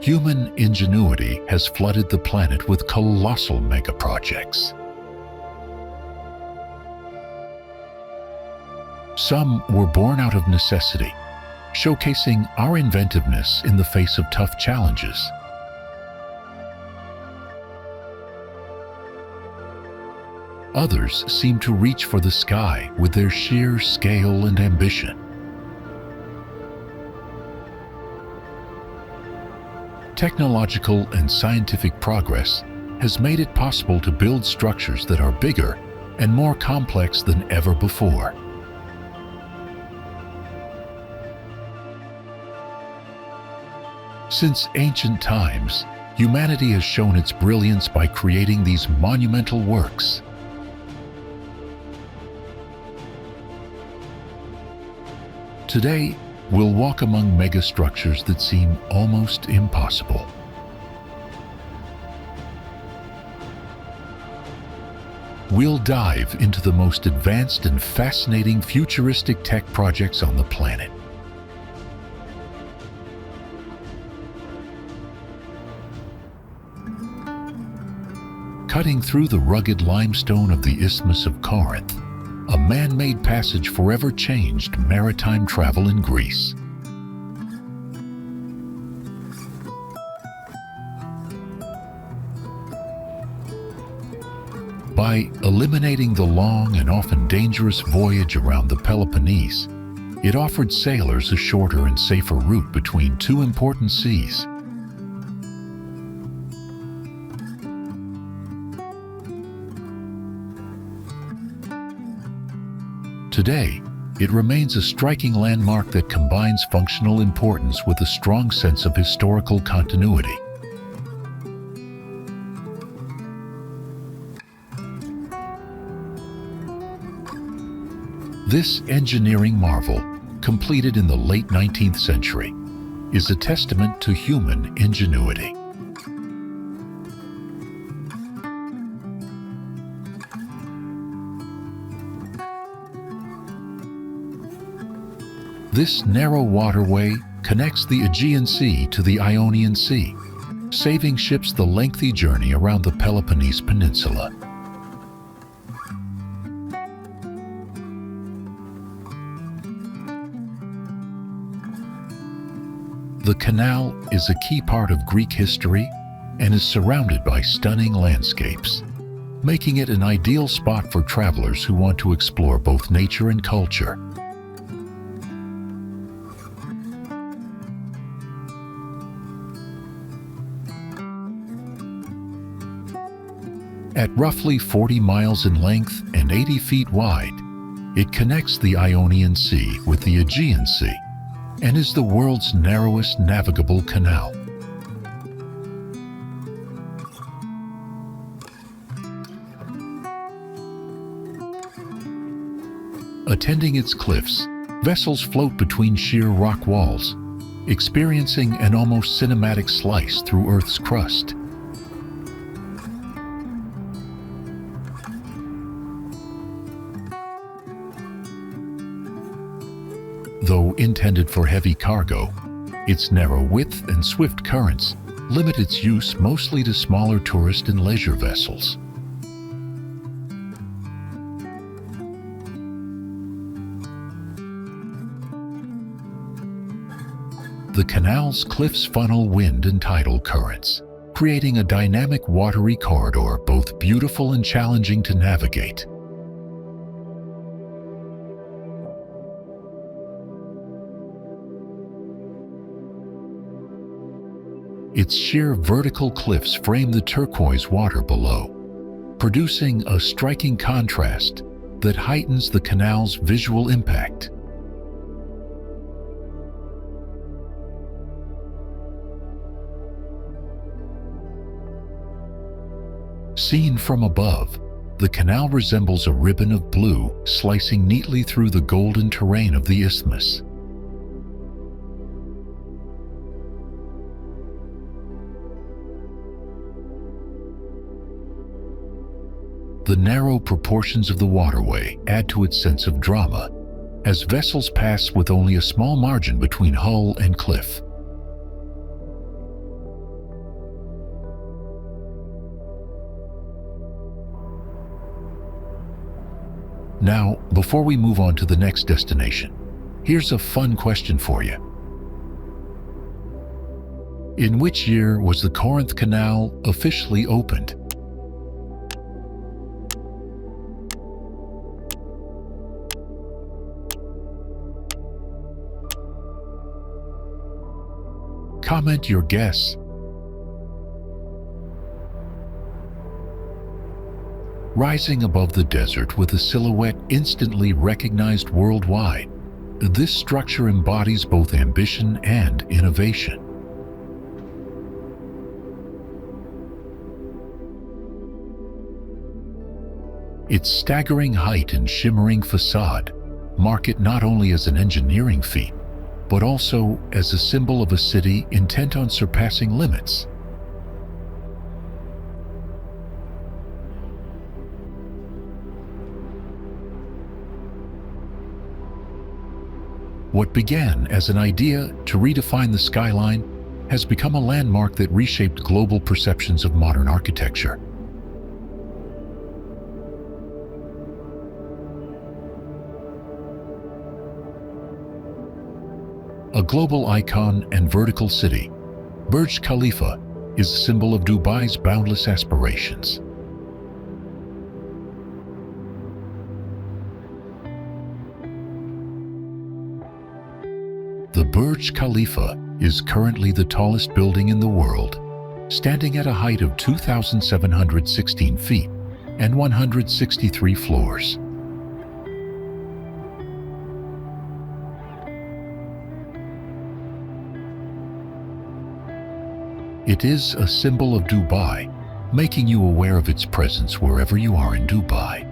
Human ingenuity has flooded the planet with colossal megaprojects. Some were born out of necessity, showcasing our inventiveness in the face of tough challenges. Others seem to reach for the sky with their sheer scale and ambition. Technological and scientific progress has made it possible to build structures that are bigger and more complex than ever before. Since ancient times, humanity has shown its brilliance by creating these monumental works. Today, we'll walk among megastructures that seem almost impossible. We'll dive into the most advanced and fascinating futuristic tech projects on the planet. Cutting through the rugged limestone of the Isthmus of Corinth, a man-made passage forever changed maritime travel in Greece. By eliminating the long and often dangerous voyage around the Peloponnese, it offered sailors a shorter and safer route between two important seas. Today, it remains a striking landmark that combines functional importance with a strong sense of historical continuity. This engineering marvel, completed in the late 19th century, is a testament to human ingenuity. This narrow waterway connects the Aegean Sea to the Ionian Sea, saving ships the lengthy journey around the Peloponnese Peninsula. The canal is a key part of Greek history and is surrounded by stunning landscapes, making it an ideal spot for travelers who want to explore both nature and culture. At roughly 40 miles in length and 80 feet wide, it connects the Ionian Sea with the Aegean Sea and is the world's narrowest navigable canal. Attending its cliffs, vessels float between sheer rock walls, experiencing an almost cinematic slice through Earth's crust. Though intended for heavy cargo, its narrow width and swift currents limit its use mostly to smaller tourist and leisure vessels. The canal's cliffs funnel wind and tidal currents, creating a dynamic watery corridor both beautiful and challenging to navigate. Its sheer vertical cliffs frame the turquoise water below, producing a striking contrast that heightens the canal's visual impact. Seen from above, the canal resembles a ribbon of blue slicing neatly through the golden terrain of the isthmus. The narrow proportions of the waterway add to its sense of drama, as vessels pass with only a small margin between hull and cliff. Now, before we move on to the next destination, here's a fun question for you. In which year was the Corinth Canal officially opened? Comment your guess. Rising above the desert with a silhouette instantly recognized worldwide, this structure embodies both ambition and innovation. Its staggering height and shimmering facade mark it not only as an engineering feat, but also as a symbol of a city intent on surpassing limits. What began as an idea to redefine the skyline has become a landmark that reshaped global perceptions of modern architecture. A global icon and vertical city, Burj Khalifa is a symbol of Dubai's boundless aspirations. The Burj Khalifa is currently the tallest building in the world, standing at a height of 2,716 feet and 163 floors. It is a symbol of Dubai, making you aware of its presence wherever you are in Dubai.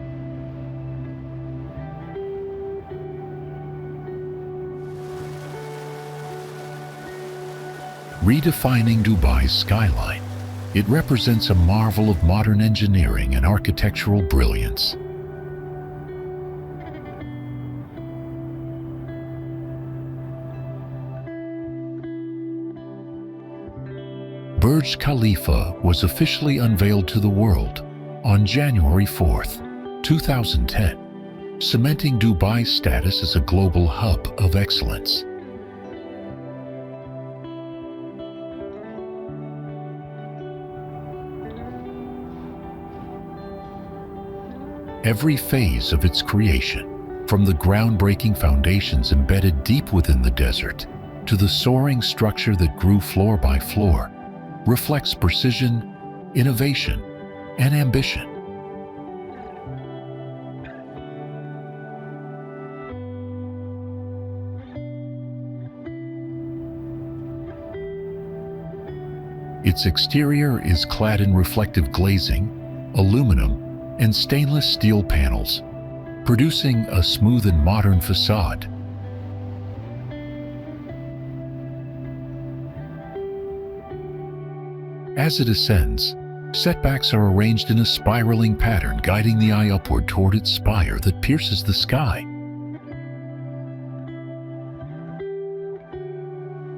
Redefining Dubai's skyline, it represents a marvel of modern engineering and architectural brilliance. Burj Khalifa was officially unveiled to the world on January 4th, 2010, cementing Dubai's status as a global hub of excellence. Every phase of its creation, from the groundbreaking foundations embedded deep within the desert to the soaring structure that grew floor by floor, reflects precision, innovation, and ambition. Its exterior is clad in reflective glazing, aluminum, and stainless steel panels, producing a smooth and modern facade. As it ascends, setbacks are arranged in a spiraling pattern, guiding the eye upward toward its spire that pierces the sky.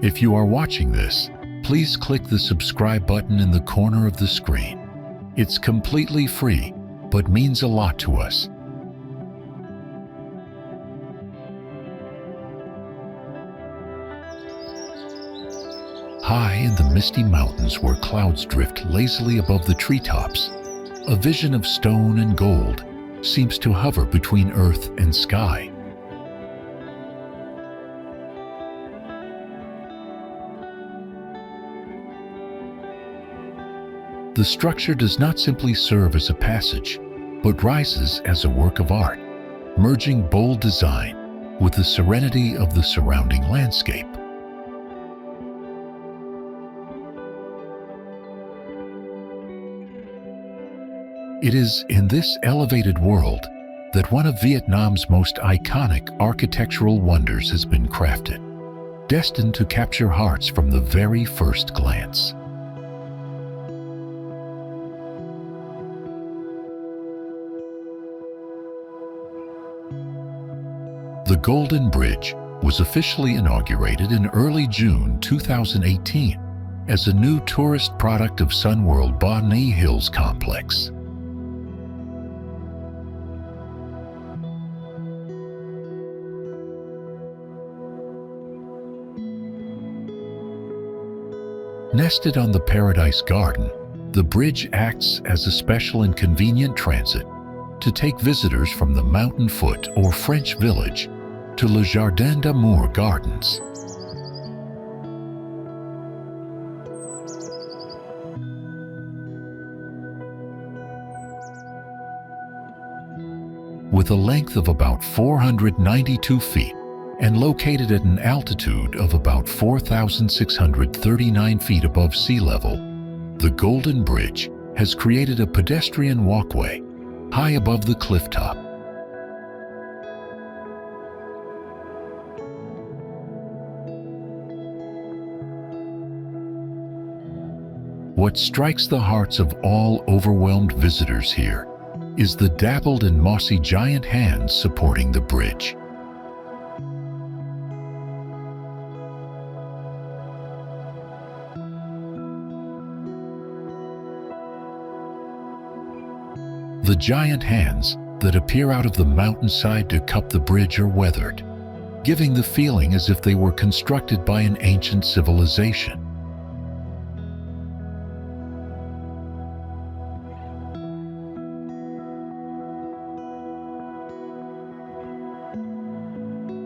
If you are watching this, please click the subscribe button in the corner of the screen. It's completely free, but means a lot to us. High in the misty mountains where clouds drift lazily above the treetops, a vision of stone and gold seems to hover between earth and sky. The structure does not simply serve as a passage, but rises as a work of art, merging bold design with the serenity of the surrounding landscape. It is in this elevated world that one of Vietnam's most iconic architectural wonders has been crafted, destined to capture hearts from the very first glance. The Golden Bridge was officially inaugurated in early June 2018 as a new tourist product of Sunworld Bonny Hills complex. Nested on the Paradise Garden, the bridge acts as a special and convenient transit to take visitors from the mountain foot or French village to Le Jardin d'Amour Gardens. With a length of about 492 feet and located at an altitude of about 4,639 feet above sea level, the Golden Bridge has created a pedestrian walkway high above the cliff top. What strikes the hearts of all overwhelmed visitors here is the dappled and mossy giant hands supporting the bridge. The giant hands that appear out of the mountainside to cup the bridge are weathered, giving the feeling as if they were constructed by an ancient civilization.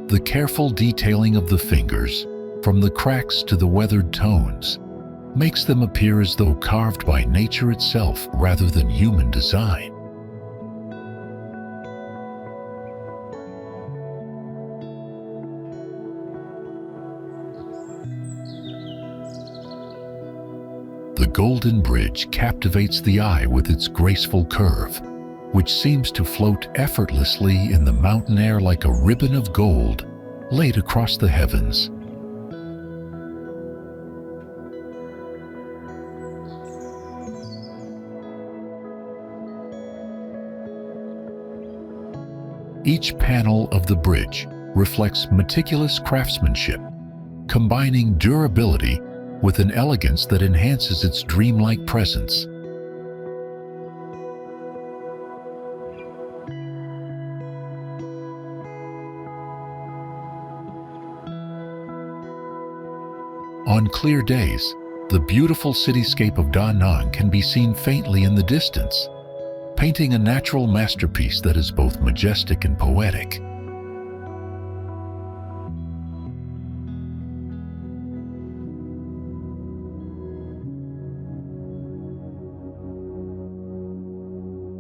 The careful detailing of the fingers, from the cracks to the weathered tones, makes them appear as though carved by nature itself rather than human design. The Golden Bridge captivates the eye with its graceful curve, which seems to float effortlessly in the mountain air like a ribbon of gold laid across the heavens. Each panel of the bridge reflects meticulous craftsmanship, combining durability with an elegance that enhances its dreamlike presence. On clear days, the beautiful cityscape of Da Nang can be seen faintly in the distance, painting a natural masterpiece that is both majestic and poetic.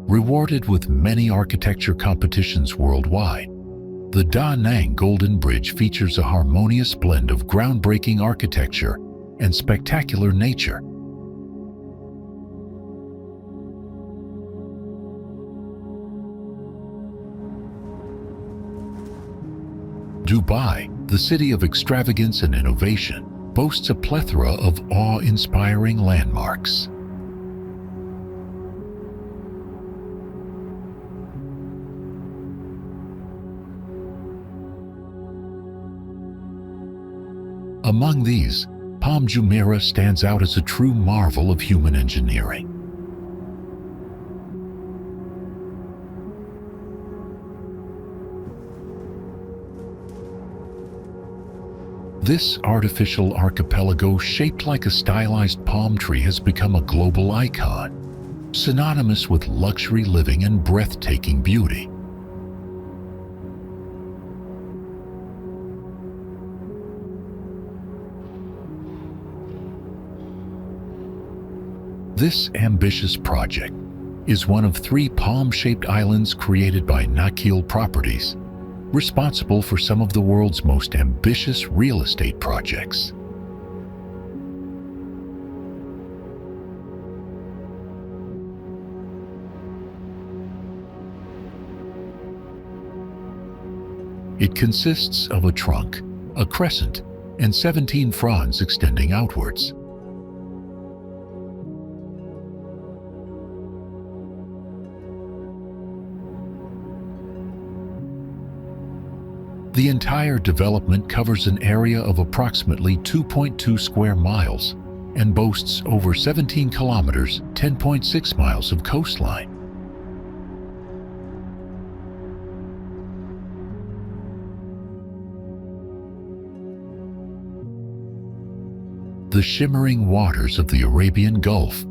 Rewarded with many architecture competitions worldwide, the Da Nang Golden Bridge features a harmonious blend of groundbreaking architecture and spectacular nature. Dubai, the city of extravagance and innovation, boasts a plethora of awe-inspiring landmarks. Among these, Palm Jumeirah stands out as a true marvel of human engineering. This artificial archipelago shaped like a stylized palm tree has become a global icon, synonymous with luxury living and breathtaking beauty. This ambitious project is one of 3 palm-shaped islands created by Nakheel Properties, responsible for some of the world's most ambitious real estate projects. It consists of a trunk, a crescent, and 17 fronds extending outwards. The entire development covers an area of approximately 2.2 square miles and boasts over 17 kilometers, 10.6 miles of coastline. The shimmering waters of the Arabian Gulf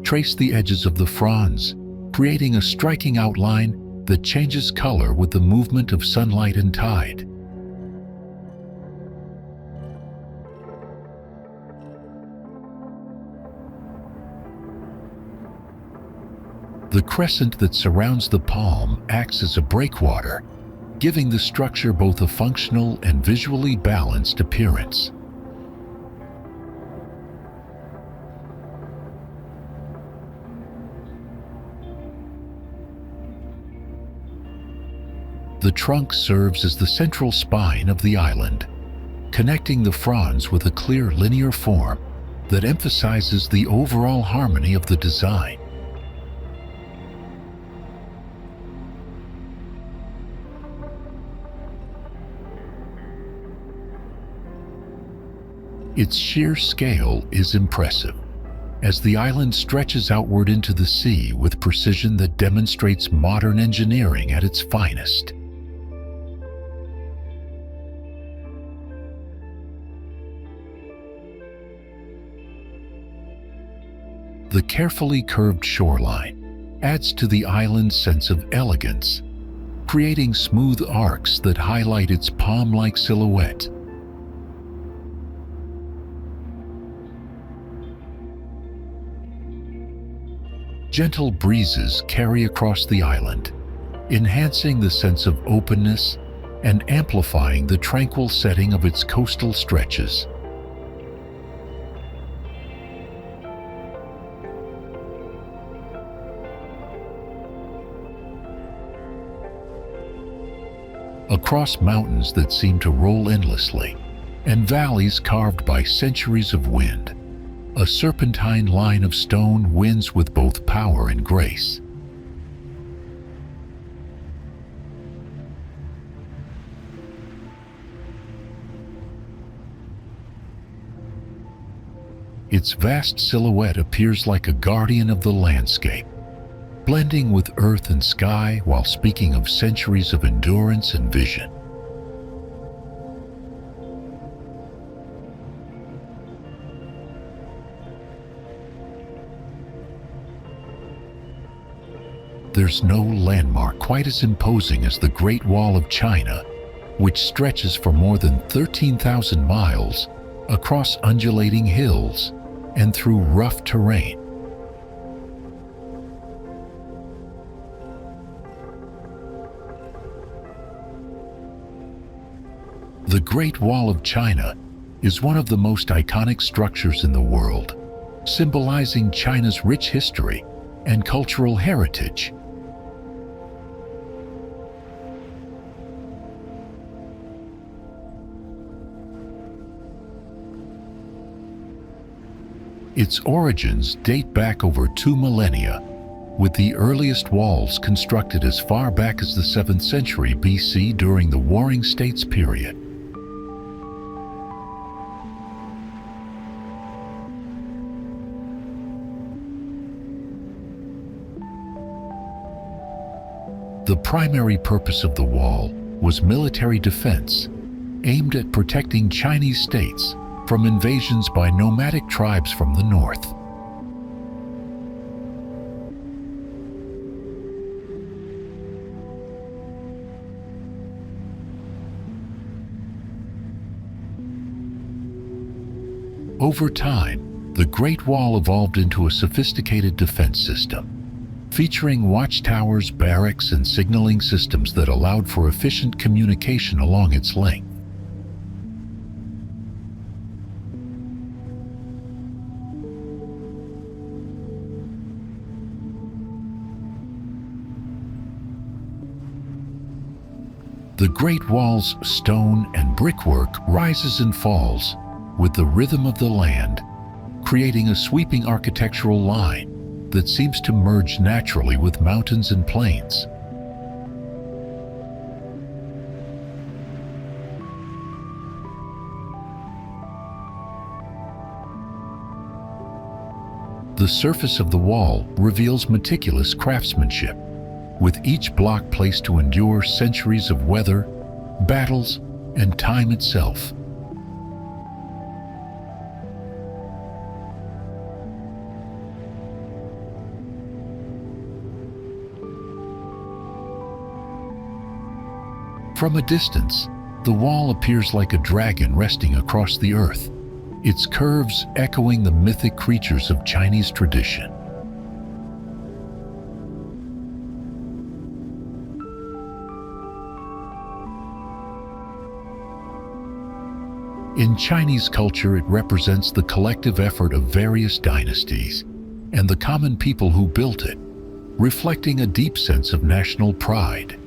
trace the edges of the fronds, creating a striking outline that changes color with the movement of sunlight and tide. The crescent that surrounds the palm acts as a breakwater, giving the structure both a functional and visually balanced appearance. The trunk serves as the central spine of the island, connecting the fronds with a clear linear form that emphasizes the overall harmony of the design. Its sheer scale is impressive, as the island stretches outward into the sea with precision that demonstrates modern engineering at its finest. The carefully curved shoreline adds to the island's sense of elegance, creating smooth arcs that highlight its palm-like silhouette. Gentle breezes carry across the island, enhancing the sense of openness and amplifying the tranquil setting of its coastal stretches. Across mountains that seem to roll endlessly, and valleys carved by centuries of wind, a serpentine line of stone wins with both power and grace. Its vast silhouette appears like a guardian of the landscape, blending with earth and sky while speaking of centuries of endurance and vision. There's no landmark quite as imposing as the Great Wall of China, which stretches for more than 13,000 miles across undulating hills and through rough terrain. The Great Wall of China is one of the most iconic structures in the world, symbolizing China's rich history and cultural heritage. Its origins date back over 2 millennia, with the earliest walls constructed as far back as the 7th century BC during the Warring States period. The primary purpose of the wall was military defense, aimed at protecting Chinese states from invasions by nomadic tribes from the north. Over time, the Great Wall evolved into a sophisticated defense system, featuring watchtowers, barracks, and signaling systems that allowed for efficient communication along its length. The Great Wall's stone and brickwork rises and falls with the rhythm of the land, creating a sweeping architectural line that seems to merge naturally with mountains and plains. The surface of the wall reveals meticulous craftsmanship, with each block placed to endure centuries of weather, battles, and time itself. From a distance, the wall appears like a dragon resting across the earth, its curves echoing the mythic creatures of Chinese tradition. In Chinese culture, it represents the collective effort of various dynasties and the common people who built it, reflecting a deep sense of national pride.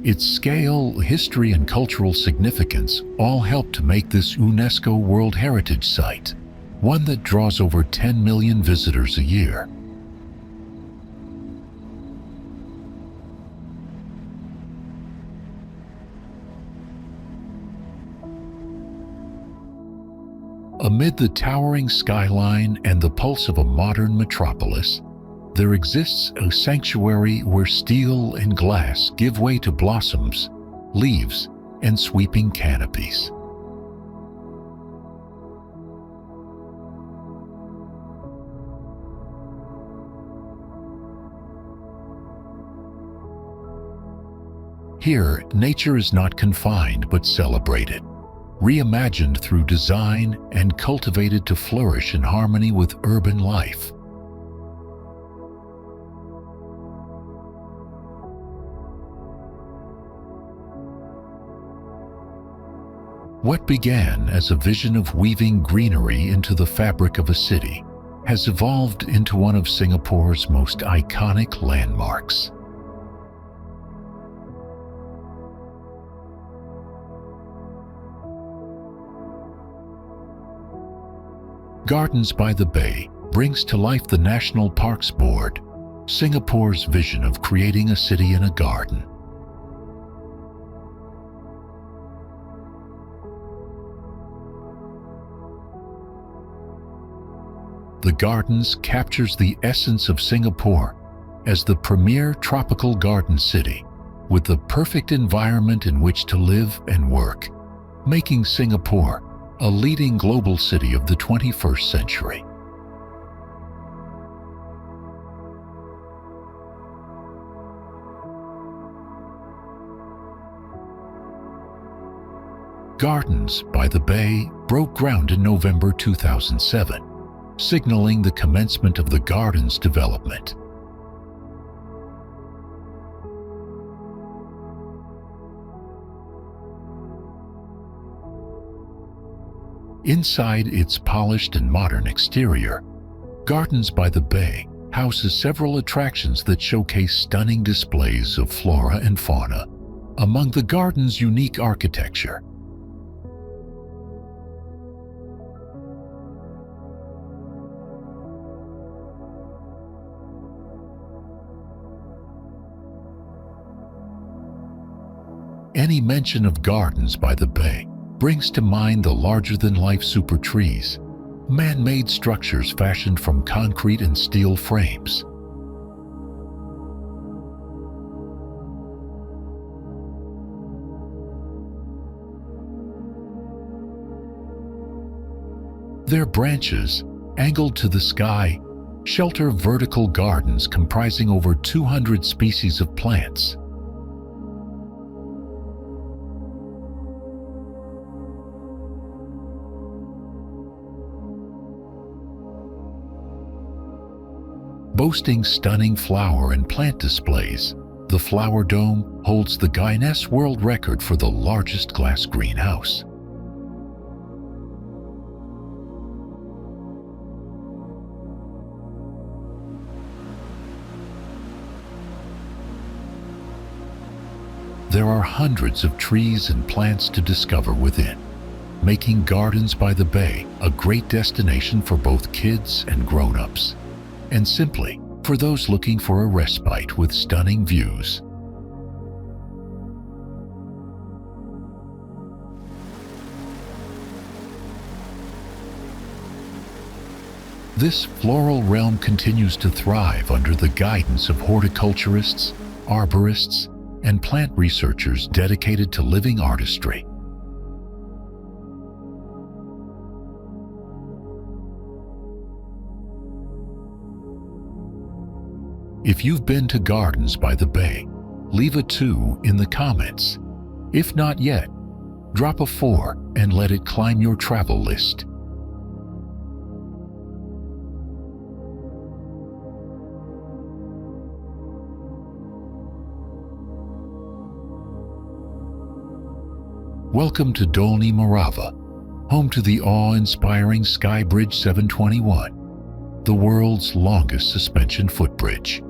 Its scale, history, and cultural significance all help to make this UNESCO World Heritage Site, one that draws over 10 million visitors a year. Amid the towering skyline and the pulse of a modern metropolis, there exists a sanctuary where steel and glass give way to blossoms, leaves, and sweeping canopies. Here, nature is not confined but celebrated, reimagined through design and cultivated to flourish in harmony with urban life. What began as a vision of weaving greenery into the fabric of a city has evolved into one of Singapore's most iconic landmarks. Gardens by the Bay brings to life the National Parks Board, Singapore's vision of creating a city in a garden. The Gardens captures the essence of Singapore as the premier tropical garden city, with the perfect environment in which to live and work, making Singapore a leading global city of the 21st century. Gardens by the Bay broke ground in November 2007, signaling the commencement of the garden's development. Inside its polished and modern exterior, Gardens by the Bay houses several attractions that showcase stunning displays of flora and fauna among the garden's unique architecture. Any mention of Gardens by the Bay brings to mind the larger-than-life super trees, man-made structures fashioned from concrete and steel frames. Their branches, angled to the sky, shelter vertical gardens comprising over 200 species of plants. Boasting stunning flower and plant displays, the Flower Dome holds the Guinness World Record for the largest glass greenhouse. There are hundreds of trees and plants to discover within, making Gardens by the Bay a great destination for both kids and grown-ups, and simply for those looking for a respite with stunning views. This floral realm continues to thrive under the guidance of horticulturists, arborists, and plant researchers dedicated to living artistry. If you've been to Gardens by the Bay, leave a 2 in the comments. If not yet, drop a 4 and let it climb your travel list. Welcome to Dolní Morava, home to the awe-inspiring Sky Bridge 721, the world's longest suspension footbridge.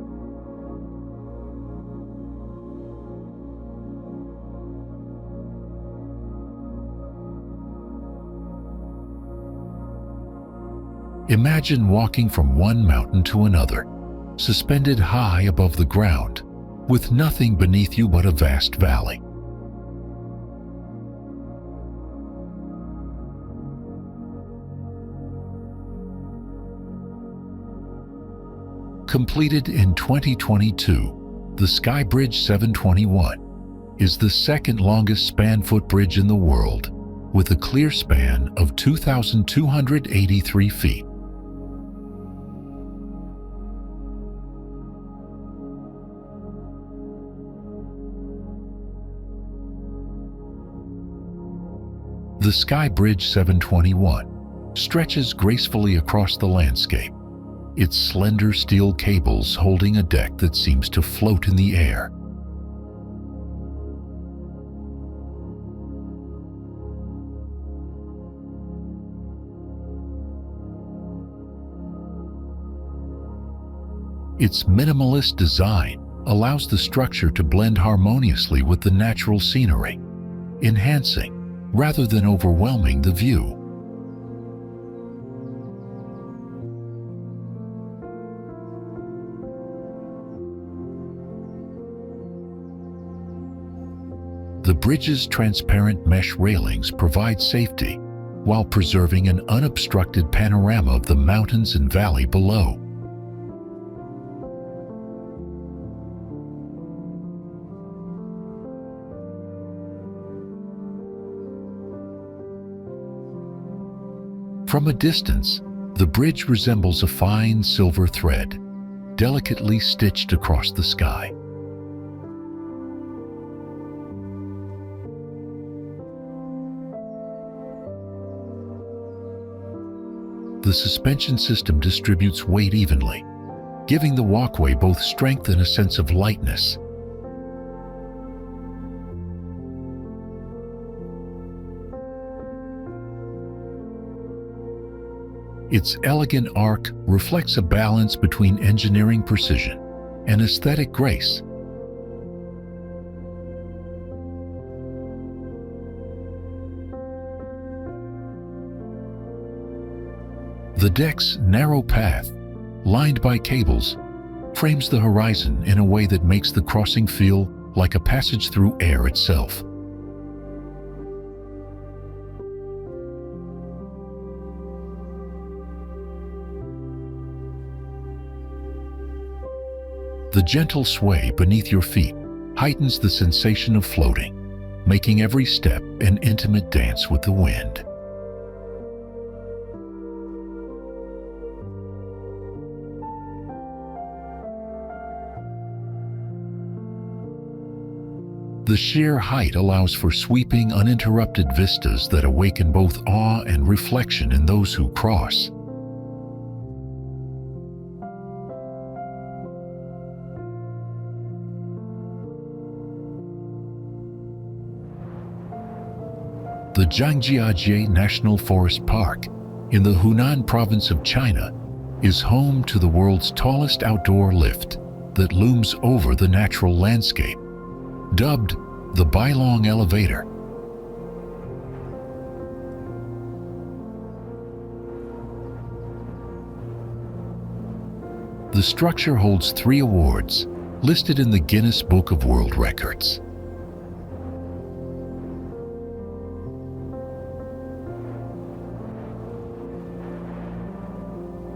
Imagine walking from one mountain to another, suspended high above the ground, with nothing beneath you but a vast valley. Completed in 2022, the Sky Bridge 721 is the second longest span footbridge in the world, with a clear span of 2,283 feet. The Sky Bridge 721 stretches gracefully across the landscape, its slender steel cables holding a deck that seems to float in the air. Its minimalist design allows the structure to blend harmoniously with the natural scenery, enhancing rather than overwhelming the view. The bridge's transparent mesh railings provide safety while preserving an unobstructed panorama of the mountains and valley below. From a distance, the bridge resembles a fine silver thread, delicately stitched across the sky. The suspension system distributes weight evenly, giving the walkway both strength and a sense of lightness. Its elegant arc reflects a balance between engineering precision and aesthetic grace. The deck's narrow path, lined by cables, frames the horizon in a way that makes the crossing feel like a passage through air itself. The gentle sway beneath your feet heightens the sensation of floating, making every step an intimate dance with the wind. The sheer height allows for sweeping, uninterrupted vistas that awaken both awe and reflection in those who cross. The Zhangjiajie National Forest Park in the Hunan province of China is home to the world's tallest outdoor lift that looms over the natural landscape, dubbed the Bailong Elevator. The structure holds 3 awards listed in the Guinness Book of World Records.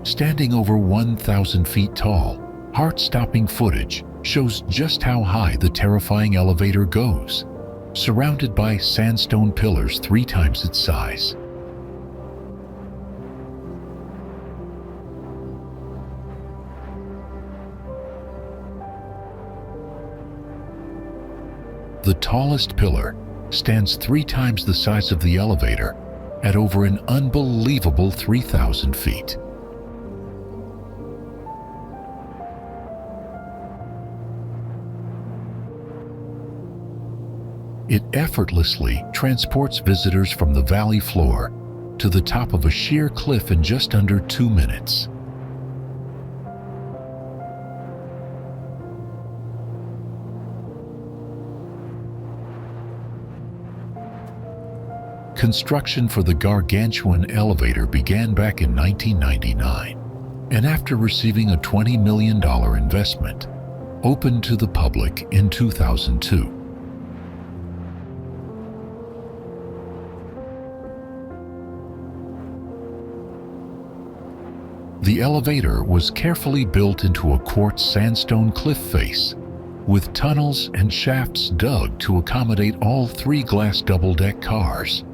Standing over 1,000 feet tall, heart-stopping footage shows just how high the terrifying elevator goes, surrounded by sandstone pillars 3 times its size. The tallest pillar stands 3 times the size of the elevator at over an unbelievable 3,000 feet. It effortlessly transports visitors from the valley floor to the top of a sheer cliff in just under 2 minutes. Construction for the gargantuan elevator began back in 1999, and after receiving a $20 million investment, opened to the public in 2002. The elevator was carefully built into a quartz sandstone cliff face, with tunnels and shafts dug to accommodate all 3 glass double-deck cars.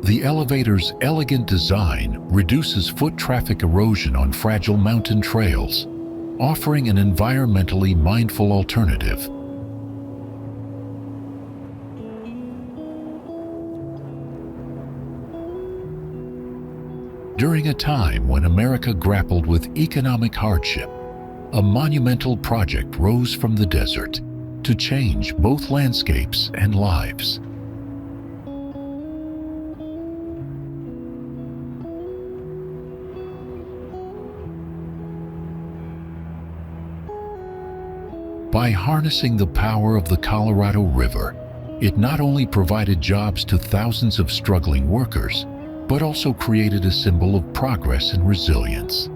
The elevator's elegant design reduces foot traffic erosion on fragile mountain trails, offering an environmentally mindful alternative. During a time when America grappled with economic hardship, a monumental project rose from the desert to change both landscapes and lives. By harnessing the power of the Colorado River, it not only provided jobs to thousands of struggling workers, but also created a symbol of progress and resilience.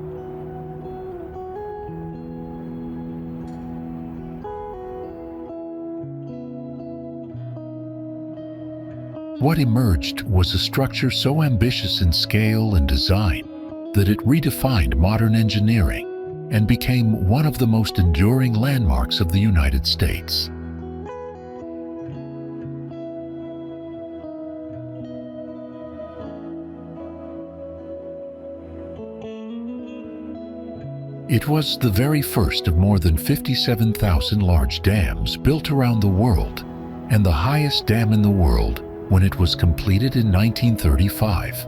What emerged was a structure so ambitious in scale and design that it redefined modern engineering and became one of the most enduring landmarks of the United States. It was the very first of more than 57,000 large dams built around the world, and the highest dam in the world when it was completed in 1935.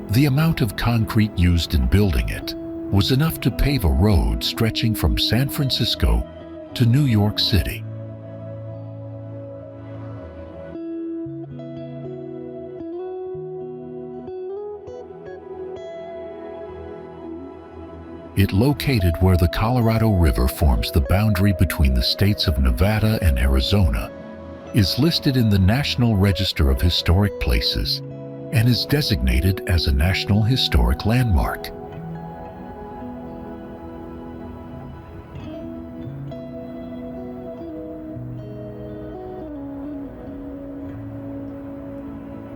The amount of concrete used in building it was enough to pave a road stretching from San Francisco to New York City. It, located where the Colorado River forms the boundary between the states of Nevada and Arizona, is listed in the National Register of Historic Places and is designated as a National Historic Landmark.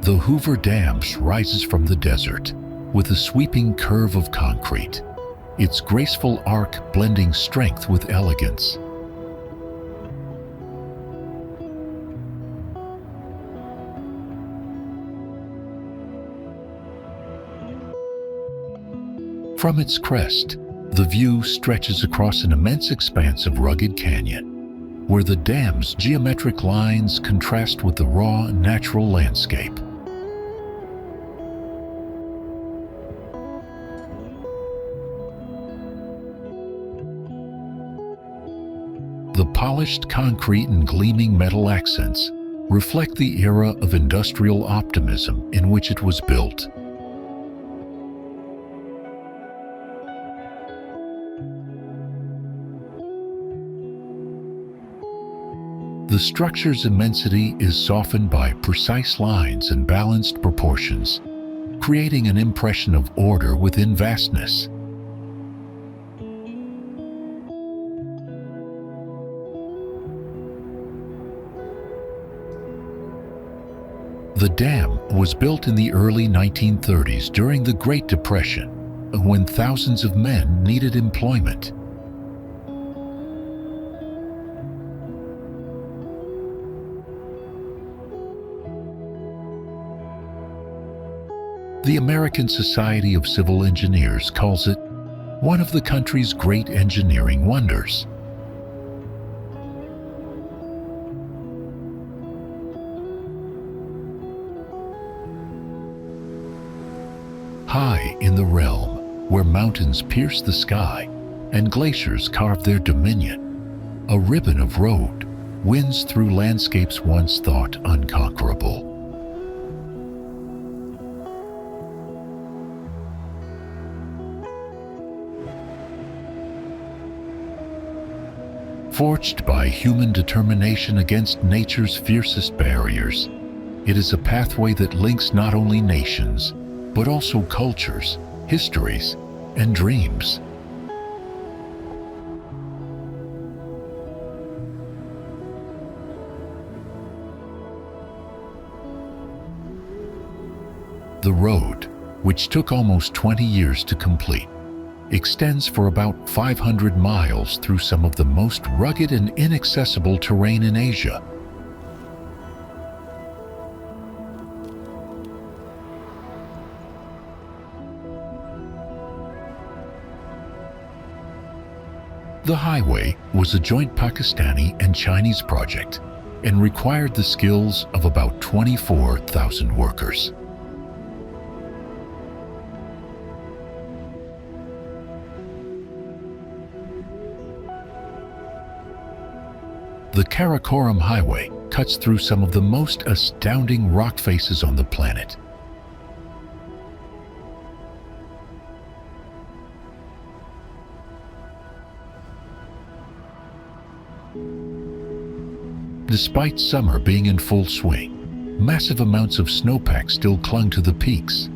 The Hoover Dam rises from the desert with a sweeping curve of concrete, its graceful arc blending strength with elegance. From its crest, the view stretches across an immense expanse of rugged canyon, where the dam's geometric lines contrast with the raw, natural landscape. The polished concrete and gleaming metal accents reflect the era of industrial optimism in which it was built. The structure's immensity is softened by precise lines and balanced proportions, creating an impression of order within vastness. The dam was built in the early 1930s during the Great Depression, when thousands of men needed employment The American Society of Civil Engineers calls it one of the country's great engineering wonders. High in the realm, where mountains pierce the sky and glaciers carve their dominion, a ribbon of road winds through landscapes once thought unconquerable. Forged by human determination against nature's fiercest barriers, it is a pathway that links not only nations, but also cultures, histories, and dreams. The road, which took almost 20 years to complete, extends for about 500 miles through some of the most rugged and inaccessible terrain in Asia. The highway was a joint Pakistani and Chinese project and required the skills of about 24,000 workers. The Karakoram Highway cuts through some of the most astounding rock faces on the planet. Despite summer being in full swing, massive amounts of snowpack still clung to the peaks.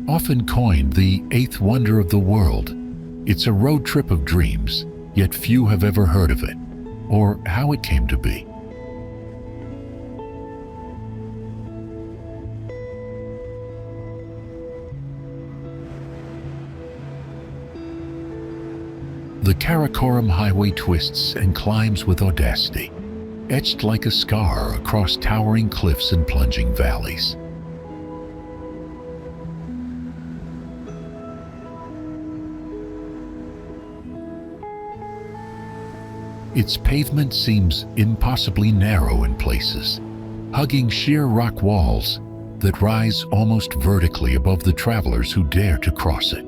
Often coined the eighth wonder of the world, it's a road trip of dreams, yet few have ever heard of it, or how it came to be. The Karakoram Highway twists and climbs with audacity, etched like a scar across towering cliffs and plunging valleys. Its pavement seems impossibly narrow in places, hugging sheer rock walls that rise almost vertically above the travelers who dare to cross it.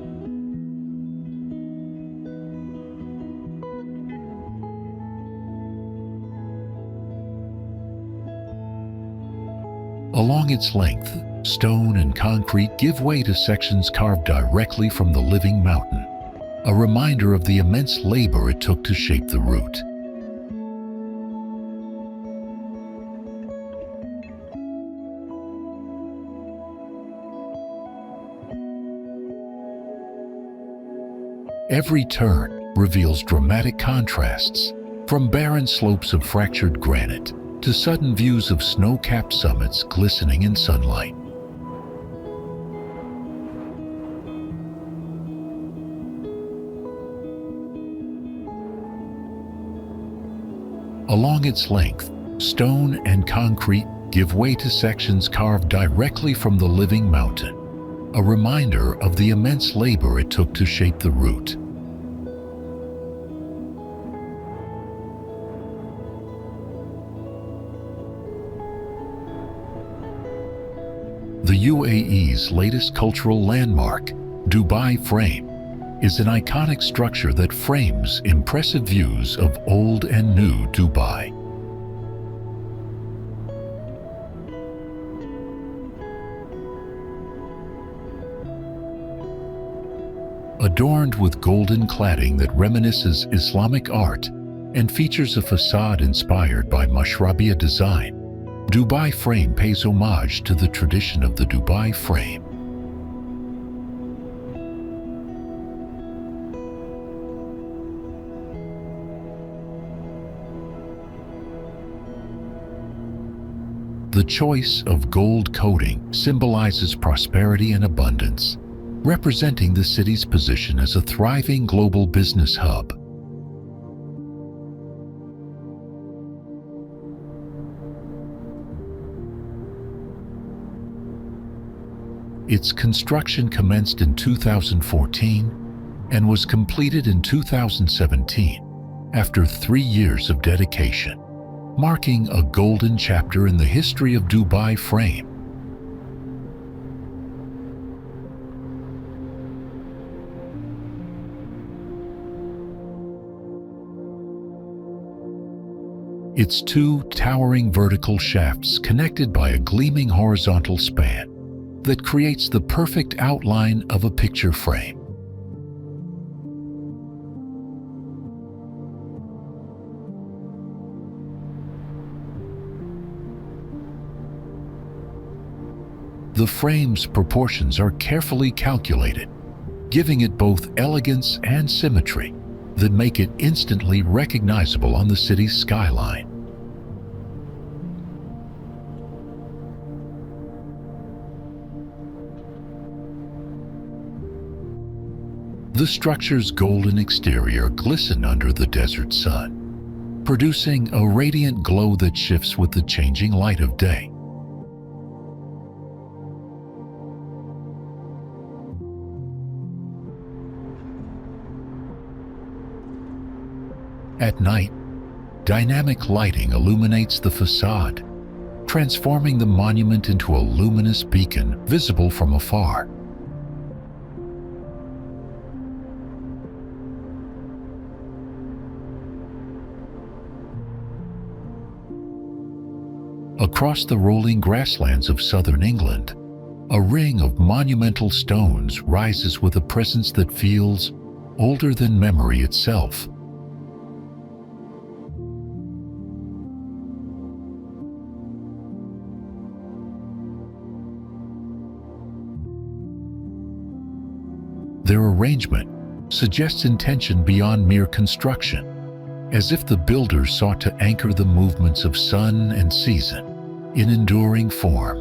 Along its length, stone and concrete give way to sections carved directly from the living mountain, a reminder of the immense labor it took to shape the route. Every turn reveals dramatic contrasts, from barren slopes of fractured granite to sudden views of snow-capped summits glistening in sunlight. Along its length, stone and concrete give way to sections carved directly from the living mountain, a reminder of the immense labor it took to shape the route. The UAE's latest cultural landmark, Dubai Frame, is an iconic structure that frames impressive views of old and new Dubai. Adorned with golden cladding that reminisces Islamic art and features a facade inspired by Mashrabiyah design, Dubai Frame pays homage to the tradition of the Dubai Frame. The choice of gold coating symbolizes prosperity and abundance, representing the city's position as a thriving global business hub. Its construction commenced in 2014 and was completed in 2017 after 3 years of dedication, marking a golden chapter in the history of Dubai Frame. Its 2 towering vertical shafts connected by a gleaming horizontal span that creates the perfect outline of a picture frame. The frame's proportions are carefully calculated, giving it both elegance and symmetry that make it instantly recognizable on the city's skyline. The structure's golden exterior glistened under the desert sun, producing a radiant glow that shifts with the changing light of day. At night, dynamic lighting illuminates the facade, transforming the monument into a luminous beacon visible from afar. Across the rolling grasslands of southern England, a ring of monumental stones rises with a presence that feels older than memory itself. Their arrangement suggests intention beyond mere construction, as if the builders sought to anchor the movements of sun and season in enduring form.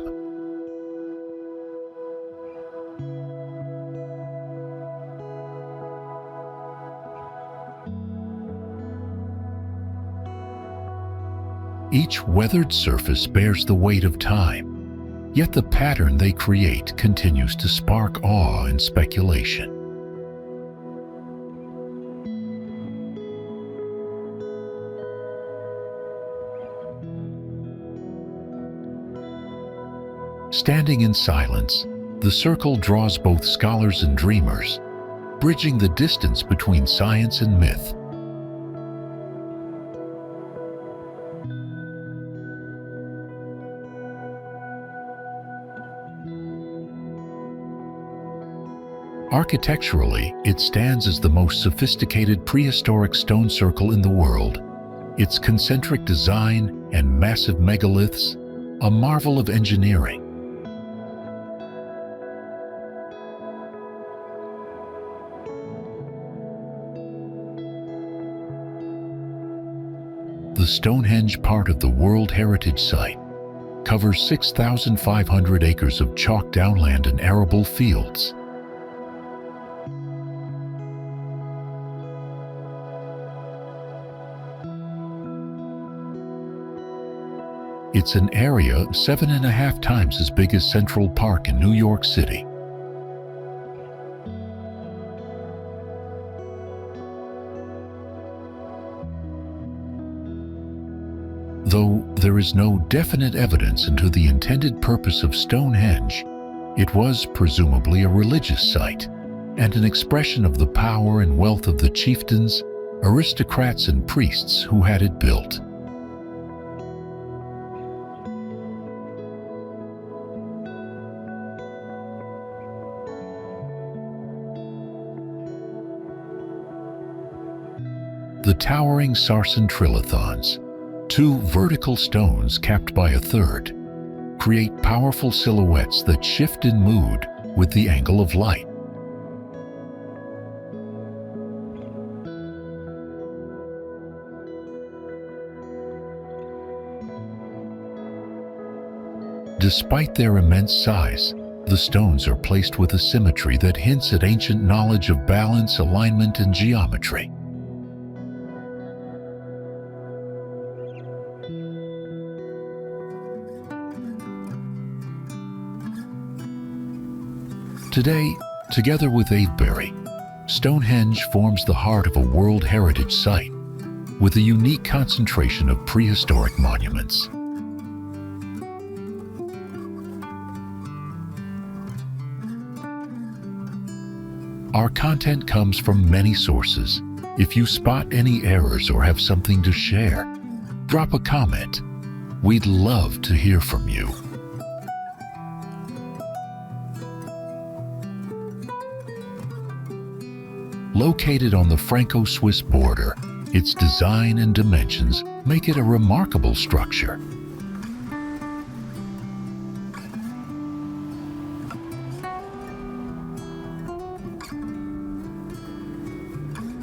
Each weathered surface bears the weight of time, yet the pattern they create continues to spark awe and speculation. Standing in silence, the circle draws both scholars and dreamers, bridging the distance between science and myth. Architecturally, it stands as the most sophisticated prehistoric stone circle in the world, its concentric design and massive megaliths a marvel of engineering. The Stonehenge, part of the World Heritage Site, covers 6,500 acres of chalk downland and arable fields. It's an area 7.5 times as big as Central Park in New York City. Though there is no definite evidence into the intended purpose of Stonehenge, it was presumably a religious site and an expression of the power and wealth of the chieftains, aristocrats, and priests who had it built. The towering Sarsen trilithons, 2 vertical stones capped by a third, create powerful silhouettes that shift in mood with the angle of light. Despite their immense size, the stones are placed with a symmetry that hints at ancient knowledge of balance, alignment, and geometry. Today, together with Avebury, Stonehenge forms the heart of a World Heritage Site with a unique concentration of prehistoric monuments. Our content comes from many sources. If you spot any errors or have something to share, drop a comment. We'd love to hear from you. Located on the Franco-Swiss border, its design and dimensions make it a remarkable structure.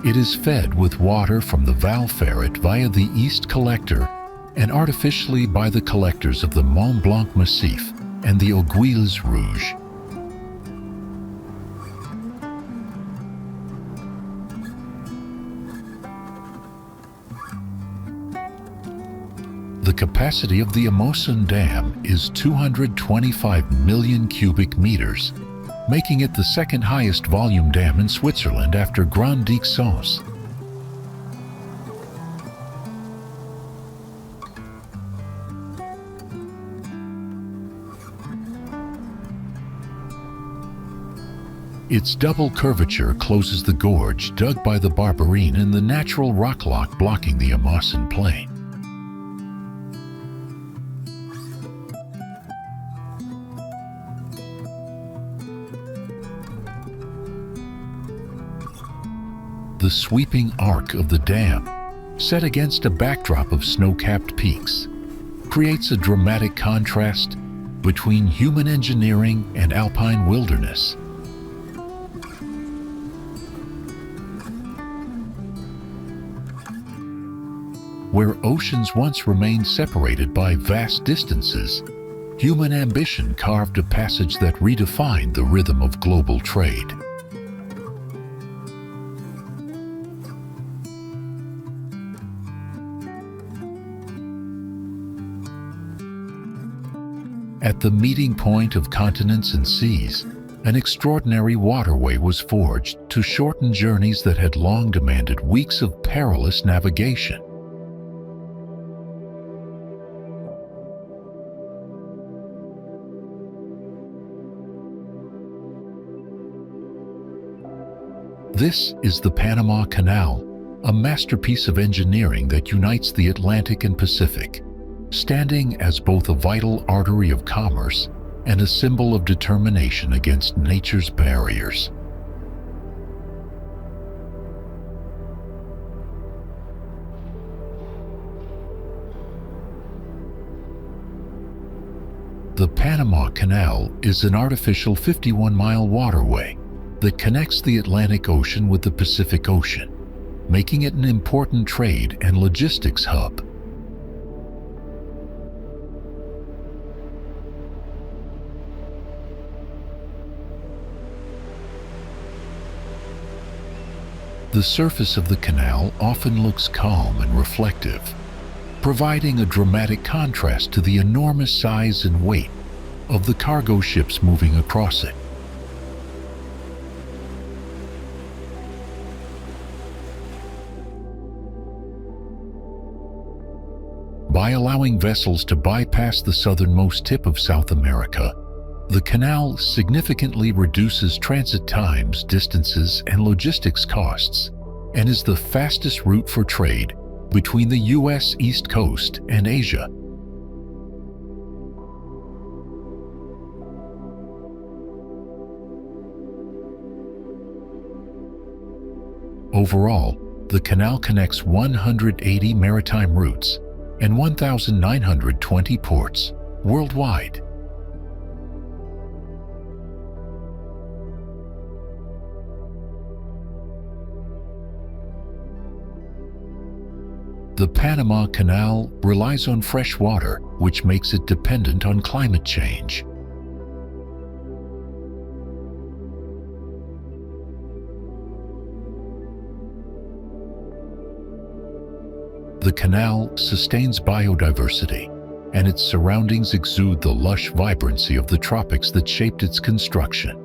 It is fed with water from the Val Ferret via the East Collector and artificially by the collectors of the Mont Blanc Massif and the Aiguilles Rouges. The capacity of the Émosson Dam is 225 million cubic meters, making it the second highest volume dam in Switzerland after Grand d'Ixelles. Its double curvature closes the gorge dug by the Barberine and the natural rocklock blocking the Émosson Plain. The sweeping arc of the dam, set against a backdrop of snow-capped peaks, creates a dramatic contrast between human engineering and alpine wilderness. Where oceans once remained separated by vast distances, human ambition carved a passage that redefined the rhythm of global trade. At the meeting point of continents and seas, an extraordinary waterway was forged to shorten journeys that had long demanded weeks of perilous navigation. This is the Panama Canal, a masterpiece of engineering that unites the Atlantic and Pacific, standing as both a vital artery of commerce and a symbol of determination against nature's barriers. The Panama Canal is an artificial 51-mile waterway that connects the Atlantic Ocean with the Pacific Ocean, making it an important trade and logistics hub. The surface of the canal often looks calm and reflective, providing a dramatic contrast to the enormous size and weight of the cargo ships moving across it. By allowing vessels to bypass the southernmost tip of South America, the canal significantly reduces transit times, distances, and logistics costs, and is the fastest route for trade between the U.S. East Coast and Asia. Overall, the canal connects 180 maritime routes and 1,920 ports worldwide. The Panama Canal relies on fresh water, which makes it dependent on climate change. The canal sustains biodiversity, and its surroundings exude the lush vibrancy of the tropics that shaped its construction.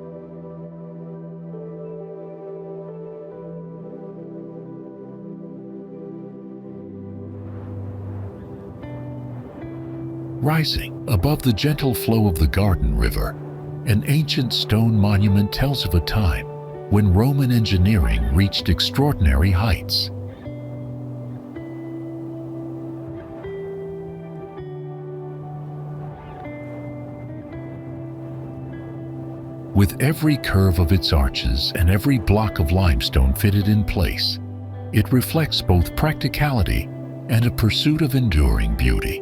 Rising above the gentle flow of the Garden River, an ancient stone monument tells of a time when Roman engineering reached extraordinary heights. With every curve of its arches and every block of limestone fitted in place, it reflects both practicality and a pursuit of enduring beauty.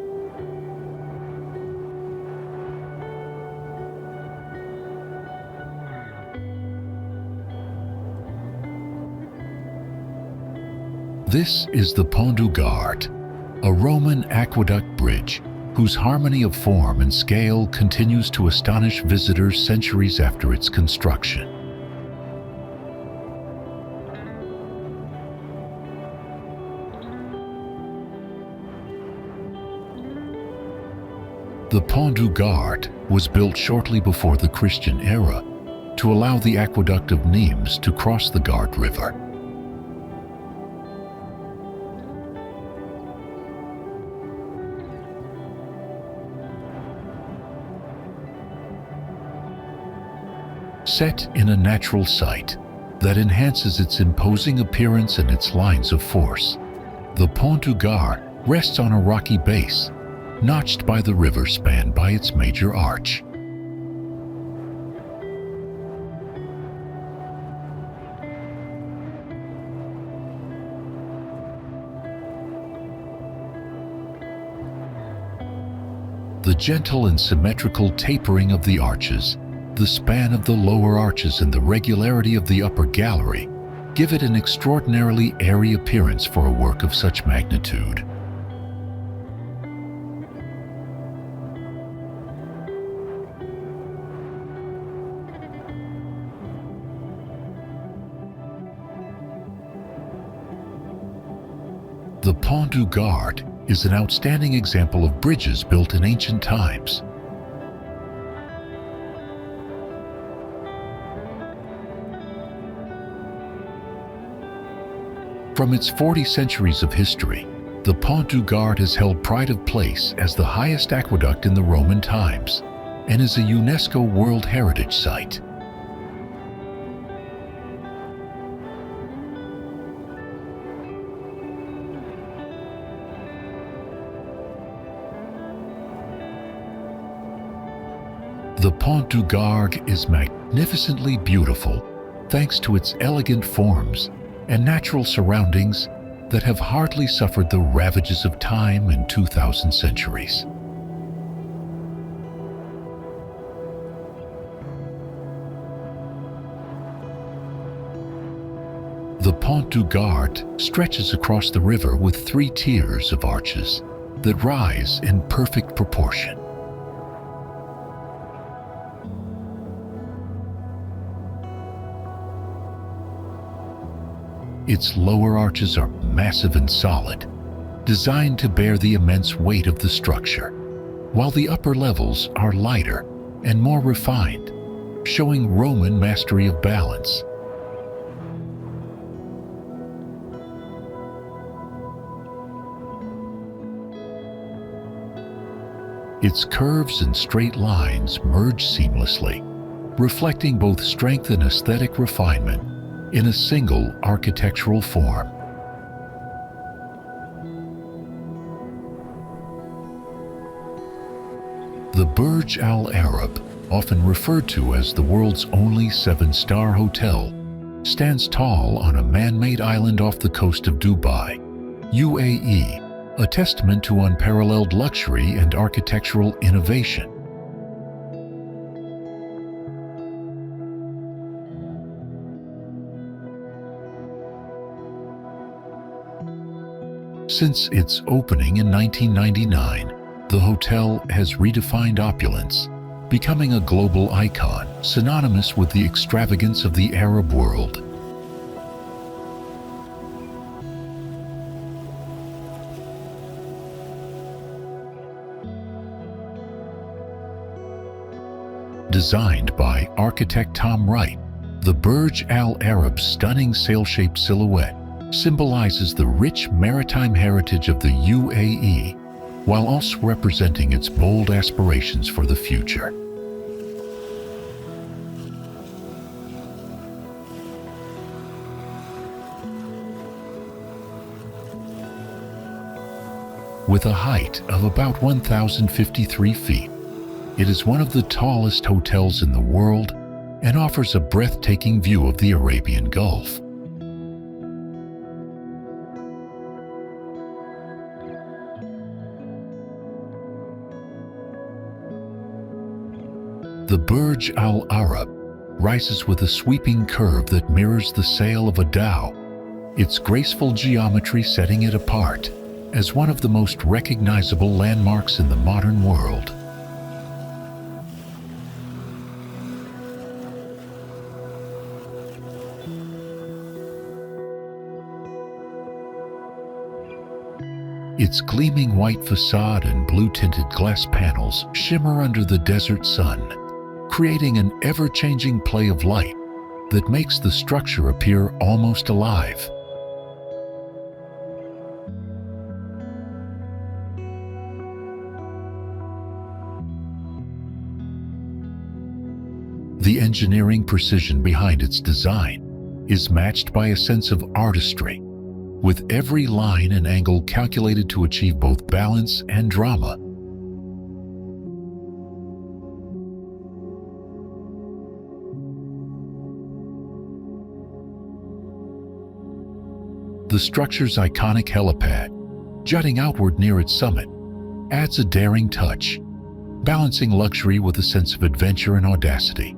This is the Pont du Gard, a Roman aqueduct bridge whose harmony of form and scale continues to astonish visitors centuries after its construction. The Pont du Gard was built shortly before the Christian era to allow the Aqueduct of Nimes to cross the Gard River. Set in a natural site that enhances its imposing appearance and its lines of force, the Pont du Gard rests on a rocky base, notched by the river spanned by its major arch. The gentle and symmetrical tapering of the arches, the span of the lower arches and the regularity of the upper gallery give it an extraordinarily airy appearance for a work of such magnitude. The Pont du Gard is an outstanding example of bridges built in ancient times. From its 40 centuries of history, the Pont du Gard has held pride of place as the highest aqueduct in the Roman times and is a UNESCO World Heritage Site. The Pont du Gard is magnificently beautiful thanks to its elegant forms and natural surroundings that have hardly suffered the ravages of time in 2,000 centuries. The Pont du Gard stretches across the river with 3 tiers of arches that rise in perfect proportion. Its lower arches are massive and solid, designed to bear the immense weight of the structure, while the upper levels are lighter and more refined, showing Roman mastery of balance. Its curves and straight lines merge seamlessly, reflecting both strength and aesthetic refinement in a single architectural form. The Burj Al Arab, often referred to as the world's only 7-star hotel, stands tall on a man-made island off the coast of Dubai, UAE, a testament to unparalleled luxury and architectural innovation. Since its opening in 1999, the hotel has redefined opulence, becoming a global icon synonymous with the extravagance of the Arab world. Designed by architect Tom Wright, the Burj Al Arab's stunning sail-shaped silhouette symbolizes the rich maritime heritage of the UAE while also representing its bold aspirations for the future. With a height of about 1,053 feet, it is one of the tallest hotels in the world and offers a breathtaking view of the Arabian Gulf. The Burj Al Arab rises with a sweeping curve that mirrors the sail of a dhow, its graceful geometry setting it apart as one of the most recognizable landmarks in the modern world. Its gleaming white facade and blue-tinted glass panels shimmer under the desert sun, creating an ever-changing play of light that makes the structure appear almost alive. The engineering precision behind its design is matched by a sense of artistry, with every line and angle calculated to achieve both balance and drama. The structure's iconic helipad, jutting outward near its summit, adds a daring touch, balancing luxury with a sense of adventure and audacity.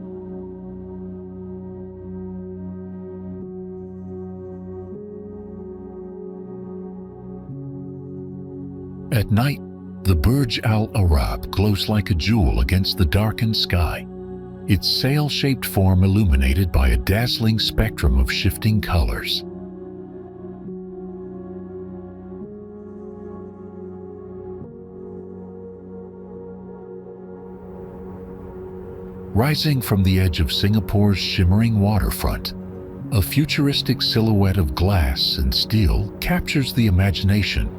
At night, the Burj Al Arab glows like a jewel against the darkened sky, its sail-shaped form illuminated by a dazzling spectrum of shifting colors. Rising from the edge of Singapore's shimmering waterfront, a futuristic silhouette of glass and steel captures the imagination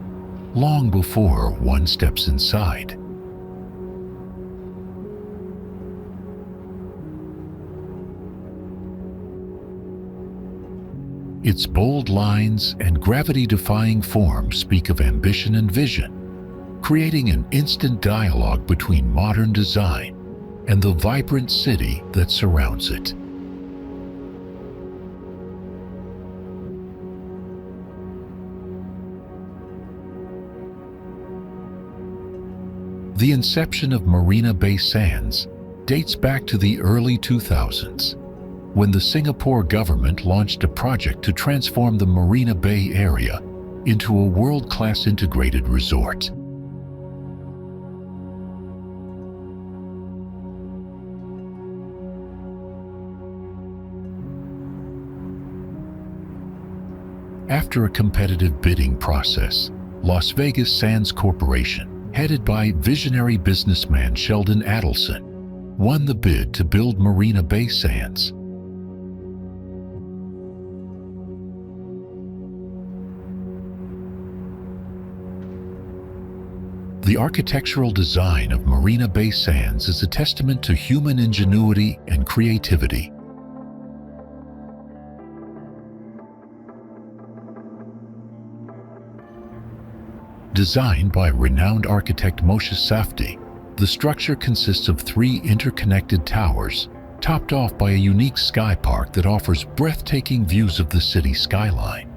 long before one steps inside. Its bold lines and gravity-defying form speak of ambition and vision, creating an instant dialogue between modern design and the vibrant city that surrounds it. The inception of Marina Bay Sands dates back to the early 2000s, when the Singapore government launched a project to transform the Marina Bay area into a world-class integrated resort. After a competitive bidding process, Las Vegas Sands Corporation, headed by visionary businessman Sheldon Adelson, won the bid to build Marina Bay Sands. The architectural design of Marina Bay Sands is a testament to human ingenuity and creativity. Designed by renowned architect Moshe Safdie, the structure consists of 3 interconnected towers, topped off by a unique sky park that offers breathtaking views of the city skyline.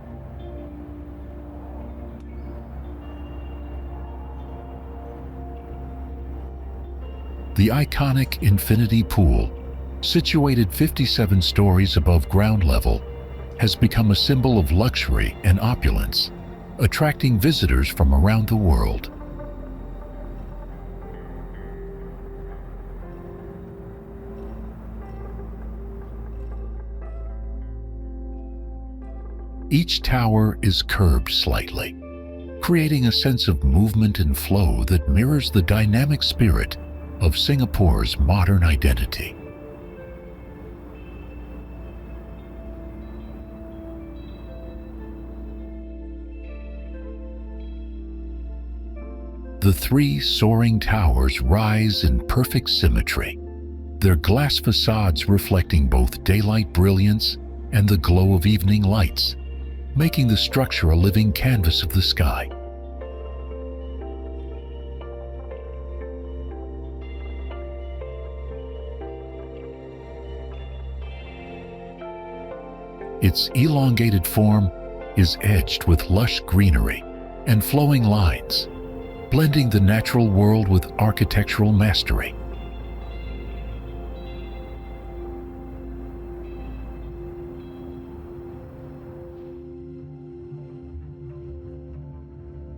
The iconic infinity pool, situated 57 stories above ground level, has become a symbol of luxury and opulence, attracting visitors from around the world. Each tower is curved slightly, creating a sense of movement and flow that mirrors the dynamic spirit of Singapore's modern identity. The three soaring towers rise in perfect symmetry, their glass facades reflecting both daylight brilliance and the glow of evening lights, making the structure a living canvas of the sky. Its elongated form is edged with lush greenery and flowing lines, blending the natural world with architectural mastery.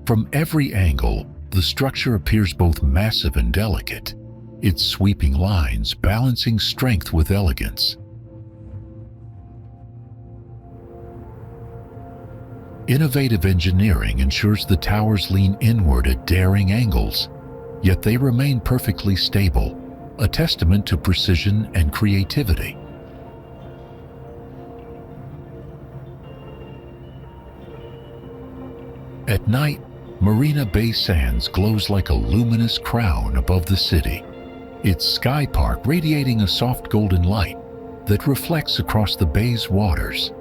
From every angle, the structure appears both massive and delicate, its sweeping lines balancing strength with elegance. Innovative engineering ensures the towers lean inward at daring angles, yet they remain perfectly stable, a testament to precision and creativity. At night, Marina Bay Sands glows like a luminous crown above the city, its sky park radiating a soft golden light that reflects across the bay's waters.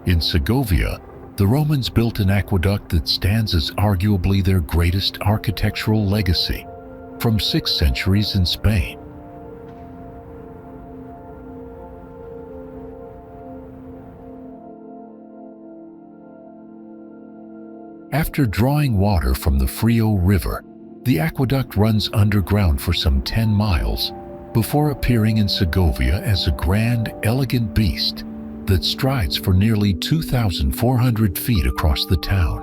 In Segovia, the Romans built an aqueduct that stands as arguably their greatest architectural legacy, from 6 centuries in Spain. After drawing water from the Frio River, the aqueduct runs underground for some 10 miles before appearing in Segovia as a grand, elegant beast that strides for nearly 2,400 feet across the town.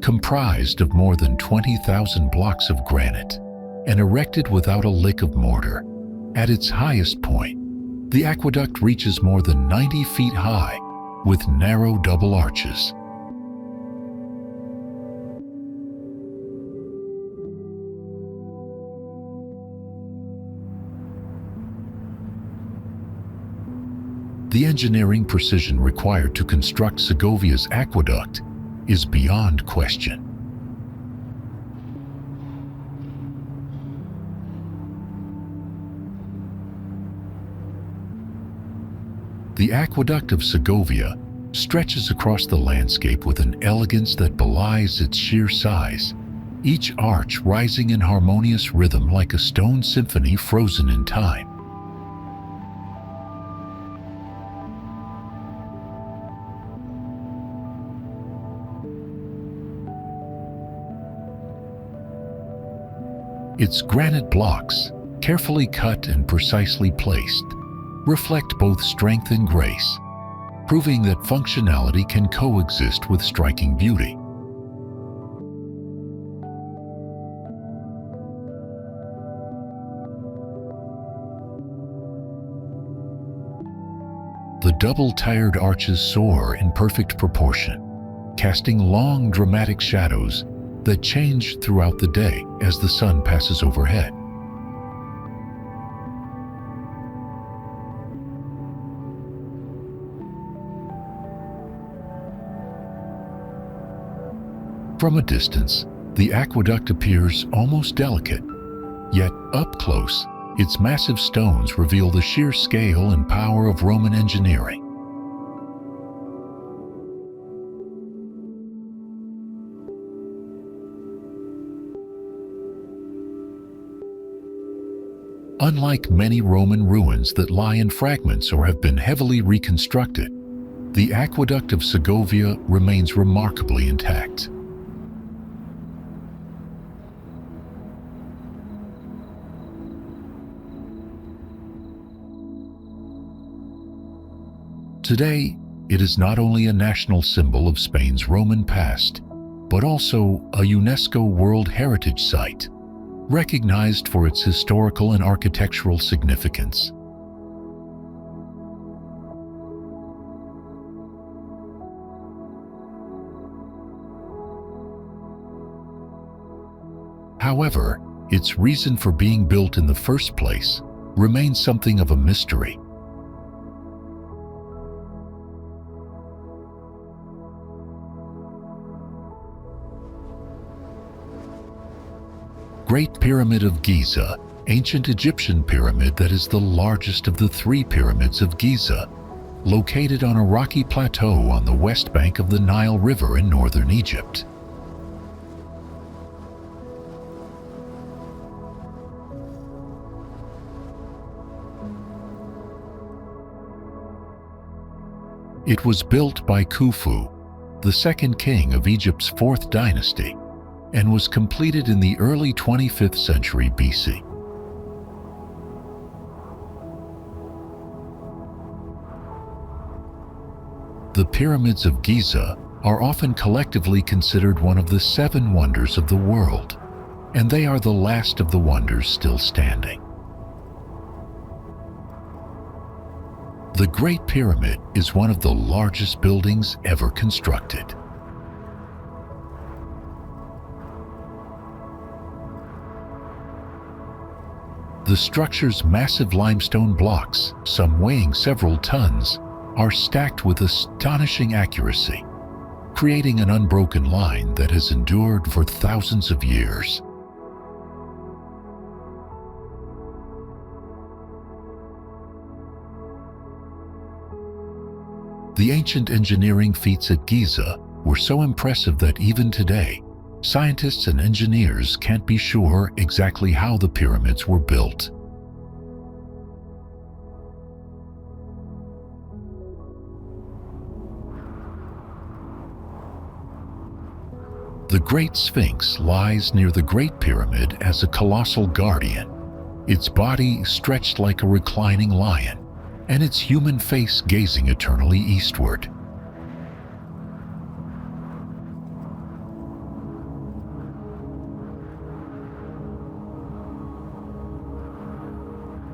Comprised of more than 20,000 blocks of granite and erected without a lick of mortar, at its highest point, the aqueduct reaches more than 90 feet high with narrow double arches. The engineering precision required to construct Segovia's aqueduct is beyond question. The Aqueduct of Segovia stretches across the landscape with an elegance that belies its sheer size, each arch rising in harmonious rhythm like a stone symphony frozen in time. Its granite blocks, carefully cut and precisely placed, reflect both strength and grace, proving that functionality can coexist with striking beauty. The double-tired arches soar in perfect proportion, casting long, dramatic shadows that change throughout the day as the sun passes overhead. From a distance, the aqueduct appears almost delicate, yet up close, its massive stones reveal the sheer scale and power of Roman engineering. Unlike many Roman ruins that lie in fragments or have been heavily reconstructed, the Aqueduct of Segovia remains remarkably intact. Today, it is not only a national symbol of Spain's Roman past, but also a UNESCO World Heritage Site, recognized for its historical and architectural significance. However, its reason for being built in the first place remains something of a mystery. Great Pyramid of Giza, ancient Egyptian pyramid that is the largest of the three pyramids of Giza, located on a rocky plateau on the west bank of the Nile River in northern Egypt. It was built by Khufu, the second king of Egypt's 4th dynasty, and was completed in the early 25th century BC. The pyramids of Giza are often collectively considered one of the 7 wonders of the world, and they are the last of the wonders still standing. The Great Pyramid is one of the largest buildings ever constructed. The structure's massive limestone blocks, some weighing several tons, are stacked with astonishing accuracy, creating an unbroken line that has endured for thousands of years. The ancient engineering feats at Giza were so impressive that even today, scientists and engineers can't be sure exactly how the pyramids were built. The Great Sphinx lies near the Great Pyramid as a colossal guardian, its body stretched like a reclining lion, and its human face gazing eternally eastward.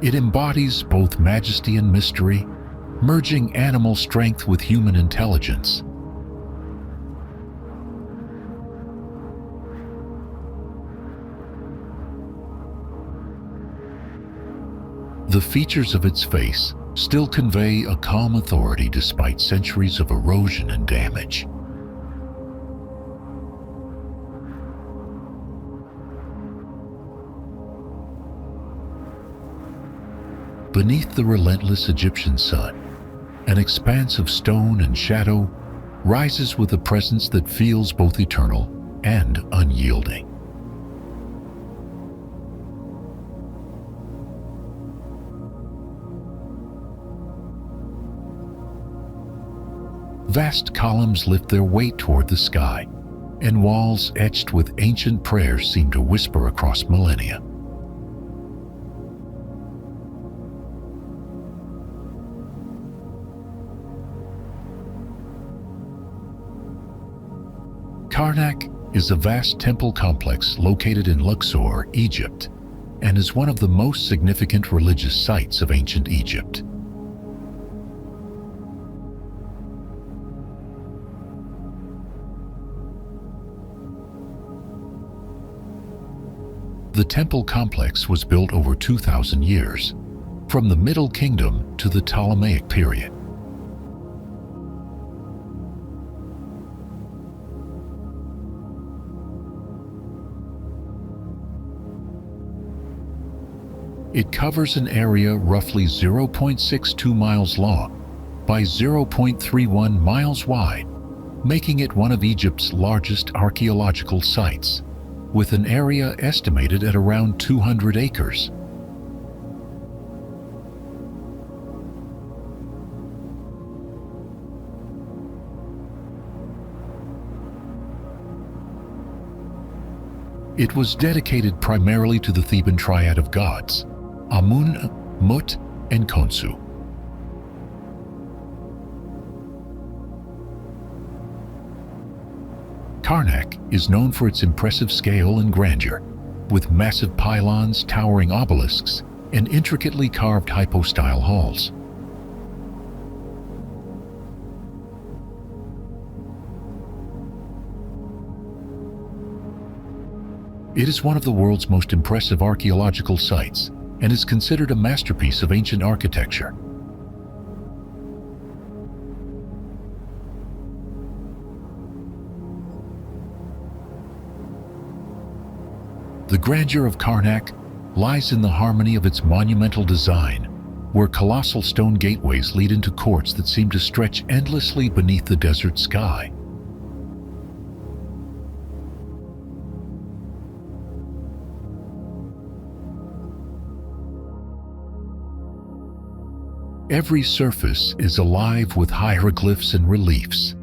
It embodies both majesty and mystery, merging animal strength with human intelligence. The features of its face still convey a calm authority despite centuries of erosion and damage. Beneath the relentless Egyptian sun, an expanse of stone and shadow rises with a presence that feels both eternal and unyielding. Vast columns lift their weight toward the sky, and walls etched with ancient prayers seem to whisper across millennia. Karnak is a vast temple complex located in Luxor, Egypt, and is one of the most significant religious sites of ancient Egypt. The temple complex was built over 2,000 years, from the Middle Kingdom to the Ptolemaic period. It covers an area roughly 0.62 miles long by 0.31 miles wide, making it one of Egypt's largest archaeological sites, with an area estimated at around 200 acres. It was dedicated primarily to the Theban triad of gods, Amun, Mut, and Khonsu. Karnak is known for its impressive scale and grandeur, with massive pylons, towering obelisks, and intricately carved hypostyle halls. It is one of the world's most impressive archaeological sites and is considered a masterpiece of ancient architecture. The grandeur of Karnak lies in the harmony of its monumental design, where colossal stone gateways lead into courts that seem to stretch endlessly beneath the desert sky. Every surface is alive with hieroglyphs and reliefs,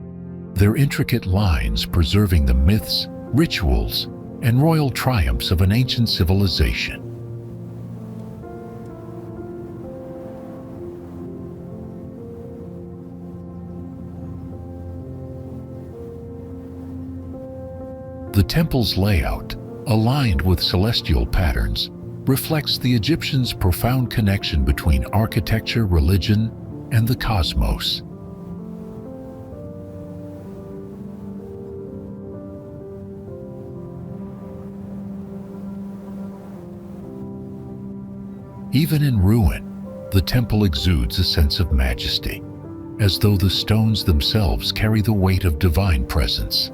their intricate lines preserving the myths, rituals, and royal triumphs of an ancient civilization. The temple's layout, aligned with celestial patterns, reflects the Egyptians' profound connection between architecture, religion, and the cosmos. Even in ruin, the temple exudes a sense of majesty, as though the stones themselves carry the weight of divine presence.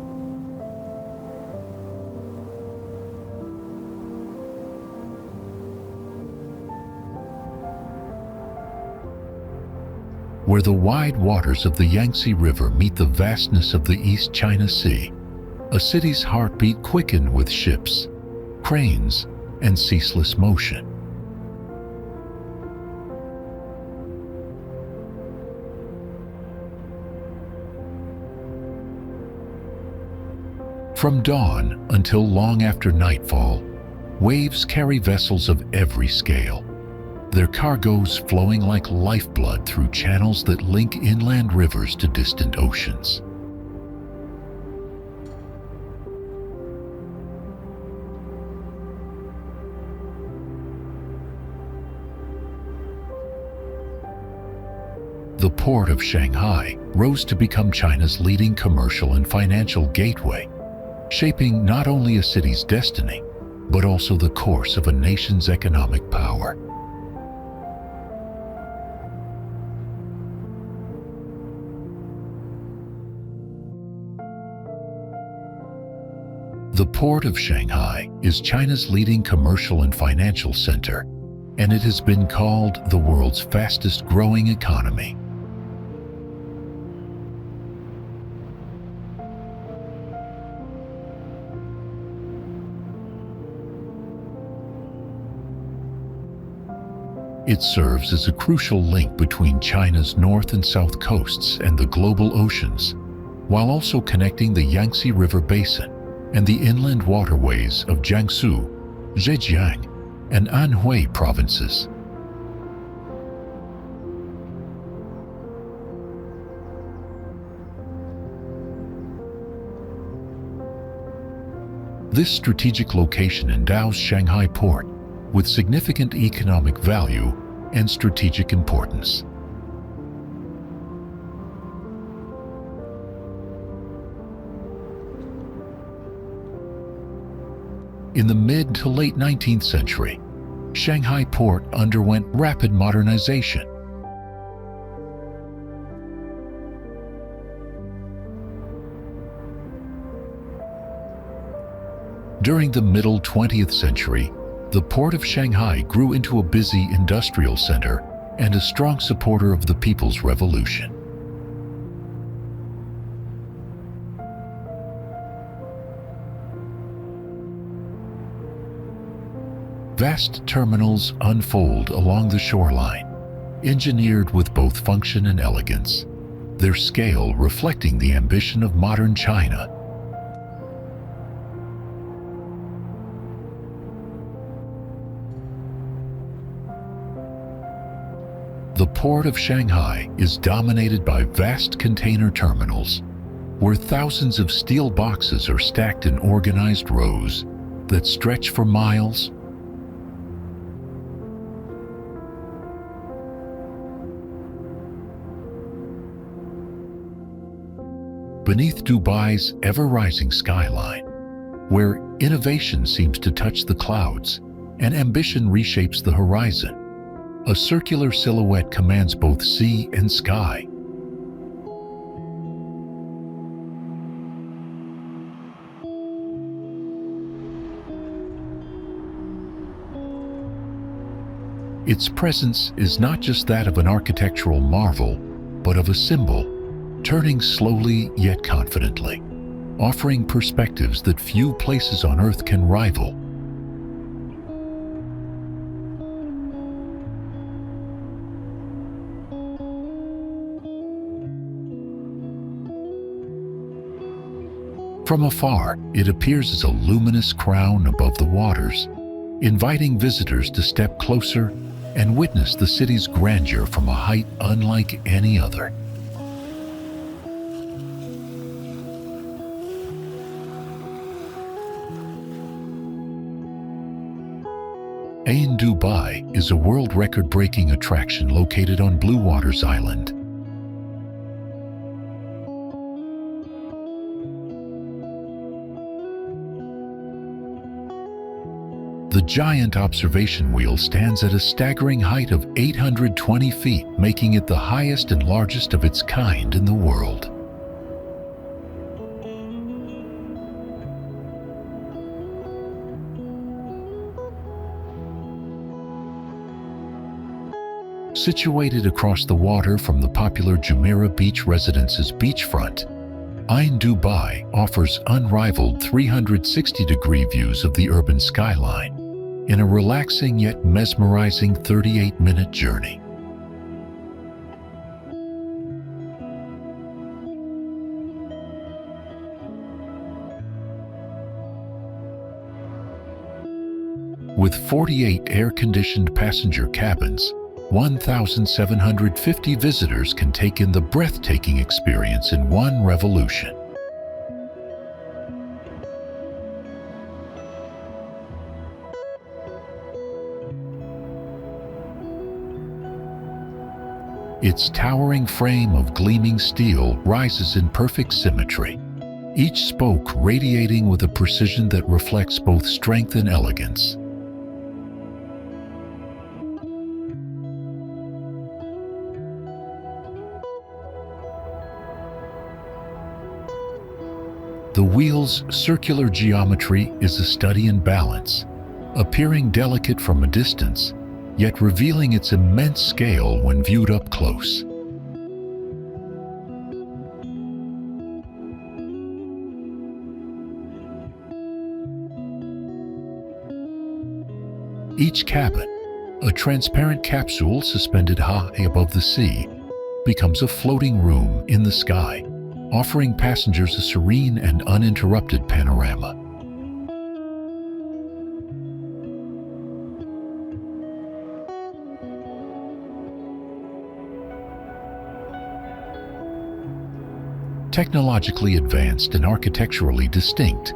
Where the wide waters of the Yangtze River meet the vastness of the East China Sea, a city's heartbeat quickened with ships, cranes, and ceaseless motion. From dawn until long after nightfall, waves carry vessels of every scale, their cargoes flowing like lifeblood through channels that link inland rivers to distant oceans. The port of Shanghai rose to become China's leading commercial and financial gateway, shaping not only a city's destiny, but also the course of a nation's economic power. The Port of Shanghai is China's leading commercial and financial center, and it has been called the world's fastest growing economy. It serves as a crucial link between China's north and south coasts and the global oceans, while also connecting the Yangtze River Basin and the inland waterways of Jiangsu, Zhejiang, and Anhui provinces. This strategic location endows Shanghai Port with significant economic value and strategic importance. In the mid to late 19th century, Shanghai Port underwent rapid modernization. During the middle 20th century, the Port of Shanghai grew into a busy industrial center and a strong supporter of the People's Revolution. Vast terminals unfold along the shoreline, engineered with both function and elegance, their scale reflecting the ambition of modern China. The Port of Shanghai is dominated by vast container terminals, where thousands of steel boxes are stacked in organized rows that stretch for miles. Beneath Dubai's ever-rising skyline, where Innovation seems to touch the clouds, and ambition reshapes the horizon. A circular silhouette commands both sea and sky. Its presence is not just that of an architectural marvel, but of a symbol, turning slowly yet confidently, offering perspectives that few places on Earth can rival. From afar, it appears as a luminous crown above the waters, inviting visitors to step closer and witness the city's grandeur from a height unlike any other. Ain Dubai is a world record-breaking attraction located on Blue Waters Island. The giant observation wheel stands at a staggering height of 820 feet, making it the highest and largest of its kind in the world. Situated across the water from the popular Jumeirah Beach Residence's beachfront, Ain Dubai offers unrivaled 360-degree views of the urban skyline in a relaxing yet mesmerizing 38-minute journey. With 48 air-conditioned passenger cabins, 1,750 visitors can take in the breathtaking experience in one revolution. Its towering frame of gleaming steel rises in perfect symmetry, each spoke radiating with a precision that reflects both strength and elegance. The wheel's circular geometry is a study in balance, appearing delicate from a distance, yet revealing its immense scale when viewed up close. Each cabin, a transparent capsule suspended high above the sea, becomes a floating room in the sky, offering passengers a serene and uninterrupted panorama. Technologically advanced and architecturally distinct,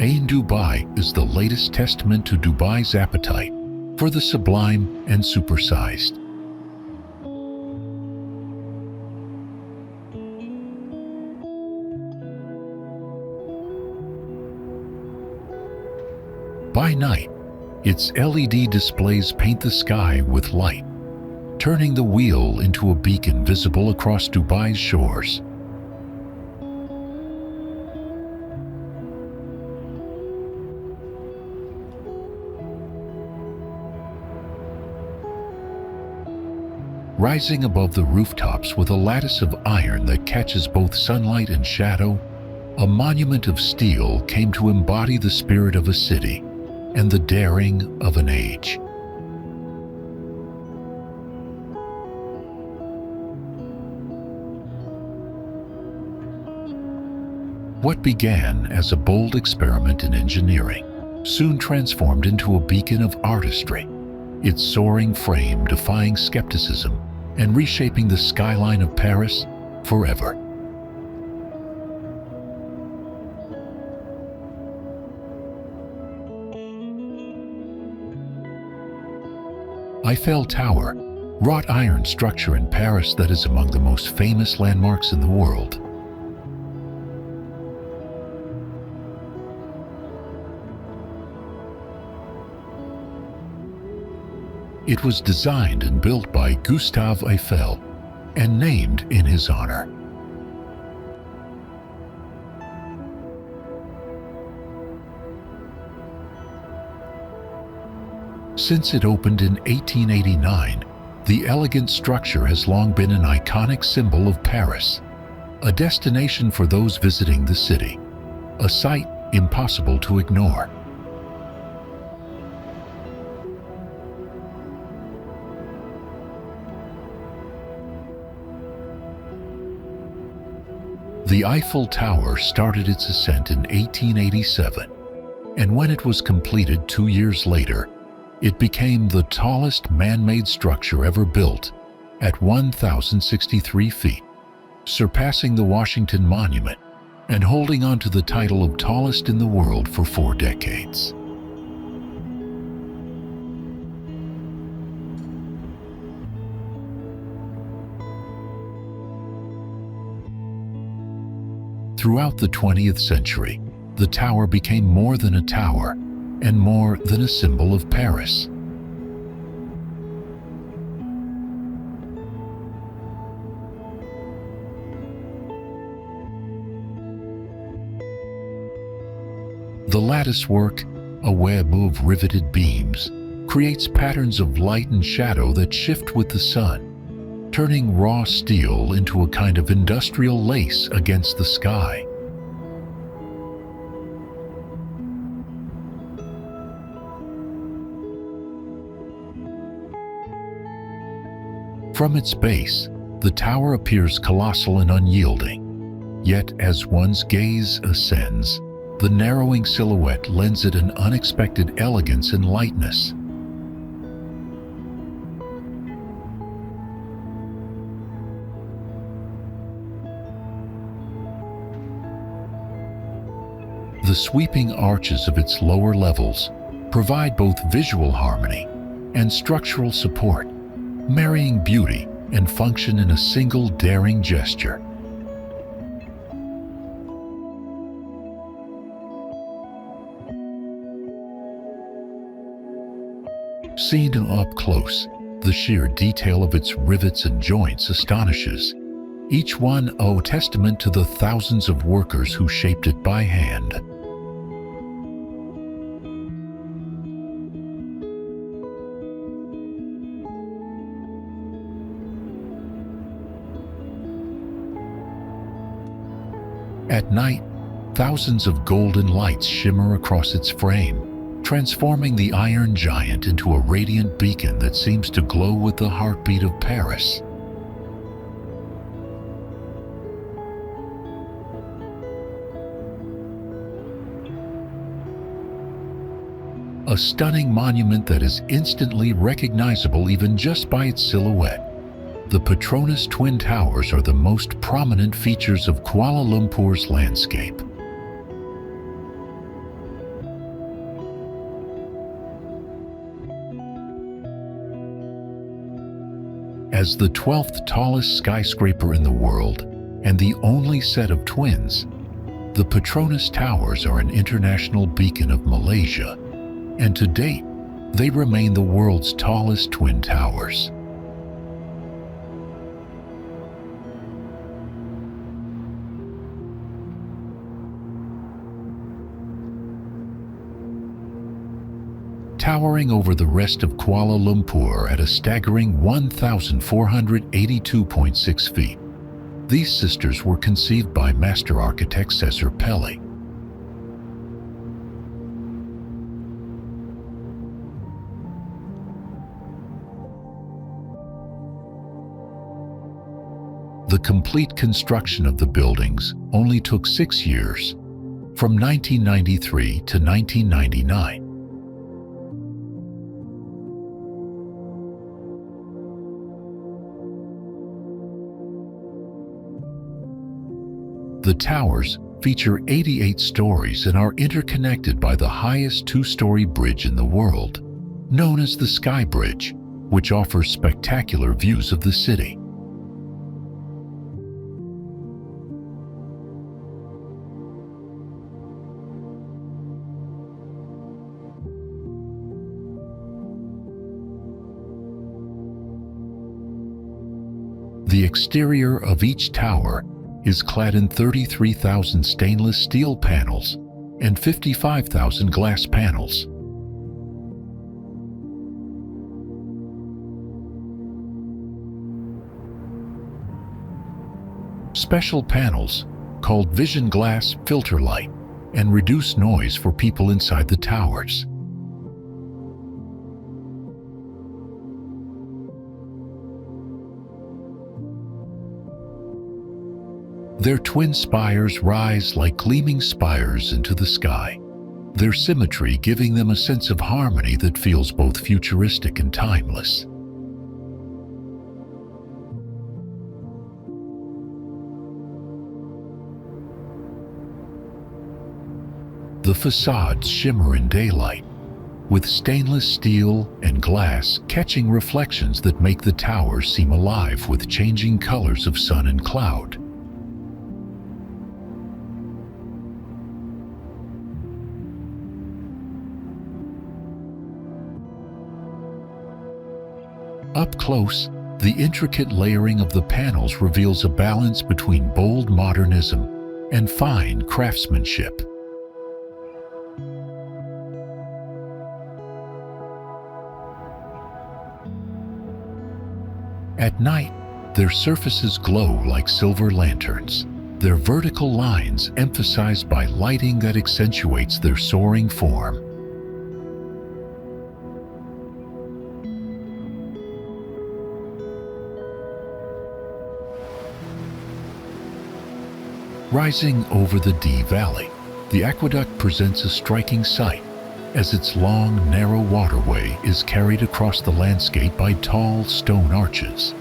Ain Dubai is the latest testament to Dubai's appetite for the sublime and supersized. By night, its LED displays paint the sky with light, turning the wheel into a beacon visible across Dubai's shores. Rising above the rooftops with a lattice of iron that catches both sunlight and shadow, a monument of steel came to embody the spirit of a city and the daring of an age. What began as a bold experiment in engineering soon transformed into a beacon of artistry, its soaring frame defying skepticism and reshaping the skyline of Paris forever. Eiffel Tower, wrought iron structure in Paris that is among the most famous landmarks in the world. It was designed and built by Gustave Eiffel and named in his honor. Since it opened in 1889, the elegant structure has long been an iconic symbol of Paris, a destination for those visiting the city, a sight impossible to ignore. The Eiffel Tower started its ascent in 1887, and when it was completed 2 years later, it became the tallest man-made structure ever built at 1,063 feet, surpassing the Washington Monument and holding on to the title of tallest in the world for 4 decades. Throughout the 20th century, the tower became more than a tower and more than a symbol of Paris. The latticework, a web of riveted beams, creates patterns of light and shadow that shift with the sun, turning raw steel into a kind of industrial lace against the sky. From its base, the tower appears colossal and unyielding. Yet, as one's gaze ascends, the narrowing silhouette lends it an unexpected elegance and lightness. The sweeping arches of its lower levels provide both visual harmony and structural support, marrying beauty and function in a single daring gesture. Seen up close, the sheer detail of its rivets and joints astonishes, each one a testament to the thousands of workers who shaped it by hand. At night, thousands of golden lights shimmer across its frame, transforming the iron giant into a radiant beacon that seems to glow with the heartbeat of Paris. A stunning monument that is instantly recognizable even just by its silhouette. The Petronas Twin Towers are the most prominent features of Kuala Lumpur's landscape. As the 12th tallest skyscraper in the world and the only set of twins, the Petronas Towers are an international beacon of Malaysia, and to date, they remain the world's tallest twin towers. Towering over the rest of Kuala Lumpur at a staggering 1,482.6 feet. These sisters were conceived by master architect Cesar Pelli. The complete construction of the buildings only took 6 years, from 1993 to 1999. The towers feature 88 stories and are interconnected by the highest 2-story bridge in the world, known as the Sky Bridge, which offers spectacular views of the city. The exterior of each tower is clad in 33,000 stainless steel panels and 55,000 glass panels. Special panels, called vision glass, filter light and reduce noise for people inside the towers. Their twin spires rise like gleaming spires into the sky, their symmetry giving them a sense of harmony that feels both futuristic and timeless. The facades shimmer in daylight, with stainless steel and glass catching reflections that make the towers seem alive with changing colors of sun and cloud. Up close, the intricate layering of the panels reveals a balance between bold modernism and fine craftsmanship. At night, their surfaces glow like silver lanterns, their vertical lines emphasized by lighting that accentuates their soaring form. Rising over the Dee Valley, the aqueduct presents a striking sight as its long, narrow waterway is carried across the landscape by tall stone arches.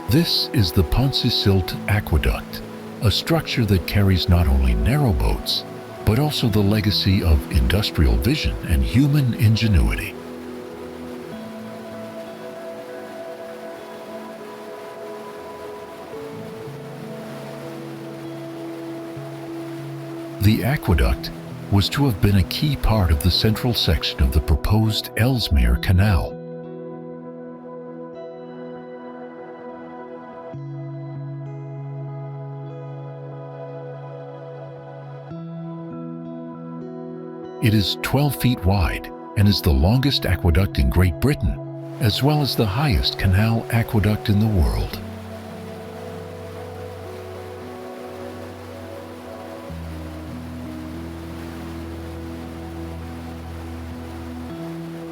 This is the Pontcysyllte Aqueduct, a structure that carries not only narrow boats, but also the legacy of industrial vision and human ingenuity. The aqueduct was to have been a key part of the central section of the proposed Ellesmere Canal. It is 12 feet wide and is the longest aqueduct in Great Britain, as well as the highest canal aqueduct in the world.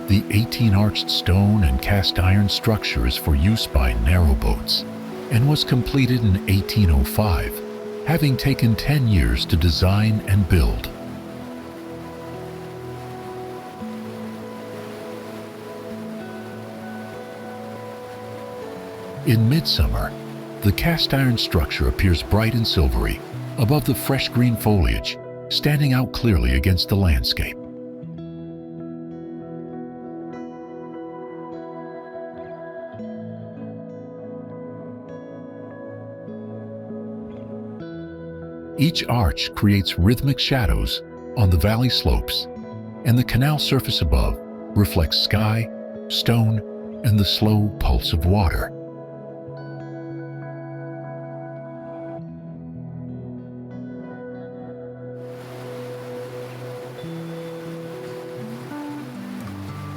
The 18-arched stone and cast iron structure is for use by narrowboats and was completed in 1805, having taken 10 years to design and build. In midsummer, the cast iron structure appears bright and silvery above the fresh green foliage, standing out clearly against the landscape. Each arch creates rhythmic shadows on the valley slopes, and the canal surface above reflects sky, stone, and the slow pulse of water.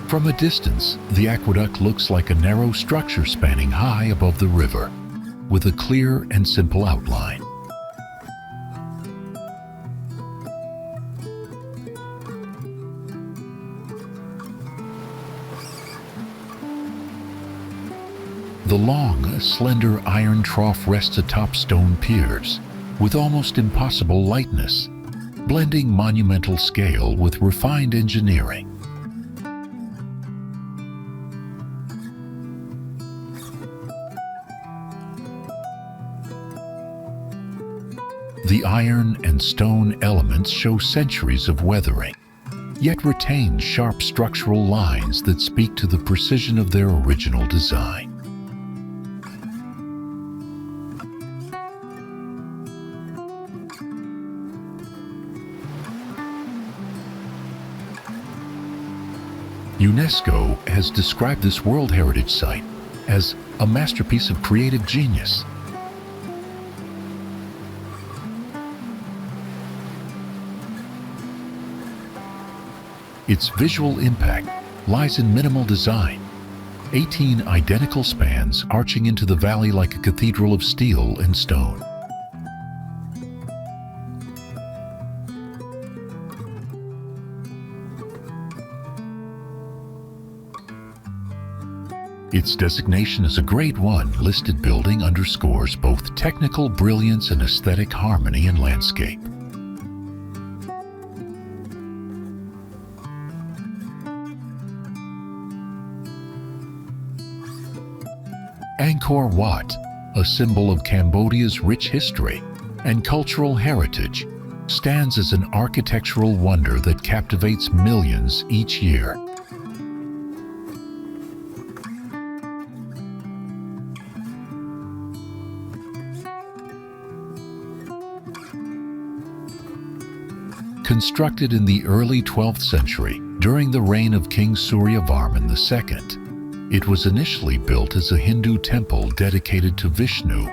From a distance, the aqueduct looks like a narrow structure spanning high above the river, with a clear and simple outline. The long, slender iron trough rests atop stone piers, with almost impossible lightness, blending monumental scale with refined engineering. The iron and stone elements show centuries of weathering, yet retain sharp structural lines that speak to the precision of their original design. UNESCO has described this World Heritage Site as a masterpiece of creative genius. Its visual impact lies in minimal design. 18 identical spans arching into the valley like a cathedral of steel and stone. Its designation as a Grade 1 listed building underscores both technical brilliance and aesthetic harmony in landscape. Angkor Wat, a symbol of Cambodia's rich history and cultural heritage, stands as an architectural wonder that captivates millions each year. Constructed in the early 12th century during the reign of King Suryavarman II, it was initially built as a Hindu temple dedicated to Vishnu.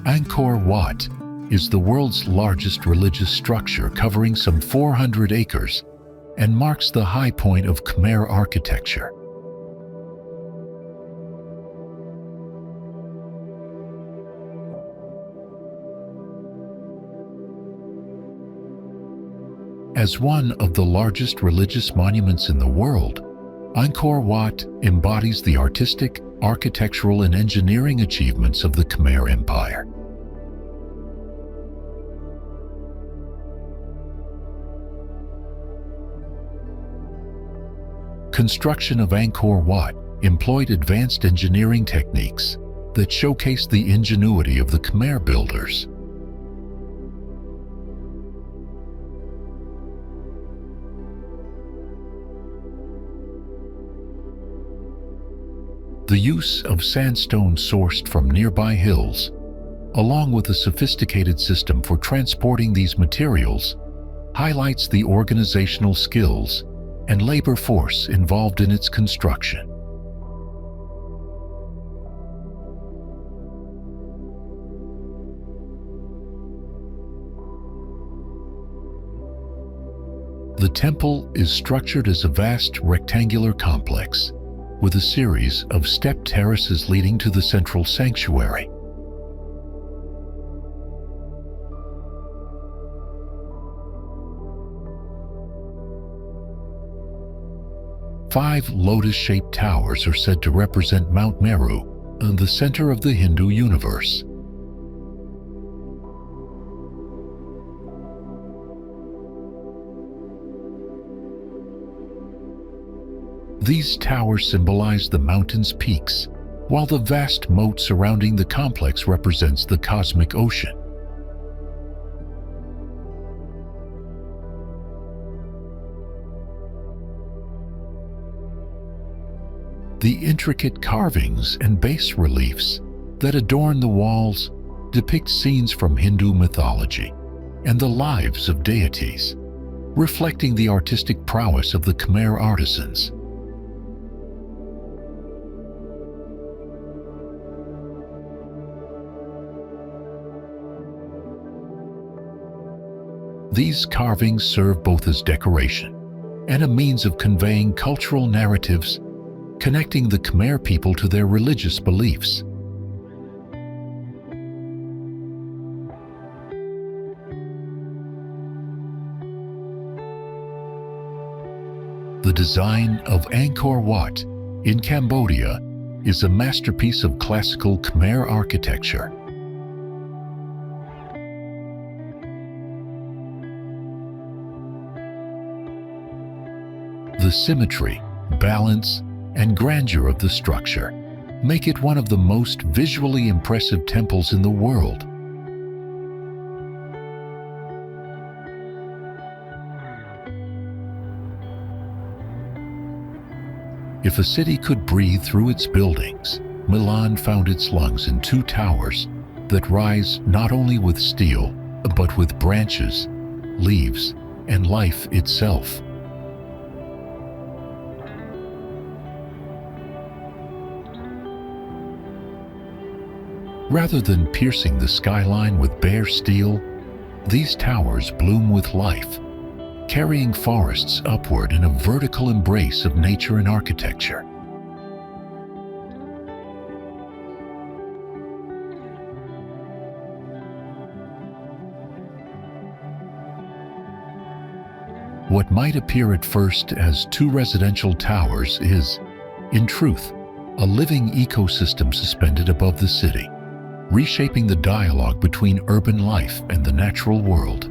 Angkor Wat is the world's largest religious structure, covering some 400 acres, and marks the high point of Khmer architecture. As one of the largest religious monuments in the world, Angkor Wat embodies the artistic, architectural, and engineering achievements of the Khmer Empire. Construction of Angkor Wat employed advanced engineering techniques that showcased the ingenuity of the Khmer builders. The use of sandstone sourced from nearby hills, along with a sophisticated system for transporting these materials, highlights the organizational skills and labor force involved in its construction. The temple is structured as a vast rectangular complex with a series of stepped terraces leading to the central sanctuary. Five lotus-shaped towers are said to represent Mount Meru, the center of the Hindu universe. These towers symbolize the mountain's peaks, while the vast moat surrounding the complex represents the cosmic ocean. The intricate carvings and bas reliefs that adorn the walls depict scenes from Hindu mythology and the lives of deities, reflecting the artistic prowess of the Khmer artisans. These carvings serve both as decoration and a means of conveying cultural narratives, connecting the Khmer people to their religious beliefs. The design of Angkor Wat in Cambodia is a masterpiece of classical Khmer architecture. The symmetry, balance, and grandeur of the structure make it one of the most visually impressive temples in the world. If a city could breathe through its buildings, Milan found its lungs in two towers that rise not only with steel, but with branches, leaves, and life itself. Rather than piercing the skyline with bare steel, these towers bloom with life, carrying forests upward in a vertical embrace of nature and architecture. What might appear at first as two residential towers is, in truth, a living ecosystem suspended above the city, reshaping the dialogue between urban life and the natural world.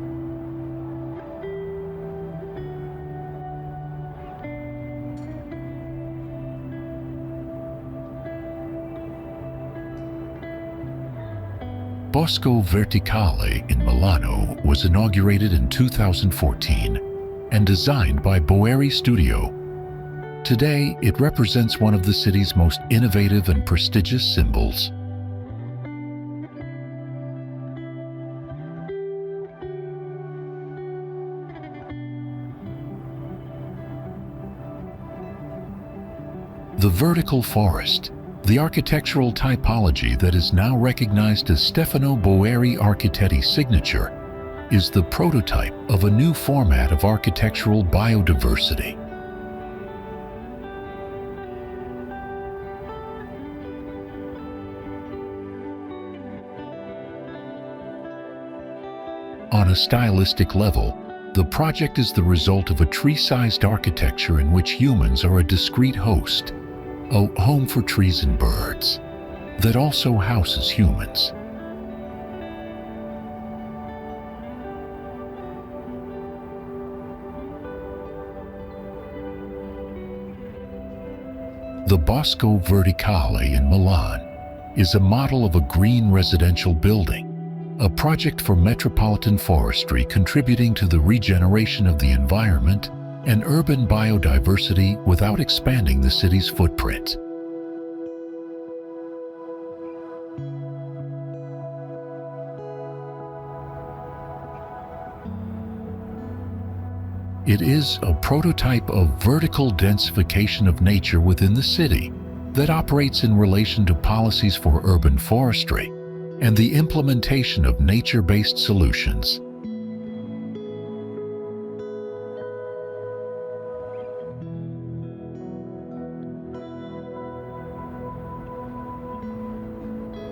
Bosco Verticale in Milano was inaugurated in 2014 and designed by Boeri Studio. Today, it represents one of the city's most innovative and prestigious symbols. The vertical forest, the architectural typology that is now recognized as Stefano Boeri Architetti's signature, is the prototype of a new format of architectural biodiversity. On a stylistic level, the project is the result of a tree-sized architecture in which humans are a discrete host, a home for trees and birds, that also houses humans. The Bosco Verticale in Milan is a model of a green residential building, a project for metropolitan forestry contributing to the regeneration of the environment and urban biodiversity without expanding the city's footprint. It is a prototype of vertical densification of nature within the city that operates in relation to policies for urban forestry and the implementation of nature-based solutions.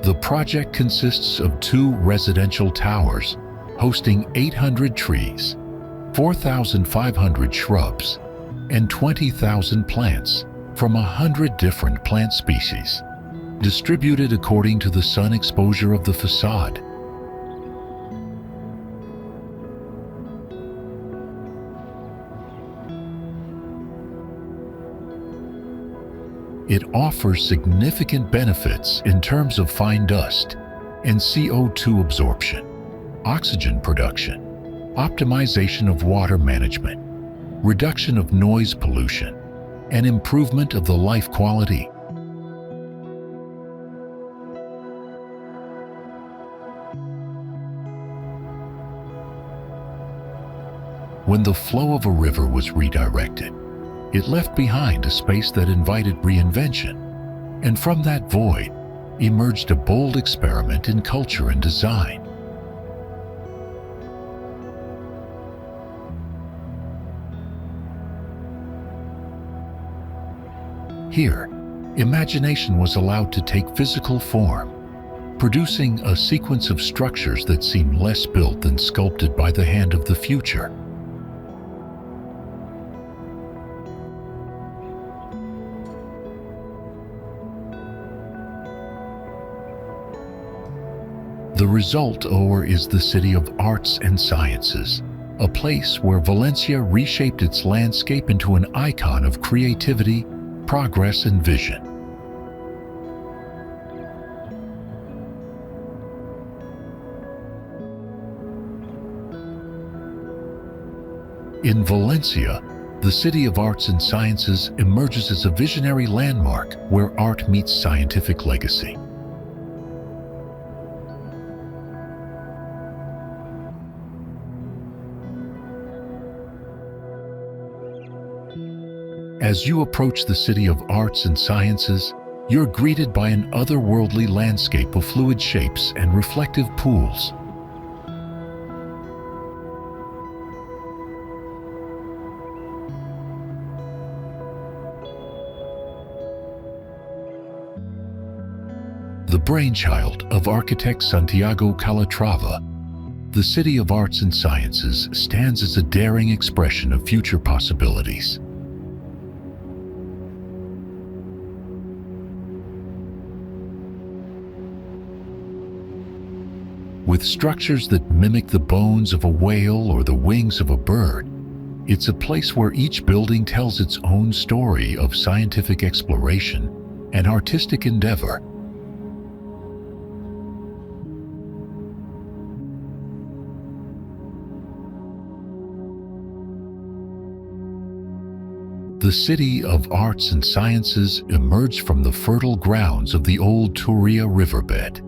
The project consists of two residential towers hosting 800 trees, 4,500 shrubs, and 20,000 plants from 100 different plant species, distributed according to the sun exposure of the facade. It offers significant benefits in terms of fine dust and CO2 absorption, oxygen production, optimization of water management, reduction of noise pollution, and improvement of the life quality. When the flow of a river was redirected, it left behind a space that invited reinvention, and from that void emerged a bold experiment in culture and design. Here, imagination was allowed to take physical form, producing a sequence of structures that seem less built than sculpted by the hand of the future. The result, is the city of arts and sciences, a place where Valencia reshaped its landscape into an icon of creativity, progress, and vision. In Valencia, the City of Arts and Sciences emerges as a visionary landmark where art meets scientific legacy. As you approach the City of Arts and Sciences, you're greeted by an otherworldly landscape of fluid shapes and reflective pools. The brainchild of architect Santiago Calatrava, the City of Arts and Sciences stands as a daring expression of future possibilities. With structures that mimic the bones of a whale or the wings of a bird, it's a place where each building tells its own story of scientific exploration and artistic endeavor. The City of Arts and Sciences emerged from the fertile grounds of the old Turia riverbed,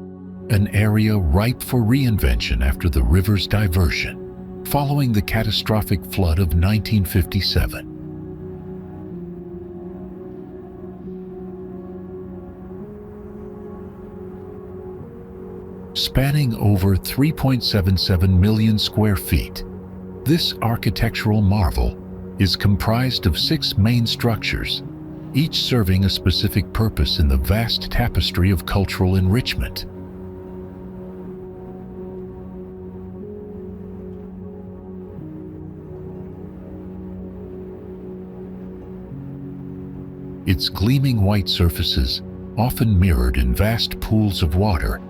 an area ripe for reinvention after the river's diversion, following the catastrophic flood of 1957. Spanning over 3.77 million square feet, this architectural marvel is comprised of 6 main structures, each serving a specific purpose in the vast tapestry of cultural enrichment. Its gleaming white surfaces, often mirrored in vast pools of water,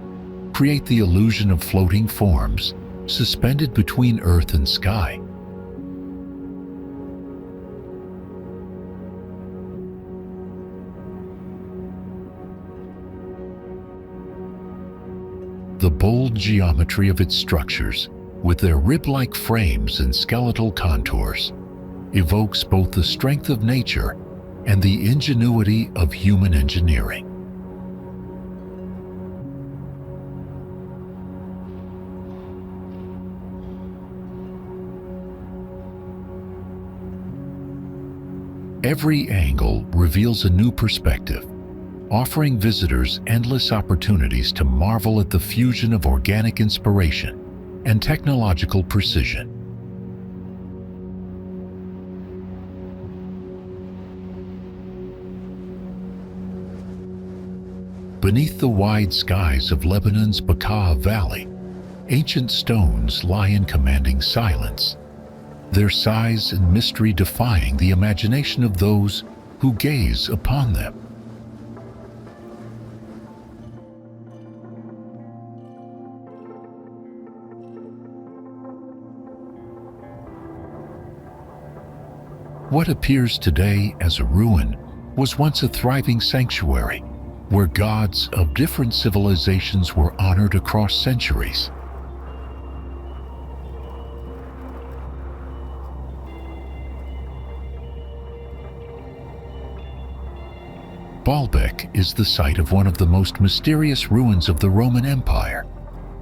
create the illusion of floating forms suspended between earth and sky. The bold geometry of its structures, with their rib-like frames and skeletal contours, evokes both the strength of nature and the ingenuity of human engineering. Every angle reveals a new perspective, offering visitors endless opportunities to marvel at the fusion of organic inspiration and technological precision. Beneath the wide skies of Lebanon's Bekaa Valley, ancient stones lie in commanding silence, their size and mystery defying the imagination of those who gaze upon them. What appears today as a ruin was once a thriving sanctuary, where gods of different civilizations were honored across centuries. Baalbek is the site of one of the most mysterious ruins of the Roman Empire,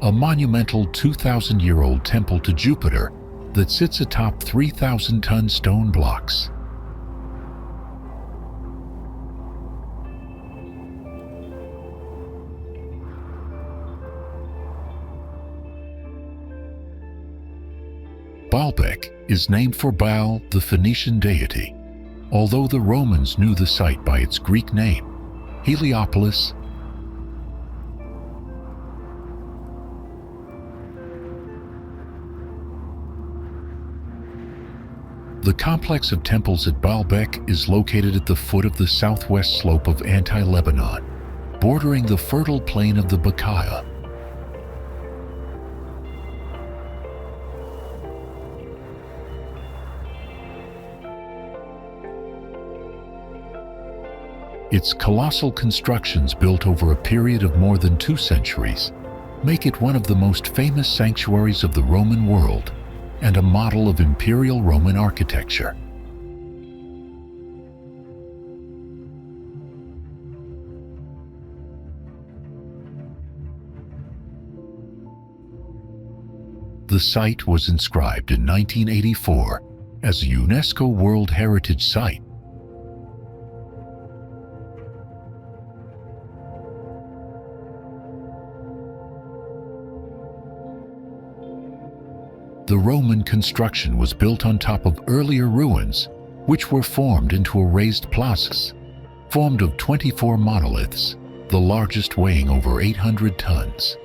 a monumental 2,000-year-old temple to Jupiter that sits atop 3,000-ton stone blocks. Baalbek is named for Baal, the Phoenician deity, although the Romans knew the site by its Greek name, Heliopolis. The complex of temples at Baalbek is located at the foot of the southwest slope of Lebanon, bordering the fertile plain of the Bekaa. Its colossal constructions, built over a period of more than 2 centuries, make it one of the most famous sanctuaries of the Roman world and a model of imperial Roman architecture. The site was inscribed in 1984 as a UNESCO World Heritage Site. The Roman construction was built on top of earlier ruins, which were formed into a raised plazas, formed of 24 monoliths, the largest weighing over 800 tons.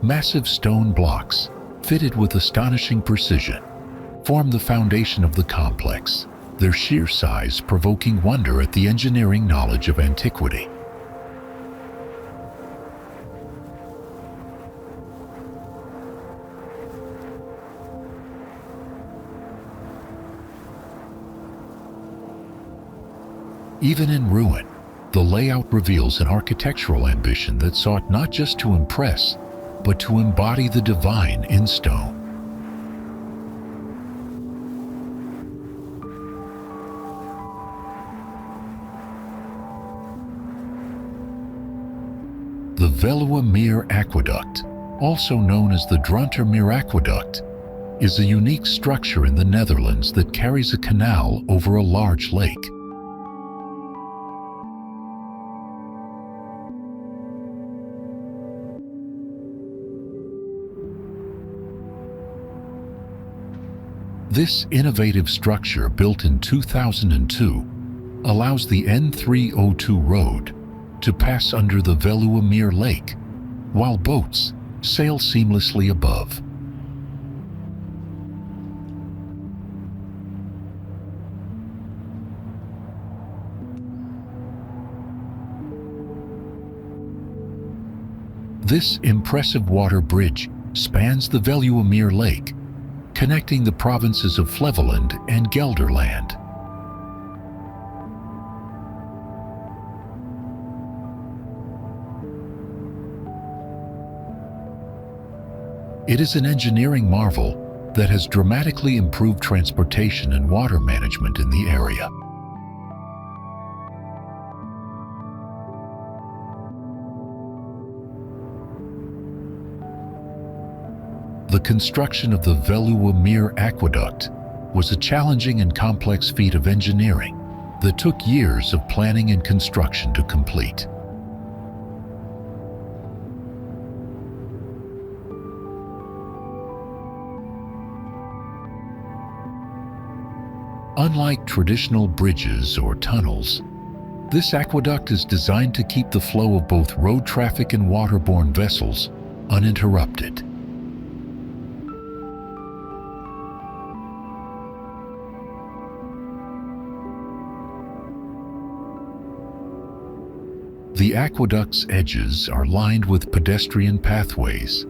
Massive stone blocks, fitted with astonishing precision, form the foundation of the complex, their sheer size provoking wonder at the engineering knowledge of antiquity. Even in ruin, the layout reveals an architectural ambition that sought not just to impress, but to embody the divine in stone. The Veluwe Aqueduct, also known as the Drontermeer Aqueduct, is a unique structure in the Netherlands that carries a canal over a large lake. This innovative structure, built in 2002, allows the N302 road to pass under the Veluwe Lake, while boats sail seamlessly above. This impressive water bridge spans the Veluwe Lake, connecting the provinces of Flevoland and Gelderland. It is an engineering marvel that has dramatically improved transportation and water management in the area. The construction of the Veluwe Aqueduct was a challenging and complex feat of engineering that took years of planning and construction to complete. Unlike traditional bridges or tunnels, this aqueduct is designed to keep the flow of both road traffic and waterborne vessels uninterrupted. The aqueduct's edges are lined with pedestrian pathways,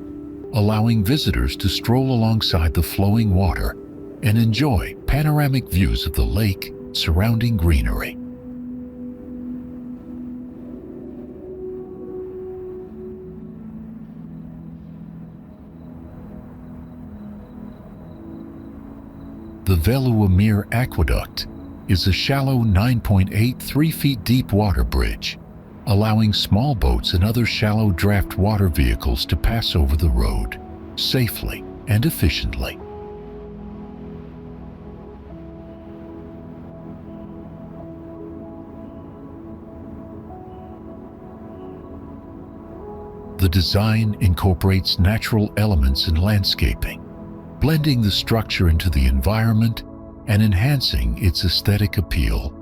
allowing visitors to stroll alongside the flowing water and enjoy panoramic views of the lake surrounding greenery. The Veluwe Aqueduct is a shallow 9.83 feet deep water bridge, allowing small boats and other shallow draft water vehicles to pass over the road safely and efficiently. The design incorporates natural elements and landscaping, blending the structure into the environment and enhancing its aesthetic appeal.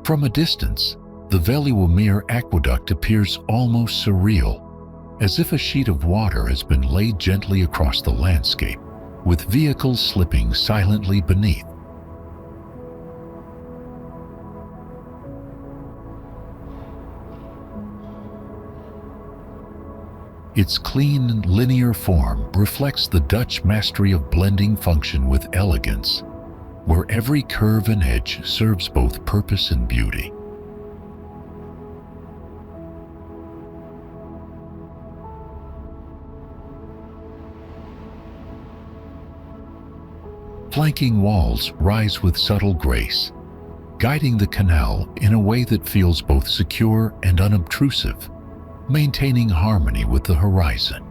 From a distance, the Veluwe Aqueduct appears almost surreal, as if a sheet of water has been laid gently across the landscape, with vehicles slipping silently beneath. Its clean, linear form reflects the Dutch mastery of blending function with elegance, where every curve and edge serves both purpose and beauty. Flanking walls rise with subtle grace, guiding the canal in a way that feels both secure and unobtrusive, maintaining harmony with the horizon.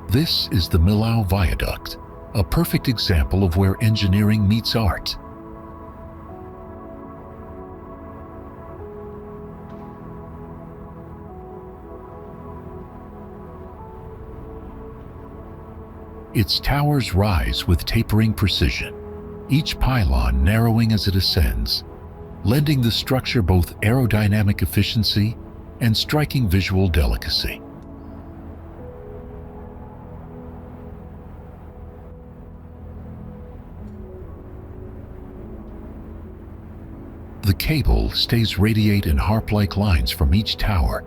This is the Millau Viaduct, a perfect example of where engineering meets art. Its towers rise with tapering precision, each pylon narrowing as it ascends, lending the structure both aerodynamic efficiency and striking visual delicacy. The cable stays radiate in harp-like lines from each tower,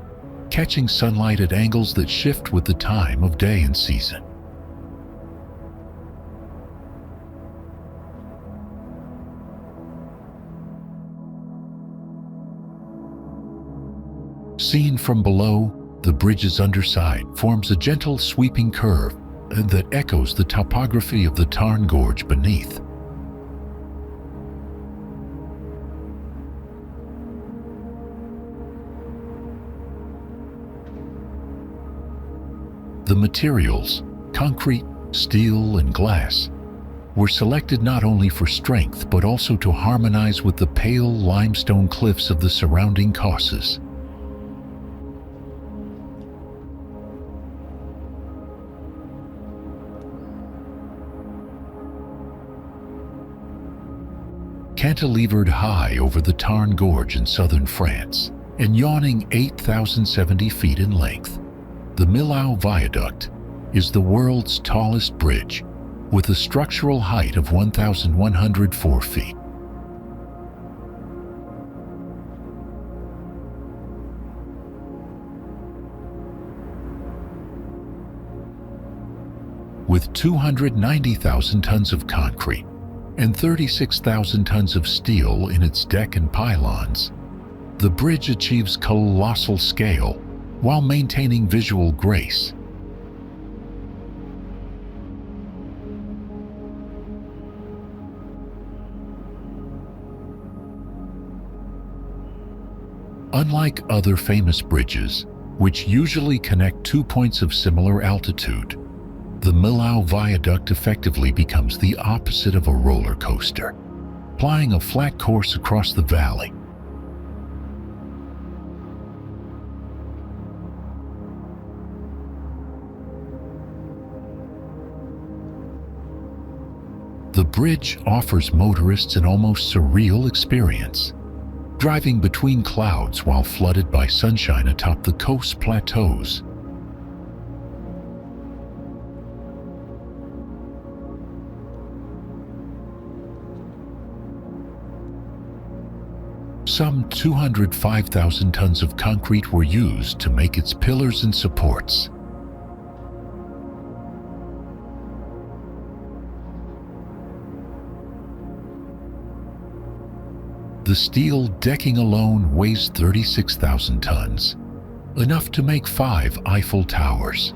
catching sunlight at angles that shift with the time of day and season. Seen from below, the bridge's underside forms a gentle sweeping curve that echoes the topography of the Tarn Gorge beneath. The materials, concrete, steel, and glass, were selected not only for strength but also to harmonize with the pale limestone cliffs of the surrounding causes. Cantilevered high over the Tarn Gorge in southern France and yawning 8,070 feet in length, the Millau Viaduct is the world's tallest bridge, with a structural height of 1,104 feet. With 290,000 tons of concrete and 36,000 tons of steel in its deck and pylons, the bridge achieves colossal scale while maintaining visual grace. Unlike other famous bridges, which usually connect two points of similar altitude, the Millau Viaduct effectively becomes the opposite of a roller coaster, plying a flat course across the valley. The bridge offers motorists an almost surreal experience, driving between clouds while flooded by sunshine atop the coast plateaus. Some 205,000 tons of concrete were used to make its pillars and supports. The steel decking alone weighs 36,000 tons, enough to make 5 Eiffel Towers.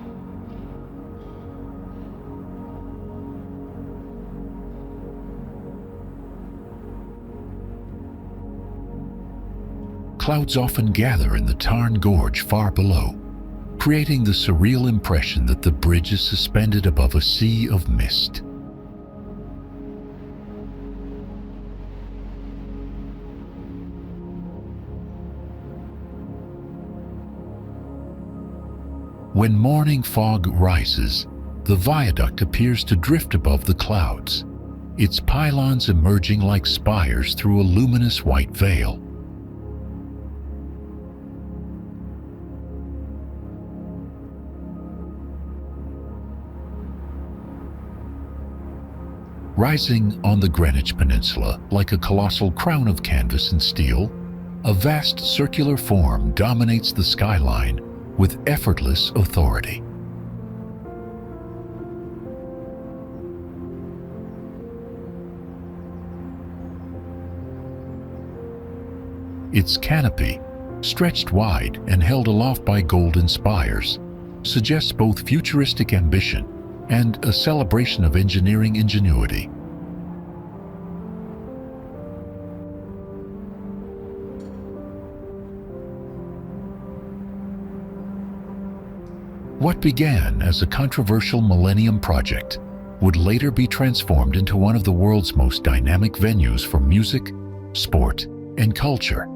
Clouds often gather in the Tarn Gorge far below, creating the surreal impression that the bridge is suspended above a sea of mist. When morning fog rises, the viaduct appears to drift above the clouds, its pylons emerging like spires through a luminous white veil. Rising on the Greenwich Peninsula like a colossal crown of canvas and steel, a vast circular form dominates the skyline with effortless authority. Its canopy, stretched wide and held aloft by golden spires, suggests both futuristic ambition and a celebration of engineering ingenuity. What began as a controversial Millennium project would later be transformed into one of the world's most dynamic venues for music, sport, and culture.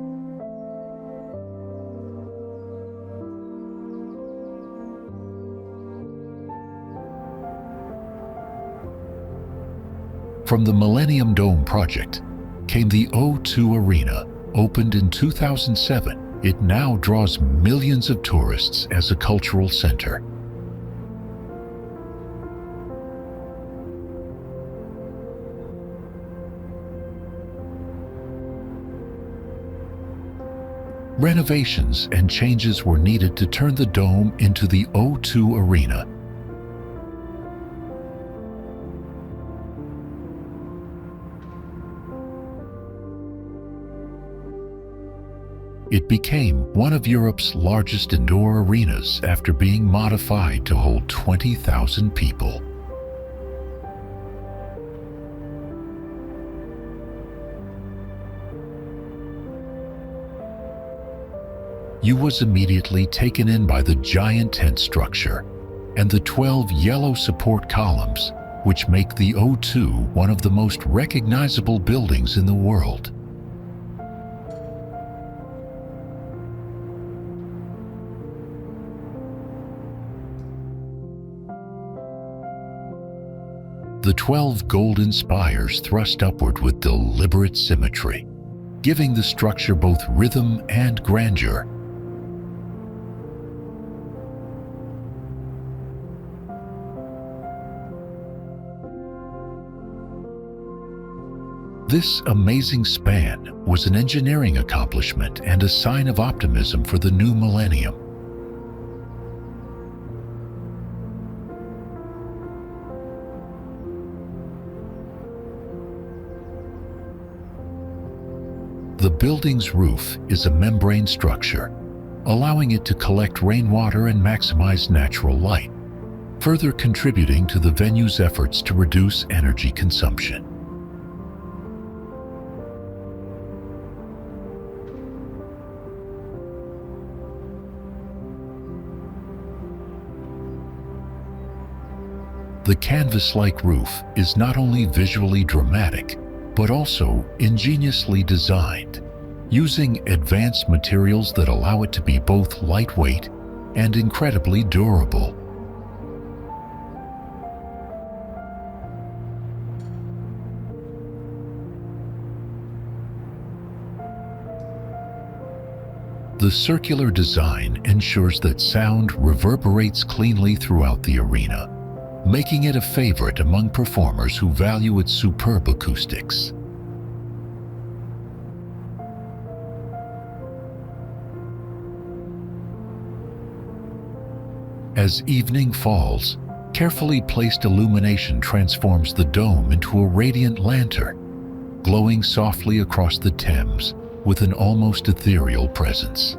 From the Millennium Dome project came the O2 Arena, opened in 2007. It now draws millions of tourists as a cultural center. Renovations and changes were needed to turn the dome into the O2 Arena. It became one of Europe's largest indoor arenas after being modified to hold 20,000 people. You was immediately taken in by the giant tent structure and the 12 yellow support columns, which make the O2 one of the most recognizable buildings in the world. The 12 golden spires thrust upward with deliberate symmetry, giving the structure both rhythm and grandeur. This amazing span was an engineering accomplishment and a sign of optimism for the new millennium. The building's roof is a membrane structure, allowing it to collect rainwater and maximize natural light, further contributing to the venue's efforts to reduce energy consumption. The canvas-like roof is not only visually dramatic, but also ingeniously designed, using advanced materials that allow it to be both lightweight and incredibly durable. The circular design ensures that sound reverberates cleanly throughout the arena, making it a favorite among performers who value its superb acoustics. As evening falls, carefully placed illumination transforms the dome into a radiant lantern, glowing softly across the Thames with an almost ethereal presence.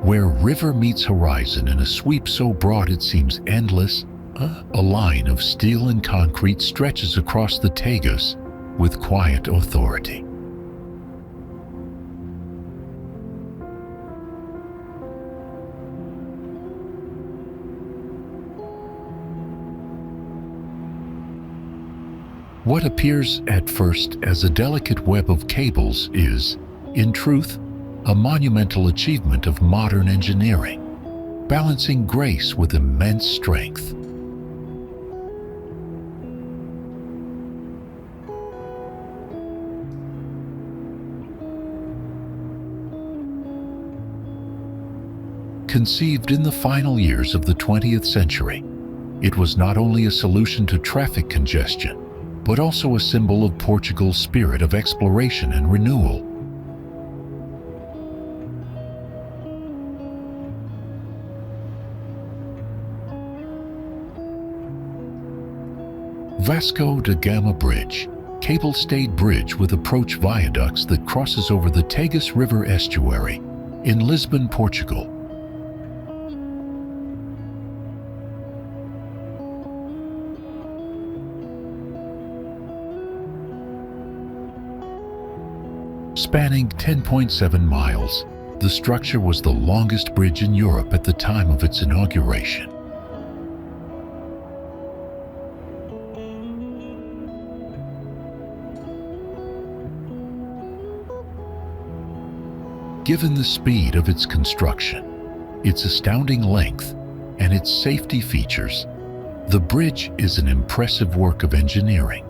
Where river meets horizon in a sweep so broad it seems endless, a line of steel and concrete stretches across the Tagus with quiet authority. What appears at first as a delicate web of cables is, in truth, a monumental achievement of modern engineering, balancing grace with immense strength. Conceived in the final years of the 20th century, it was not only a solution to traffic congestion, but also a symbol of Portugal's spirit of exploration and renewal. Vasco da Gama Bridge cable-stayed bridge with approach viaducts that crosses over the Tagus River estuary in Lisbon, Portugal. Spanning 10.7 miles, the structure was the longest bridge in Europe at the time of its inauguration. Given the speed of its construction, its astounding length, and its safety features, the bridge is an impressive work of engineering.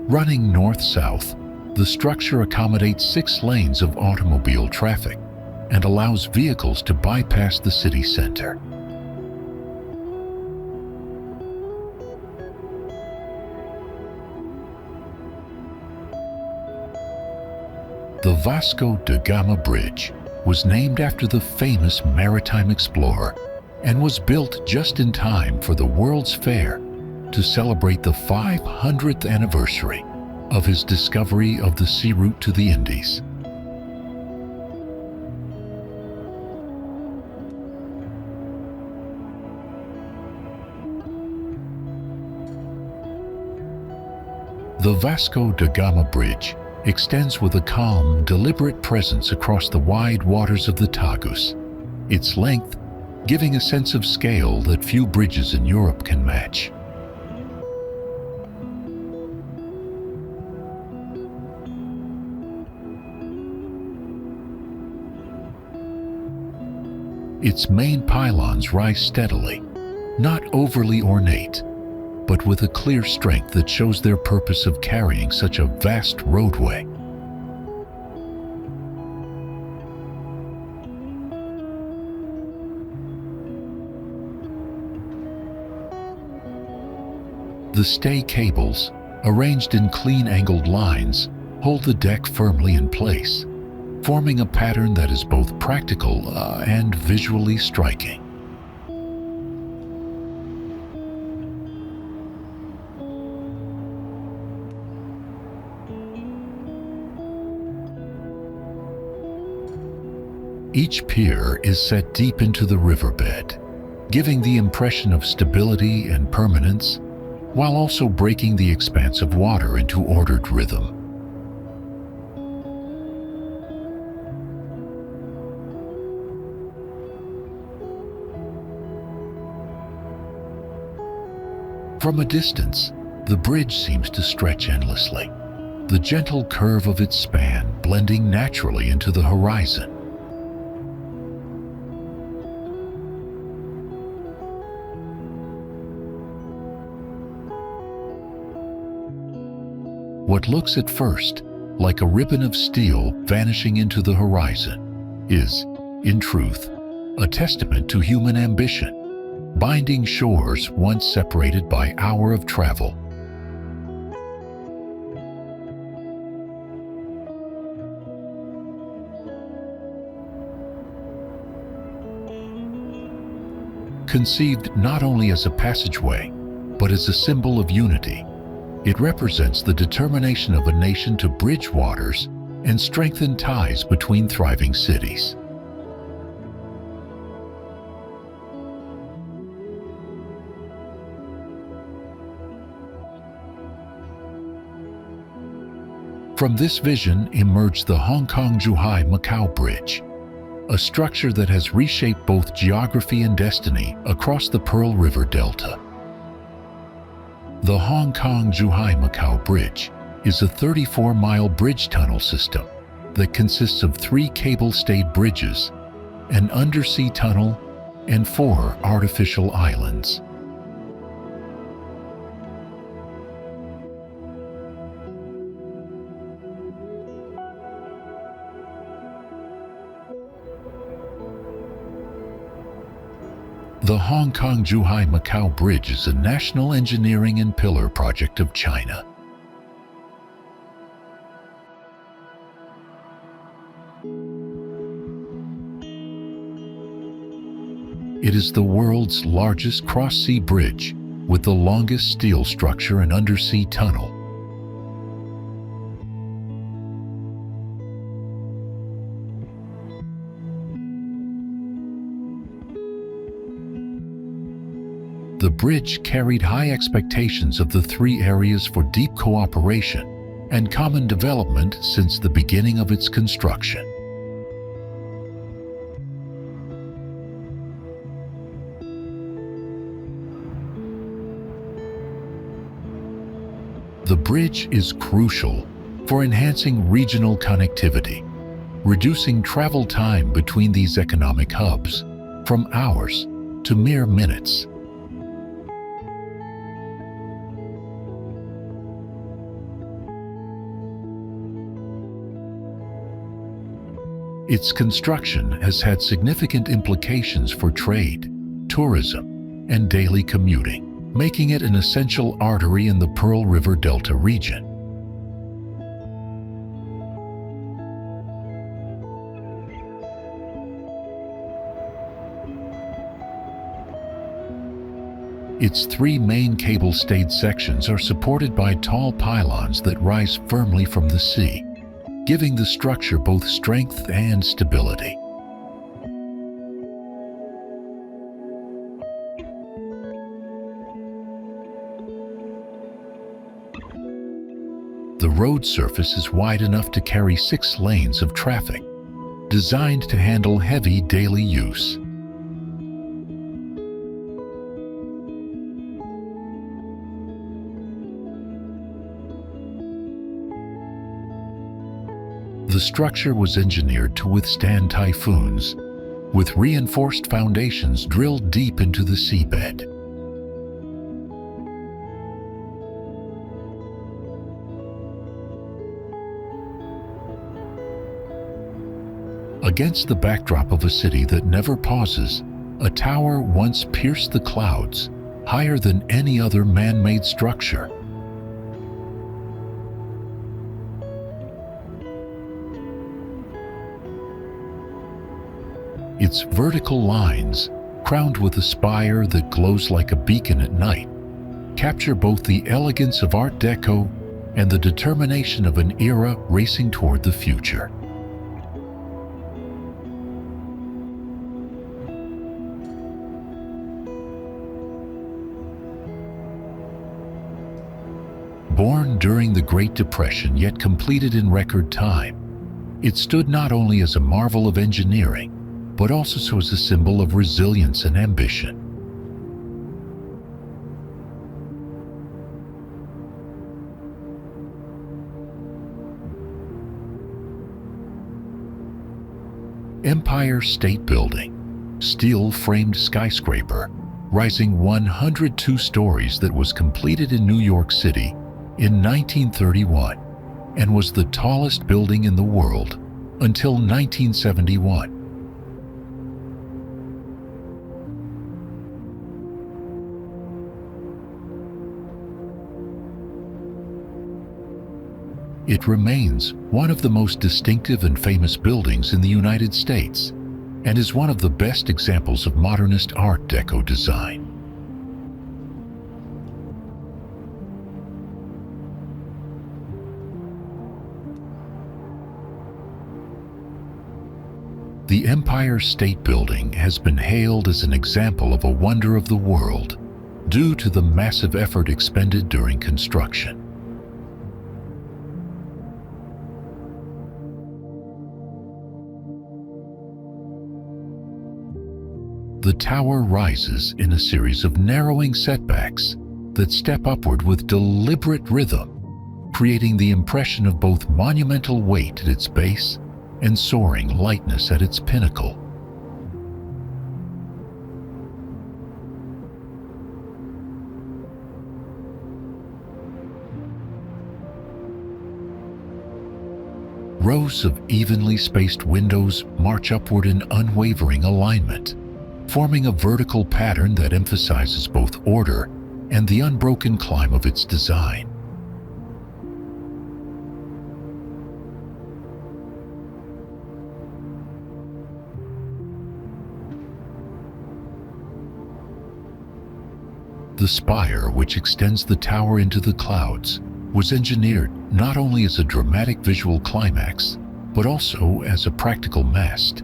Running north-south, the structure accommodates 6 lanes of automobile traffic and allows vehicles to bypass the city center. The Vasco da Gama Bridge was named after the famous maritime explorer and was built just in time for the World's Fair to celebrate the 500th anniversary of his discovery of the sea route to the Indies. The Vasco da Gama Bridge extends with a calm, deliberate presence across the wide waters of the Tagus, its length giving a sense of scale that few bridges in Europe can match. Its main pylons rise steadily, not overly ornate, but with a clear strength that shows their purpose of carrying such a vast roadway. The stay cables, arranged in clean angled lines, hold the deck firmly in place, forming a pattern that is both practical and visually striking. Each pier is set deep into the riverbed, giving the impression of stability and permanence, while also breaking the expanse of water into ordered rhythm. From a distance, the bridge seems to stretch endlessly, the gentle curve of its span blending naturally into the horizon. What looks at first like a ribbon of steel vanishing into the horizon is, in truth, a testament to human ambition, binding shores once separated by an hour of travel. Conceived not only as a passageway, but as a symbol of unity, it represents the determination of a nation to bridge waters and strengthen ties between thriving cities. From this vision emerged the Hong Kong-Zhuhai-Macau Bridge, a structure that has reshaped both geography and destiny across the Pearl River Delta. The Hong Kong-Zhuhai-Macau Bridge is a 34-mile bridge tunnel system that consists of 3 cable-stayed bridges, an undersea tunnel, and 4 artificial islands. The Hong Kong-Zhuhai-Macau Bridge is a national engineering and pillar project of China. It is the world's largest cross-sea bridge with the longest steel structure and undersea tunnel. The bridge carried high expectations of the three areas for deep cooperation and common development since the beginning of its construction. The bridge is crucial for enhancing regional connectivity, reducing travel time between these economic hubs from hours to mere minutes. Its construction has had significant implications for trade, tourism, and daily commuting, making it an essential artery in the Pearl River Delta region. Its three main cable-stayed sections are supported by tall pylons that rise firmly from the sea, giving the structure both strength and stability. The road surface is wide enough to carry 6 lanes of traffic, designed to handle heavy daily use. The structure was engineered to withstand typhoons, with reinforced foundations drilled deep into the seabed. Against the backdrop of a city that never pauses, a tower once pierced the clouds, higher than any other man-made structure. Its vertical lines, crowned with a spire that glows like a beacon at night, capture both the elegance of Art Deco and the determination of an era racing toward the future. Born during the Great Depression yet completed in record time, it stood not only as a marvel of engineering, but also as a symbol of resilience and ambition. Empire State Building, steel-framed skyscraper, rising 102 stories that was completed in New York City in 1931 and was the tallest building in the world until 1971. It remains one of the most distinctive and famous buildings in the United States and is one of the best examples of modernist Art Deco design. The Empire State Building has been hailed as an example of a wonder of the world due to the massive effort expended during construction. The tower rises in a series of narrowing setbacks that step upward with deliberate rhythm, creating the impression of both monumental weight at its base and soaring lightness at its pinnacle. Rows of evenly spaced windows march upward in unwavering alignment, forming a vertical pattern that emphasizes both order and the unbroken climb of its design. The spire, which extends the tower into the clouds, was engineered not only as a dramatic visual climax, but also as a practical mast.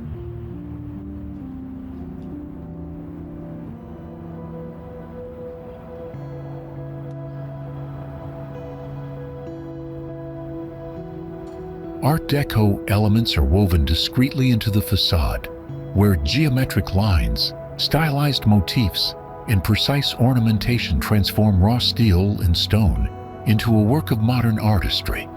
Art Deco elements are woven discreetly into the facade, where geometric lines, stylized motifs, and precise ornamentation transform raw steel and stone into a work of modern artistry.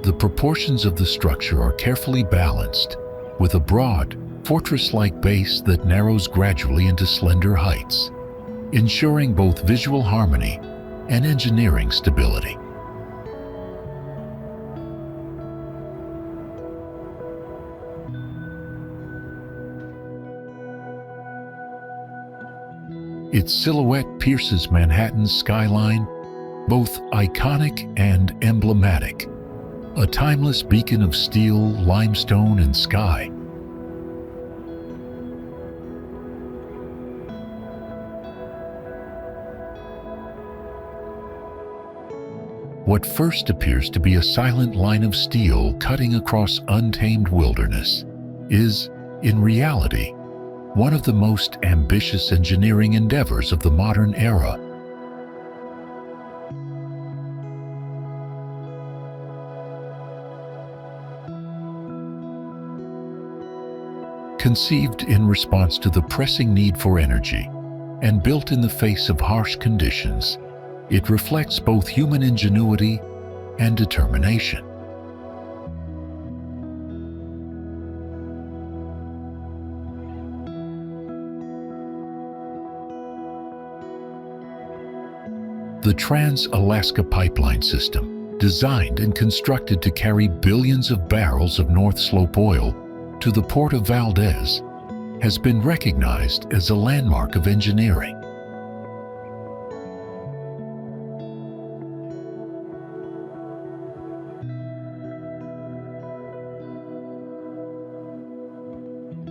The proportions of the structure are carefully balanced, with a broad, fortress-like base that narrows gradually into slender heights, ensuring both visual harmony and engineering stability. Its silhouette pierces Manhattan's skyline, both iconic and emblematic, a timeless beacon of steel, limestone, and sky. What first appears to be a silent line of steel cutting across untamed wilderness is, in reality, one of the most ambitious engineering endeavors of the modern era. Conceived in response to the pressing need for energy and built in the face of harsh conditions, it reflects both human ingenuity and determination. The Trans-Alaska Pipeline System, designed and constructed to carry billions of barrels of North Slope oil to the port of Valdez, has been recognized as a landmark of engineering.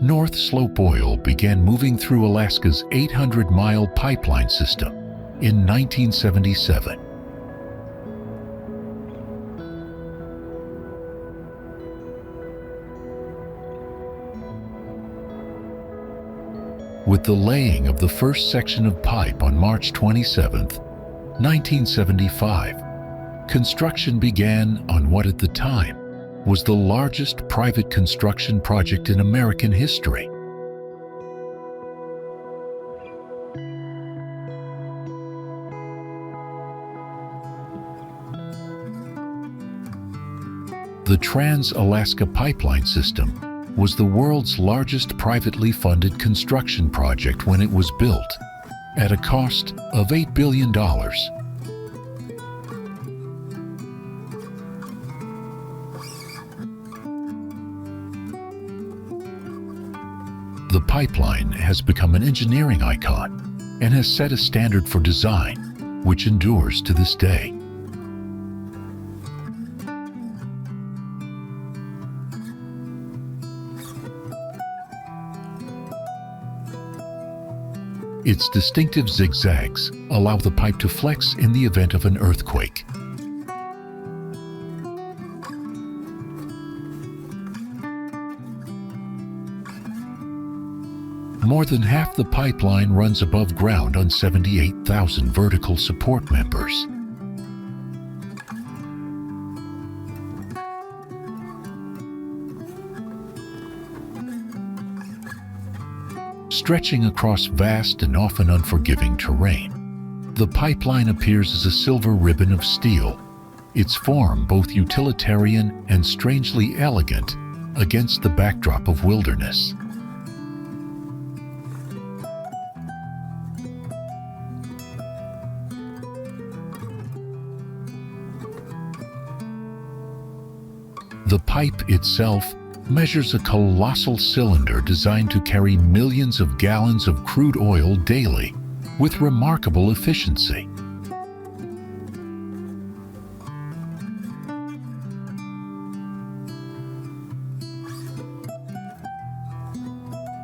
North Slope oil began moving through Alaska's 800-mile pipeline system in 1977. With the laying of the first section of pipe on March 27, 1975, construction began on what at the time was the largest private construction project in American history. The Trans-Alaska Pipeline System was the world's largest privately funded construction project when it was built, at a cost of $8 billion. The pipeline has become an engineering icon and has set a standard for design, which endures to this day. Its distinctive zigzags allow the pipe to flex in the event of an earthquake. More than half the pipeline runs above ground on 78,000 vertical support members. Stretching across vast and often unforgiving terrain, the pipeline appears as a silver ribbon of steel, its form both utilitarian and strangely elegant against the backdrop of wilderness. The pipe itself measures a colossal cylinder designed to carry millions of gallons of crude oil daily with remarkable efficiency.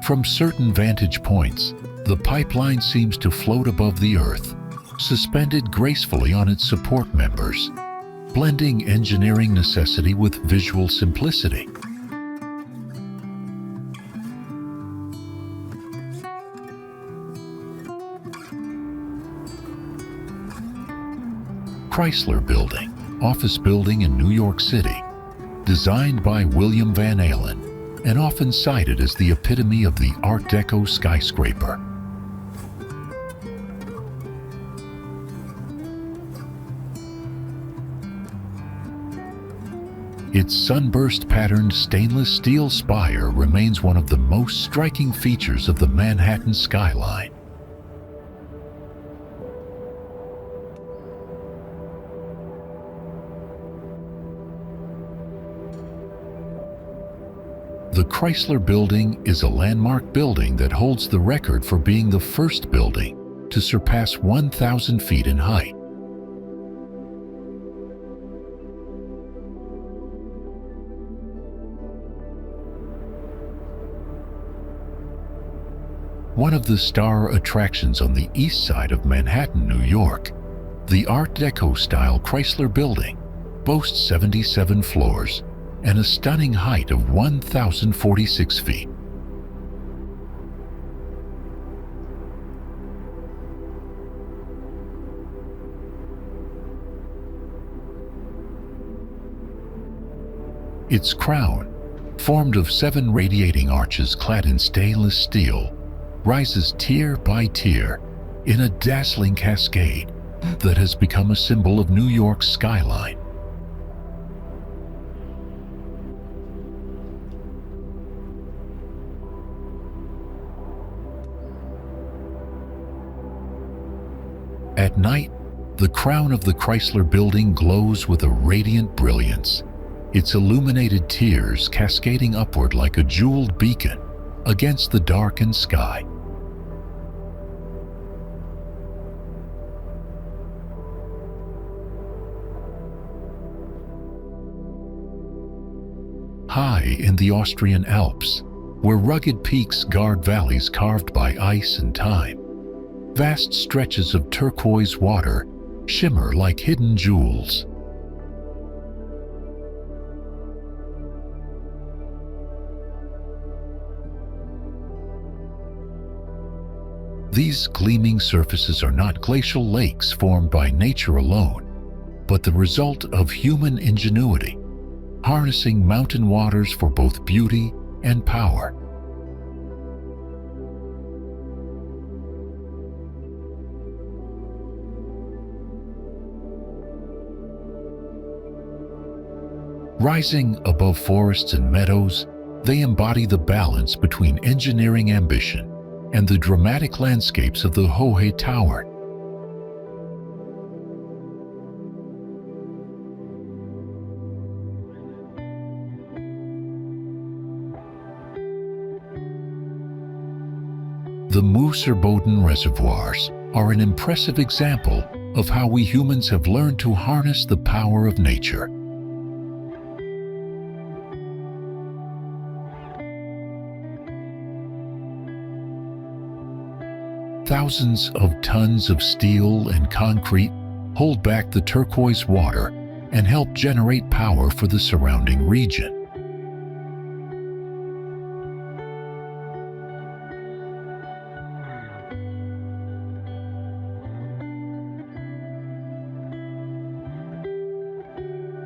From certain vantage points, the pipeline seems to float above the earth, suspended gracefully on its support members, blending engineering necessity with visual simplicity. Chrysler Building, office building in New York City, designed by William Van Allen, and often cited as the epitome of the Art Deco skyscraper. Its sunburst-patterned stainless steel spire remains one of the most striking features of the Manhattan skyline. The Chrysler Building is a landmark building that holds the record for being the first building to surpass 1,000 feet in height. One of the star attractions on the east side of Manhattan, New York, the Art Deco-style Chrysler Building boasts 77 floors and a stunning height of 1,046 feet. Its crown, formed of 7 radiating arches clad in stainless steel, rises tier by tier in a dazzling cascade that has become a symbol of New York's skyline. At night, the crown of the Chrysler Building glows with a radiant brilliance, its illuminated tiers cascading upward like a jeweled beacon against the darkened sky. High in the Austrian Alps, where rugged peaks guard valleys carved by ice and time, vast stretches of turquoise water shimmer like hidden jewels. These gleaming surfaces are not glacial lakes formed by nature alone, but the result of human ingenuity, harnessing mountain waters for both beauty and power. Rising above forests and meadows, they embody the balance between engineering ambition and the dramatic landscapes of the Hohe Tower. The Mooseboden reservoirs are an impressive example of how we humans have learned to harness the power of nature. Thousands of tons of steel and concrete hold back the turquoise water and help generate power for the surrounding region.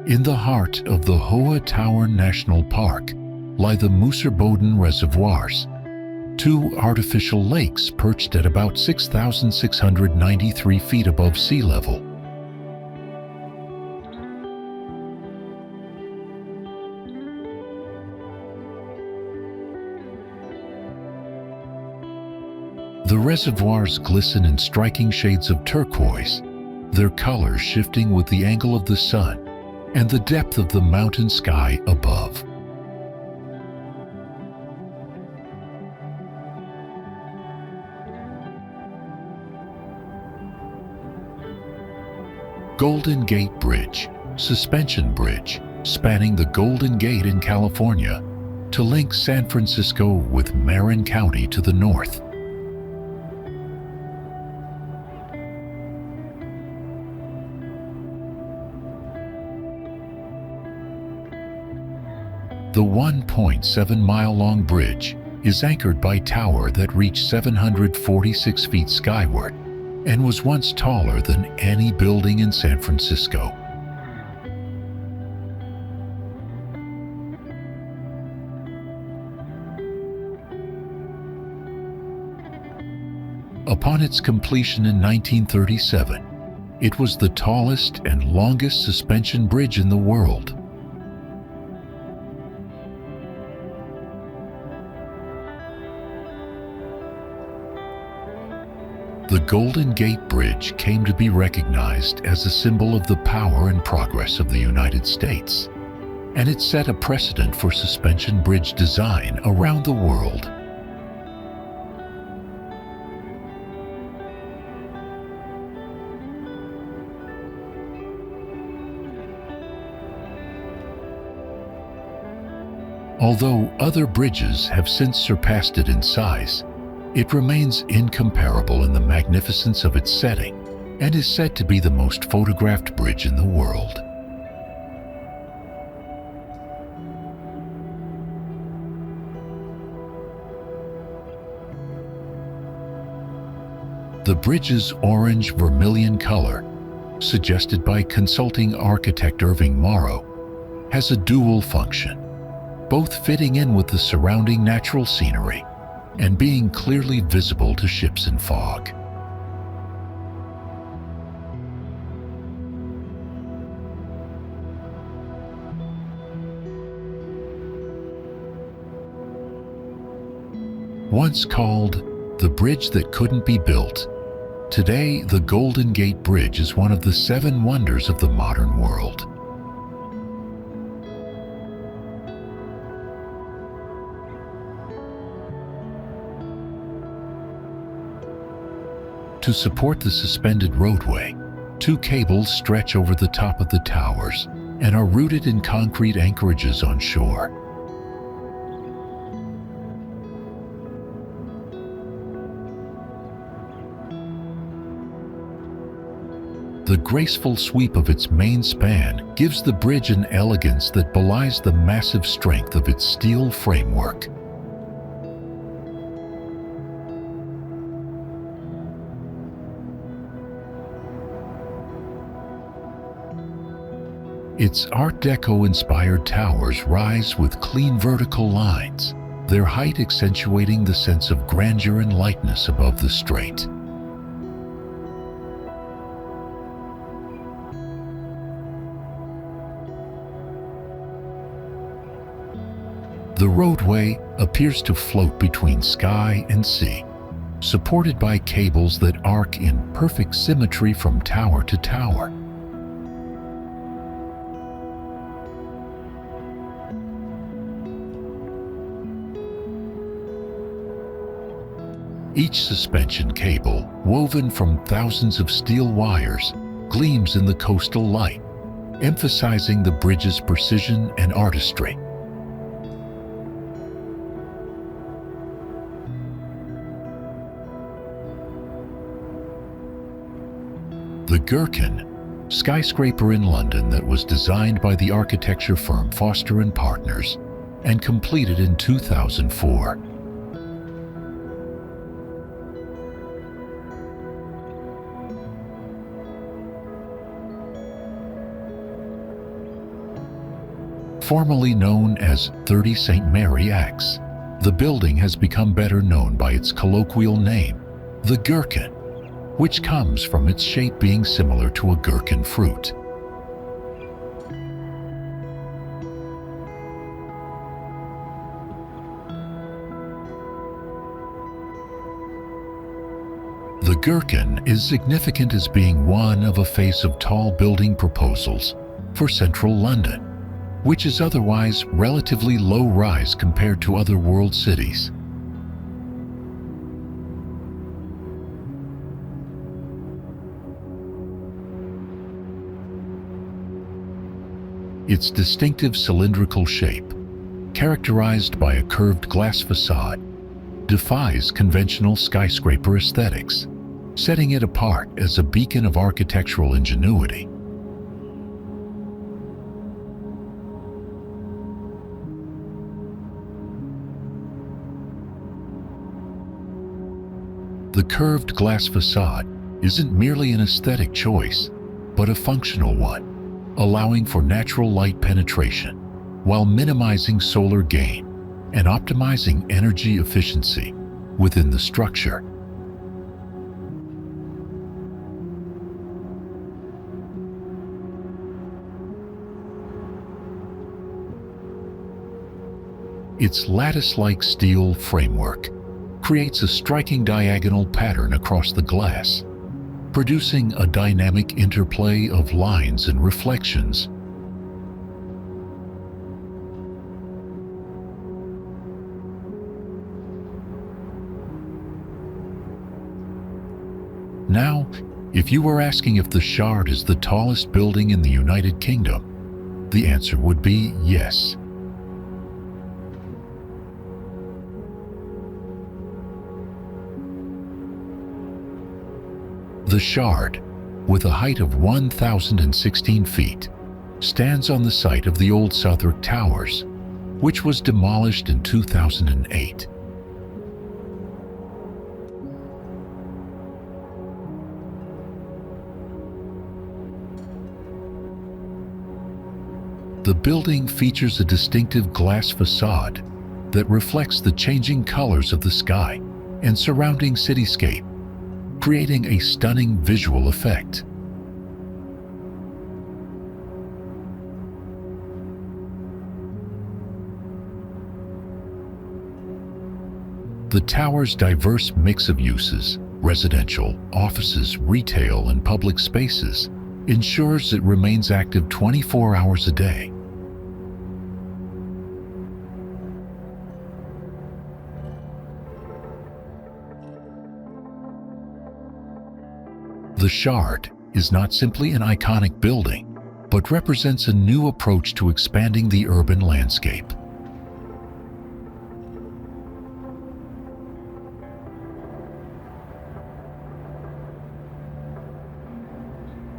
In the heart of the Hohe Tauern National Park lie the Mooseboden reservoirs, 2 artificial lakes perched at about 6,693 feet above sea level. The reservoirs glisten in striking shades of turquoise, their colors shifting with the angle of the sun and the depth of the mountain sky above. Golden Gate Bridge, suspension bridge, spanning the Golden Gate in California, to link San Francisco with Marin County to the north. The 1.7-mile-long bridge is anchored by a tower that reached 746 feet skyward and was once taller than any building in San Francisco. Upon its completion in 1937, it was the tallest and longest suspension bridge in the world. The Golden Gate Bridge came to be recognized as a symbol of the power and progress of the United States, and it set a precedent for suspension bridge design around the world. Although other bridges have since surpassed it in size, it remains incomparable in the magnificence of its setting and is said to be the most photographed bridge in the world. The bridge's orange-vermilion color, suggested by consulting architect Irving Morrow, has a dual function, both fitting in with the surrounding natural scenery and being clearly visible to ships in fog. Once called the bridge that couldn't be built, today the Golden Gate Bridge is one of the 7 wonders of the modern world. To support the suspended roadway, 2 cables stretch over the top of the towers and are rooted in concrete anchorages on shore. The graceful sweep of its main span gives the bridge an elegance that belies the massive strength of its steel framework. Its Art Deco-inspired towers rise with clean vertical lines, their height accentuating the sense of grandeur and lightness above the strait. The roadway appears to float between sky and sea, supported by cables that arc in perfect symmetry from tower to tower. Each suspension cable, woven from thousands of steel wires, gleams in the coastal light, emphasizing the bridge's precision and artistry. The Gherkin, skyscraper in London that was designed by the architecture firm Foster & Partners and completed in 2004. Formerly known as 30 St. Mary Axe, the building has become better known by its colloquial name, the Gherkin, which comes from its shape being similar to a gherkin fruit. The Gherkin is significant as being one of a face of tall building proposals for central London, which is otherwise relatively low-rise compared to other world cities. Its distinctive cylindrical shape, characterized by a curved glass facade, defies conventional skyscraper aesthetics, setting it apart as a beacon of architectural ingenuity. The curved glass facade isn't merely an aesthetic choice, but a functional one, allowing for natural light penetration while minimizing solar gain and optimizing energy efficiency within the structure. Its lattice-like steel framework creates a striking diagonal pattern across the glass, producing a dynamic interplay of lines and reflections. Now, if you were asking if the Shard is the tallest building in the United Kingdom, the answer would be yes. The Shard, with a height of 1,016 feet, stands on the site of the old Southwark Towers, which was demolished in 2008. The building features a distinctive glass facade that reflects the changing colors of the sky and surrounding cityscape, creating a stunning visual effect. The tower's diverse mix of uses, residential, offices, retail, and public spaces, ensures it remains active 24 hours a day. The Shard is not simply an iconic building, but represents a new approach to expanding the urban landscape.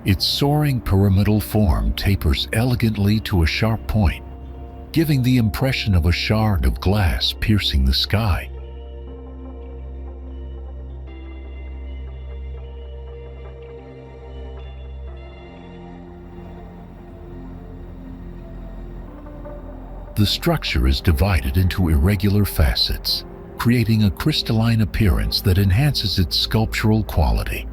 Its soaring pyramidal form tapers elegantly to a sharp point, giving the impression of a shard of glass piercing the sky. The structure is divided into irregular facets, creating a crystalline appearance that enhances its sculptural quality.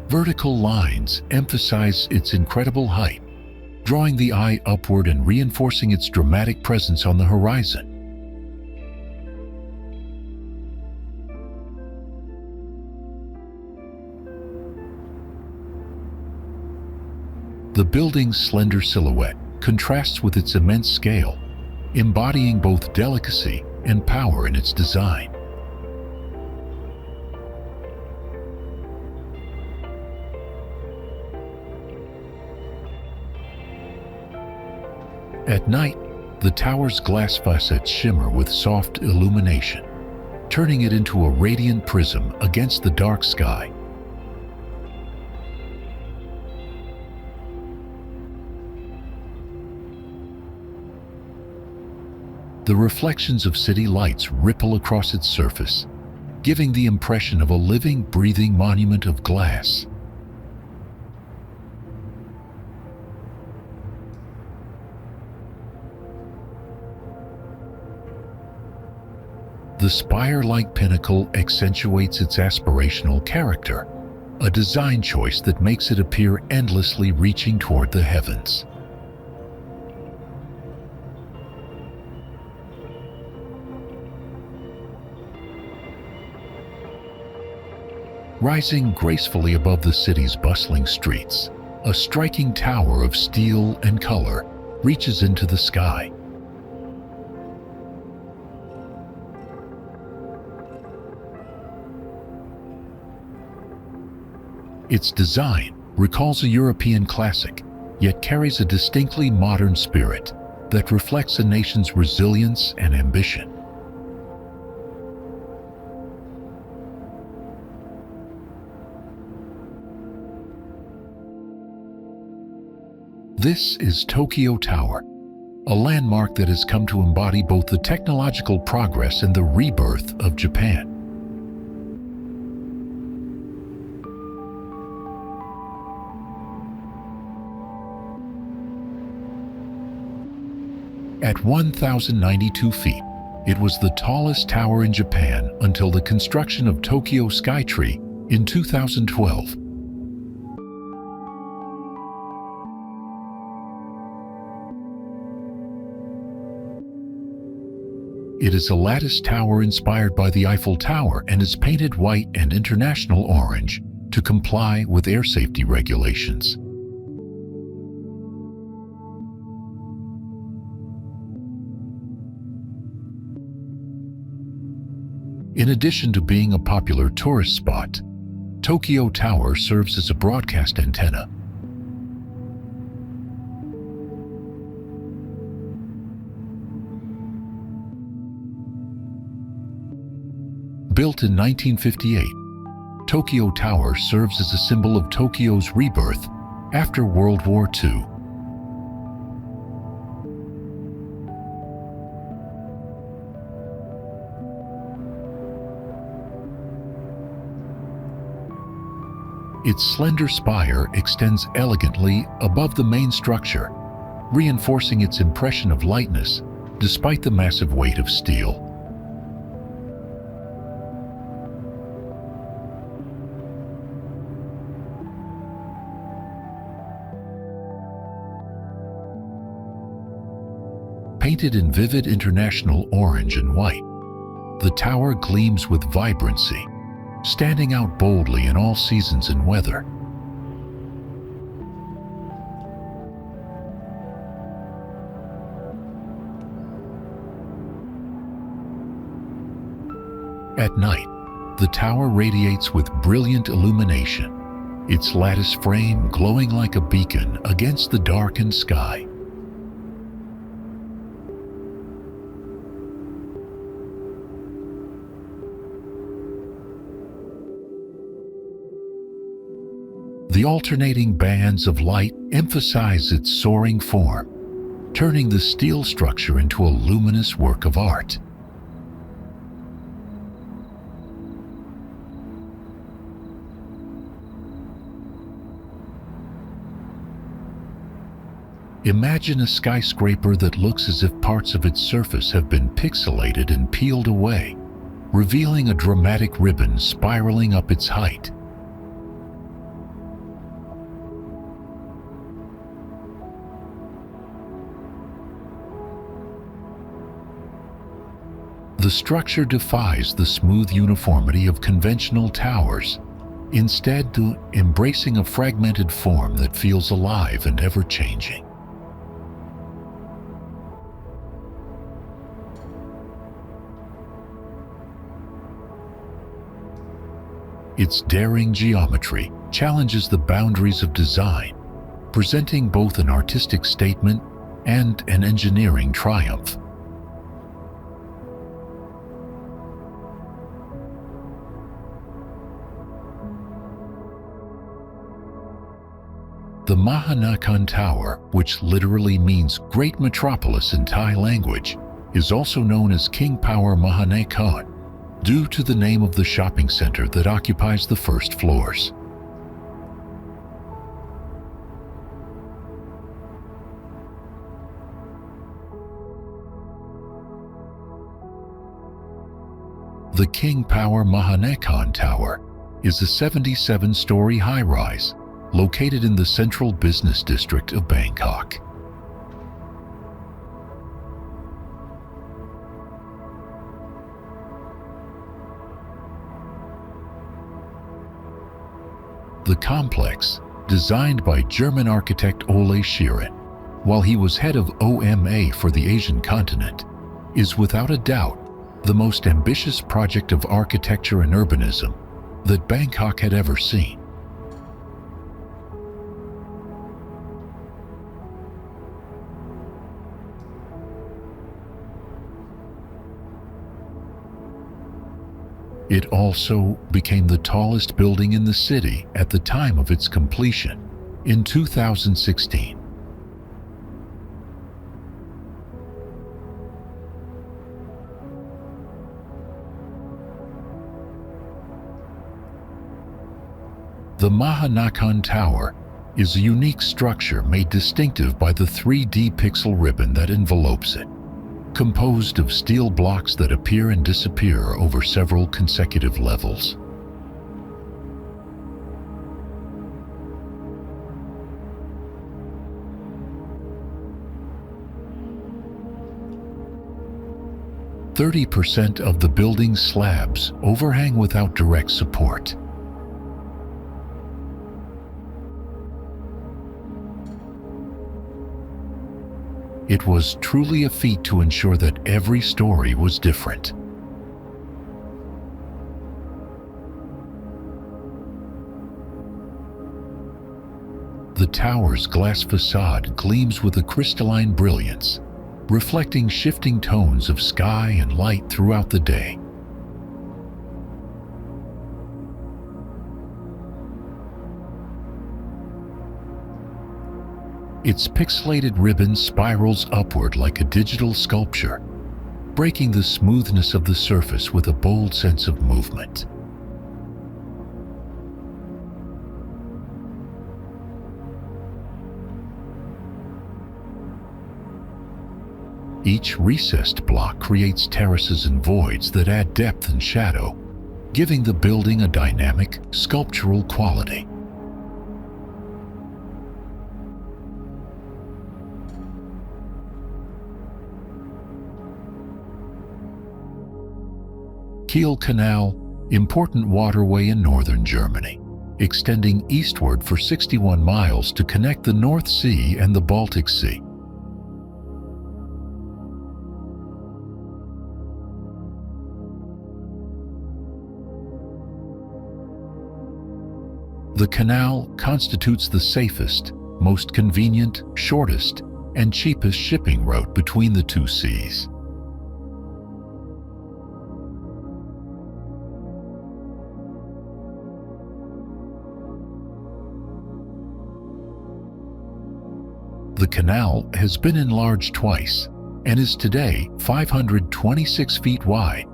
Vertical lines emphasize its incredible height, drawing the eye upward and reinforcing its dramatic presence on the horizon. The building's slender silhouette contrasts with its immense scale, embodying both delicacy and power in its design. At night, the tower's glass facets shimmer with soft illumination, turning it into a radiant prism against the dark sky. The reflections of city lights ripple across its surface, giving the impression of a living, breathing monument of glass. The spire-like pinnacle accentuates its aspirational character, a design choice that makes it appear endlessly reaching toward the heavens. Rising gracefully above the city's bustling streets, a striking tower of steel and color reaches into the sky. Its design recalls a European classic, yet carries a distinctly modern spirit that reflects a nation's resilience and ambition. This is Tokyo Tower, a landmark that has come to embody both the technological progress and the rebirth of Japan. At 1,092 feet, it was the tallest tower in Japan until the construction of Tokyo Skytree in 2012. It is a lattice tower inspired by the Eiffel Tower and is painted white and international orange to comply with air safety regulations. In addition to being a popular tourist spot, Tokyo Tower serves as a broadcast antenna. Built in 1958, Tokyo Tower serves as a symbol of Tokyo's rebirth after World War II. Its slender spire extends elegantly above the main structure, reinforcing its impression of lightness despite the massive weight of steel. Painted in vivid international orange and white, the tower gleams with vibrancy, standing out boldly in all seasons and weather. At night, the tower radiates with brilliant illumination, its lattice frame glowing like a beacon against the darkened sky. The alternating bands of light emphasize its soaring form, turning the steel structure into a luminous work of art. Imagine a skyscraper that looks as if parts of its surface have been pixelated and peeled away, revealing a dramatic ribbon spiraling up its height. The structure defies the smooth uniformity of conventional towers, instead embracing a fragmented form that feels alive and ever-changing. Its daring geometry challenges the boundaries of design, presenting both an artistic statement and an engineering triumph. The Mahanakhon Tower, which literally means Great Metropolis in Thai language, is also known as King Power Mahanakhon, due to the name of the shopping center that occupies the first floors. The King Power Mahanakhon Tower is a 77-story high-rise located in the central business district of Bangkok. The complex, designed by German architect Ole Schirren, while he was head of OMA for the Asian continent, is without a doubt the most ambitious project of architecture and urbanism that Bangkok had ever seen. It also became the tallest building in the city at the time of its completion in 2016. The Mahanakhon Tower is a unique structure made distinctive by the 3D pixel ribbon that envelopes it, composed of steel blocks that appear and disappear over several consecutive levels. "30% of the building's slabs overhang without direct support. It was truly a feat to ensure that every story was different. The tower's glass facade gleams with a crystalline brilliance, reflecting shifting tones of sky and light throughout the day. Its pixelated ribbon spirals upward like a digital sculpture, breaking the smoothness of the surface with a bold sense of movement. Each recessed block creates terraces and voids that add depth and shadow, giving the building a dynamic, sculptural quality. Kiel Canal, important waterway in northern Germany, extending eastward for 61 miles to connect the North Sea and the Baltic Sea. The canal constitutes the safest, most convenient, shortest, and cheapest shipping route between the two seas. The canal has been enlarged twice and is today 526 feet wide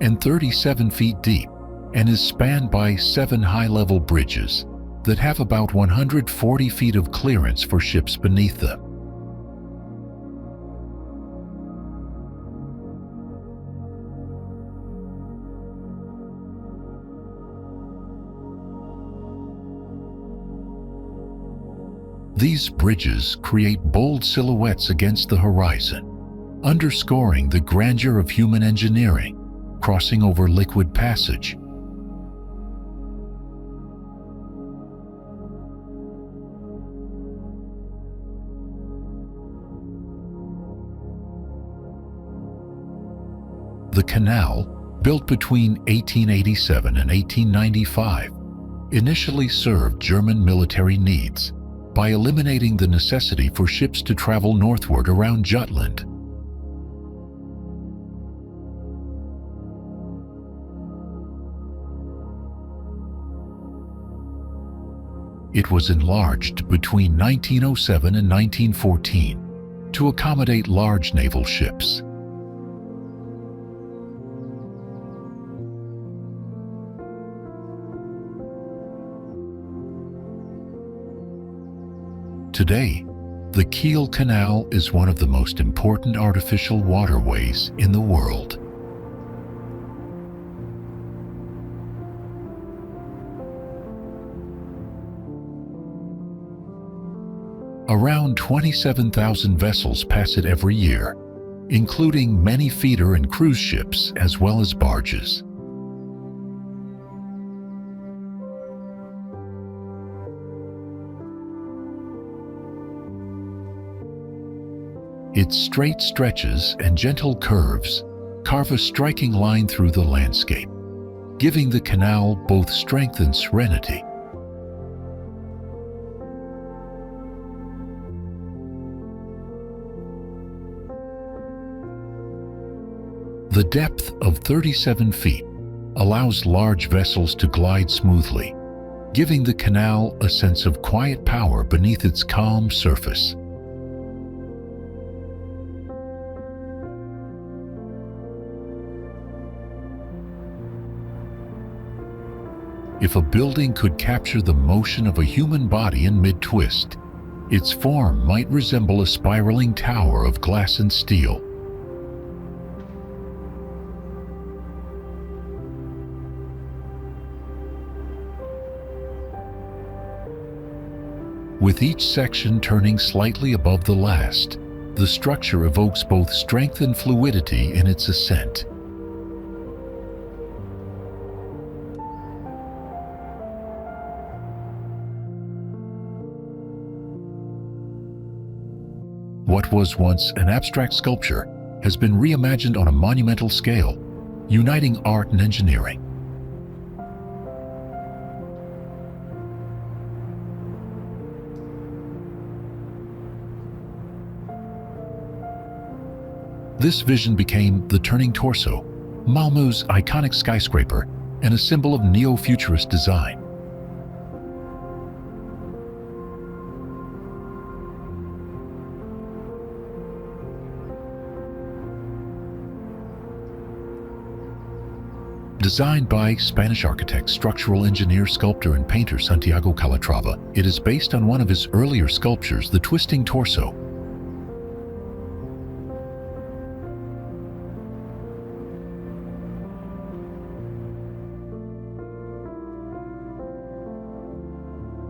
and 37 feet deep, and is spanned by 7 high-level bridges that have about 140 feet of clearance for ships beneath them. These bridges create bold silhouettes against the horizon, underscoring the grandeur of human engineering, crossing over liquid passage. The canal, built between 1887 and 1895, initially served German military needs by eliminating the necessity for ships to travel northward around Jutland. It was enlarged between 1907 and 1914 to accommodate large naval ships. Today, the Kiel Canal is one of the most important artificial waterways in the world. Around 27,000 vessels pass it every year, including many feeder and cruise ships as well as barges. Its straight stretches and gentle curves carve a striking line through the landscape, giving the canal both strength and serenity. The depth of 37 feet allows large vessels to glide smoothly, giving the canal a sense of quiet power beneath its calm surface. If a building could capture the motion of a human body in mid-twist, its form might resemble a spiraling tower of glass and steel. With each section turning slightly above the last, the structure evokes both strength and fluidity in its ascent. What was once an abstract sculpture has been reimagined on a monumental scale, uniting art and engineering. This vision became the Turning Torso, Malmö's iconic skyscraper and a symbol of neo-futurist design. Designed by Spanish architect, structural engineer, sculptor, and painter Santiago Calatrava, it is based on one of his earlier sculptures, the Twisting Torso.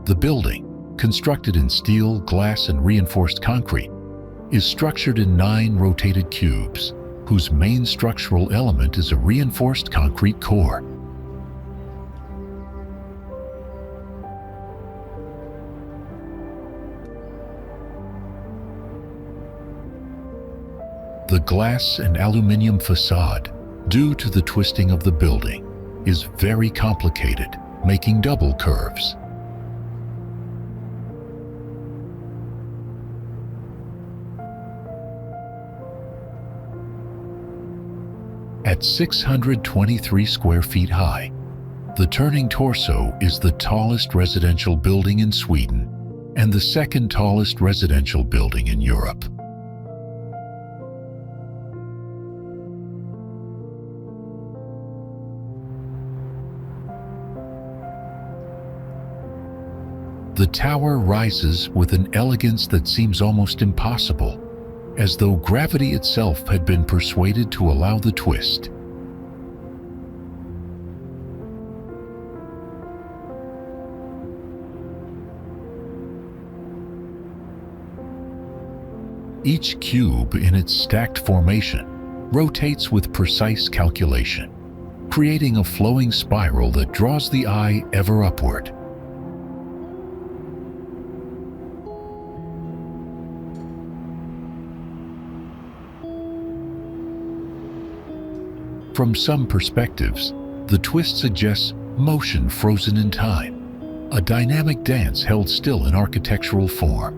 The building, constructed in steel, glass, and reinforced concrete, is structured in 9 rotated cubes, whose main structural element is a reinforced concrete core. The glass and aluminum facade, due to the twisting of the building, is very complicated, making double curves. At 623 square feet high, the Turning Torso is the tallest residential building in Sweden and the second tallest residential building in Europe. The tower rises with an elegance that seems almost impossible, as though gravity itself had been persuaded to allow the twist. Each cube in its stacked formation rotates with precise calculation, creating a flowing spiral that draws the eye ever upward. From some perspectives, the twist suggests motion frozen in time, a dynamic dance held still in architectural form.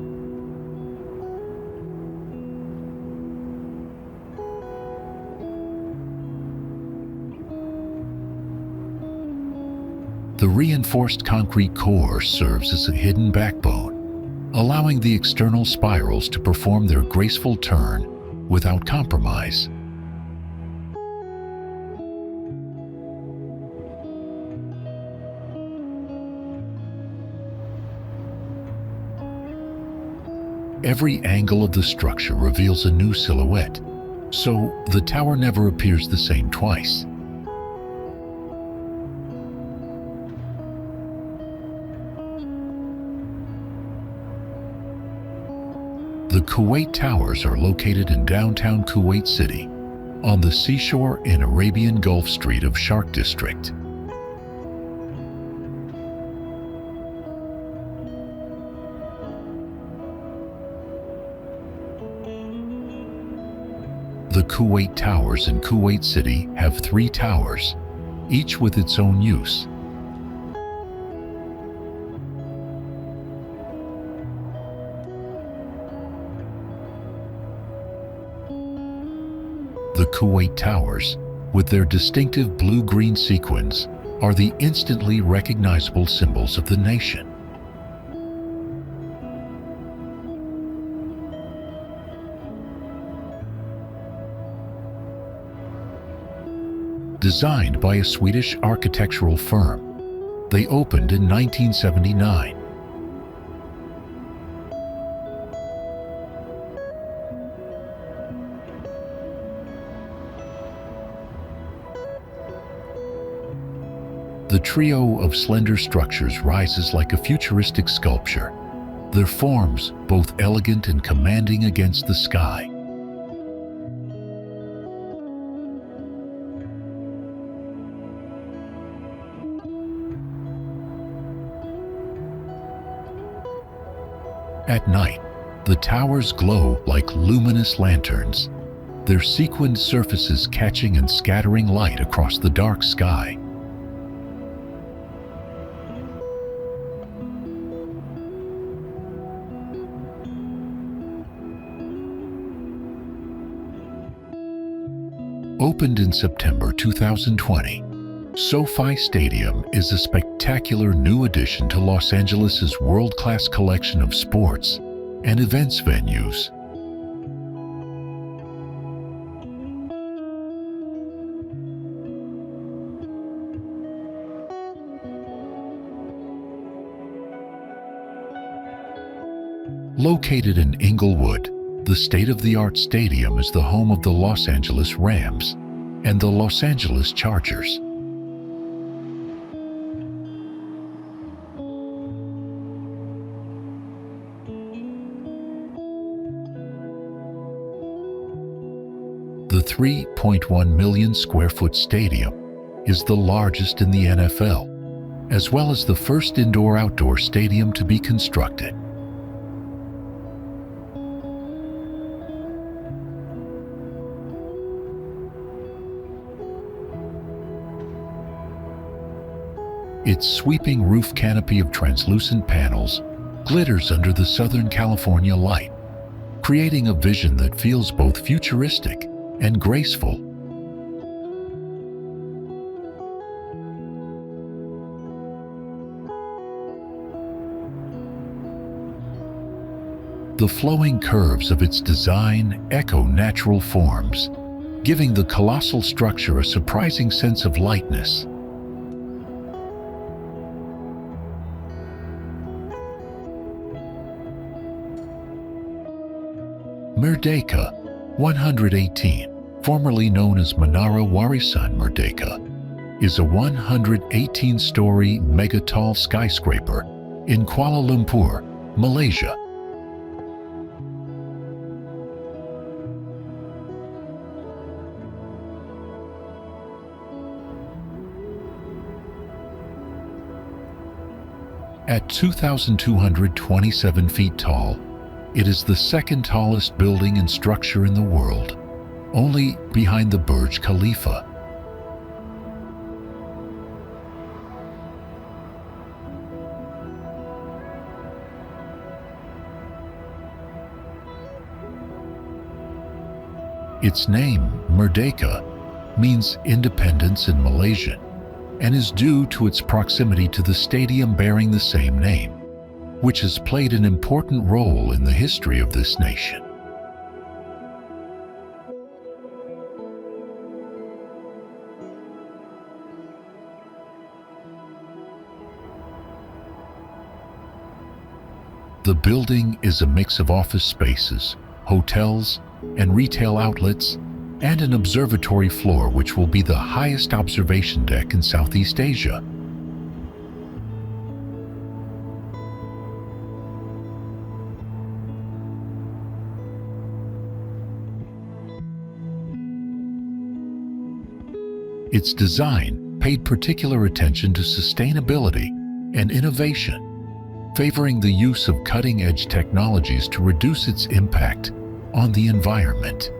The reinforced concrete core serves as a hidden backbone, allowing the external spirals to perform their graceful turn without compromise. Every angle of the structure reveals a new silhouette, so the tower never appears the same twice. The Kuwait Towers are located in downtown Kuwait City, on the seashore in Arabian Gulf Street of Shark District. The Kuwait Towers in Kuwait City have 3 towers, each with its own use. The Kuwait Towers with their distinctive blue-green sequins, are the instantly recognizable symbols of the nation. Designed by a Swedish architectural firm, they opened in 1979. The trio of slender structures rises like a futuristic sculpture, their forms both elegant and commanding against the sky. At night, the towers glow like luminous lanterns, their sequined surfaces catching and scattering light across the dark sky. Opened in September 2020, SoFi Stadium is a spectacular new addition to Los Angeles' world-class collection of sports and events venues. Located in Inglewood, the state-of-the-art stadium is the home of the Los Angeles Rams and the Los Angeles Chargers. The 3.1 million square foot stadium is the largest in the NFL, as well as the first indoor-outdoor stadium to be constructed. Its sweeping roof canopy of translucent panels glitters under the Southern California light, creating a vision that feels both futuristic and graceful. The flowing curves of its design echo natural forms, giving the colossal structure a surprising sense of lightness. Merdeka 118, formerly known as Menara Warisan Merdeka, is a 118-story mega-tall skyscraper in Kuala Lumpur, Malaysia. At 2,227 feet tall, it is the second tallest building and structure in the world, only behind the Burj Khalifa. Its name, Merdeka, means independence in Malaysian and is due to its proximity to the stadium bearing the same name, which has played an important role in the history of this nation. The building is a mix of office spaces, hotels, and retail outlets, and an observatory floor which will be the highest observation deck in Southeast Asia. Its design paid particular attention to sustainability and innovation, favoring the use of cutting-edge technologies to reduce its impact on the environment.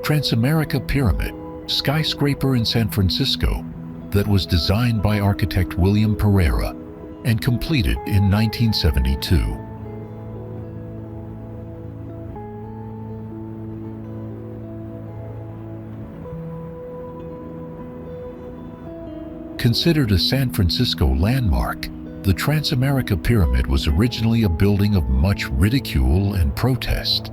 Transamerica Pyramid, skyscraper in San Francisco, that was designed by architect William Pereira and completed in 1972. Considered a San Francisco landmark, the Transamerica Pyramid was originally a building of much ridicule and protest.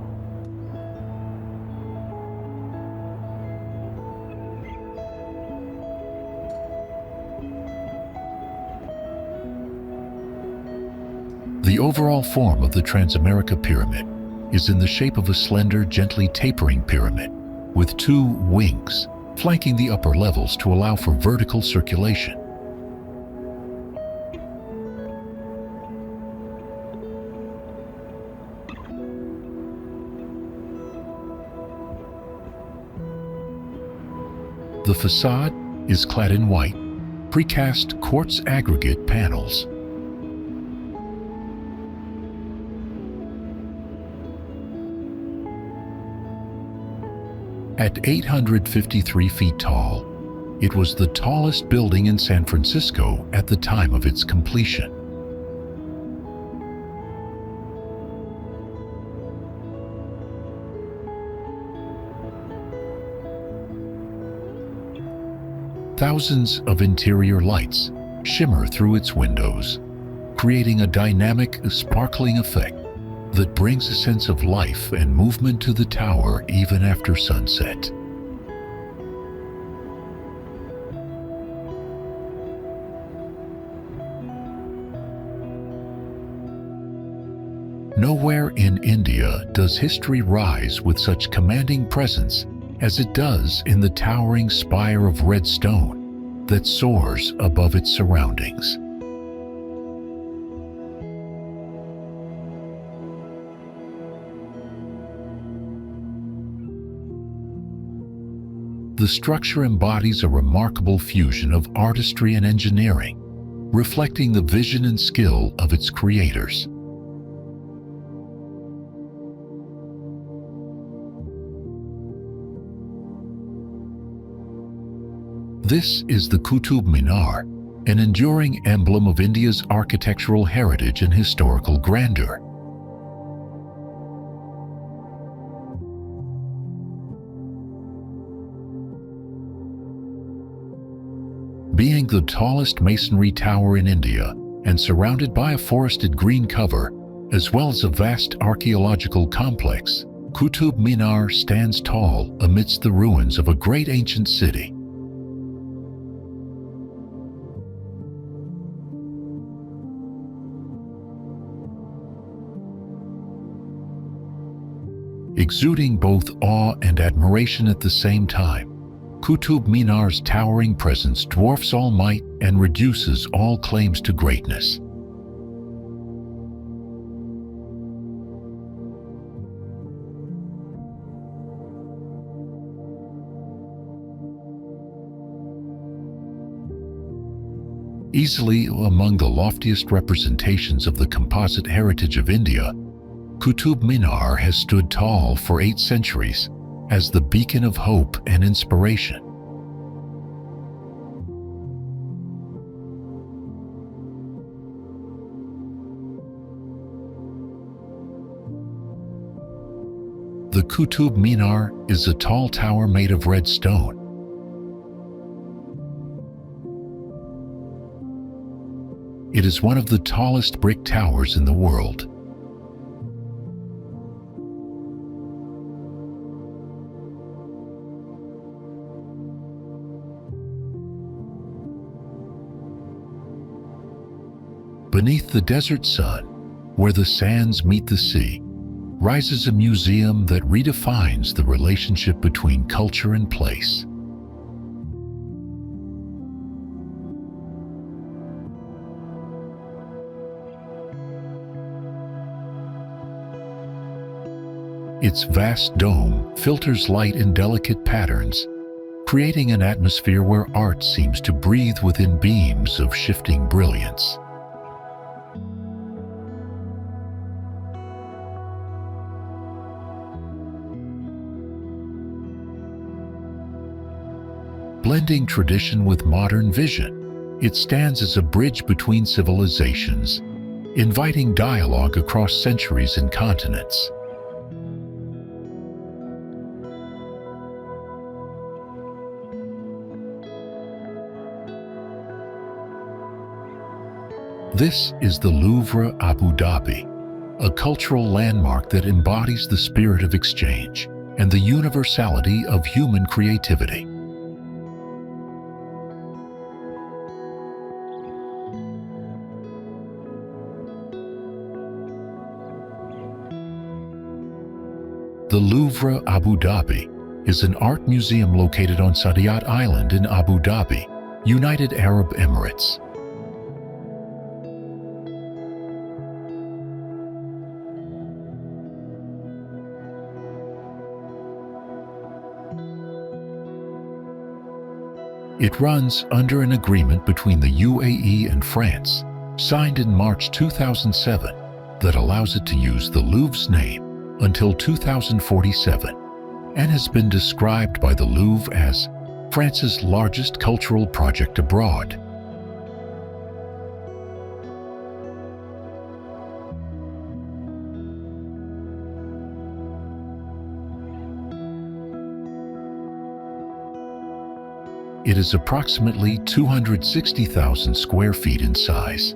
The overall form of the Transamerica Pyramid is in the shape of a slender, gently tapering pyramid with two wings flanking the upper levels to allow for vertical circulation. The facade is clad in white, precast quartz aggregate panels. At 853 feet tall, it was the tallest building in San Francisco at the time of its completion. Thousands of interior lights shimmer through its windows, creating a dynamic, sparkling effect that brings a sense of life and movement to the tower even after sunset. Nowhere in India does history rise with such commanding presence as it does in the towering spire of red stone that soars above its surroundings. The structure embodies a remarkable fusion of artistry and engineering, reflecting the vision and skill of its creators. This is the Qutub Minar, an enduring emblem of India's architectural heritage and historical grandeur. Being the tallest masonry tower in India and surrounded by a forested green cover, as well as a vast archaeological complex, Qutub Minar stands tall amidst the ruins of a great ancient city. Exuding both awe and admiration at the same time, Qutub Minar's towering presence dwarfs all might and reduces all claims to greatness. Easily among the loftiest representations of the composite heritage of India, Qutub Minar has stood tall for 8 centuries as the beacon of hope and inspiration. The Qutub Minar is a tall tower made of red stone. It is one of the tallest brick towers in the world. Beneath the desert sun, where the sands meet the sea, rises a museum that redefines the relationship between culture and place. Its vast dome filters light in delicate patterns, creating an atmosphere where art seems to breathe within beams of shifting brilliance. Blending tradition with modern vision, it stands as a bridge between civilizations, inviting dialogue across centuries and continents. This is the Louvre, Abu Dhabi, a cultural landmark that embodies the spirit of exchange and the universality of human creativity. The Louvre, Abu Dhabi, is an art museum located on Saadiyat Island in Abu Dhabi, United Arab Emirates. It runs under an agreement between the UAE and France, signed in March 2007, that allows it to use the Louvre's name until 2047, and has been described by the Louvre as France's largest cultural project abroad. It is approximately 260,000 square feet in size,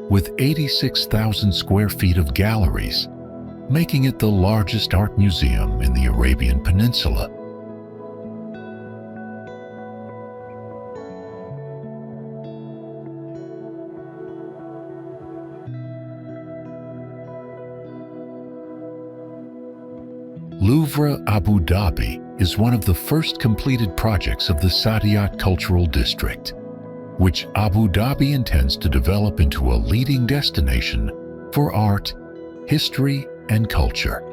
with 86,000 square feet of galleries, making it the largest art museum in the Arabian Peninsula. Louvre, Abu Dhabi is one of the first completed projects of the Saadiyat Cultural District, which Abu Dhabi intends to develop into a leading destination for art, history, and culture.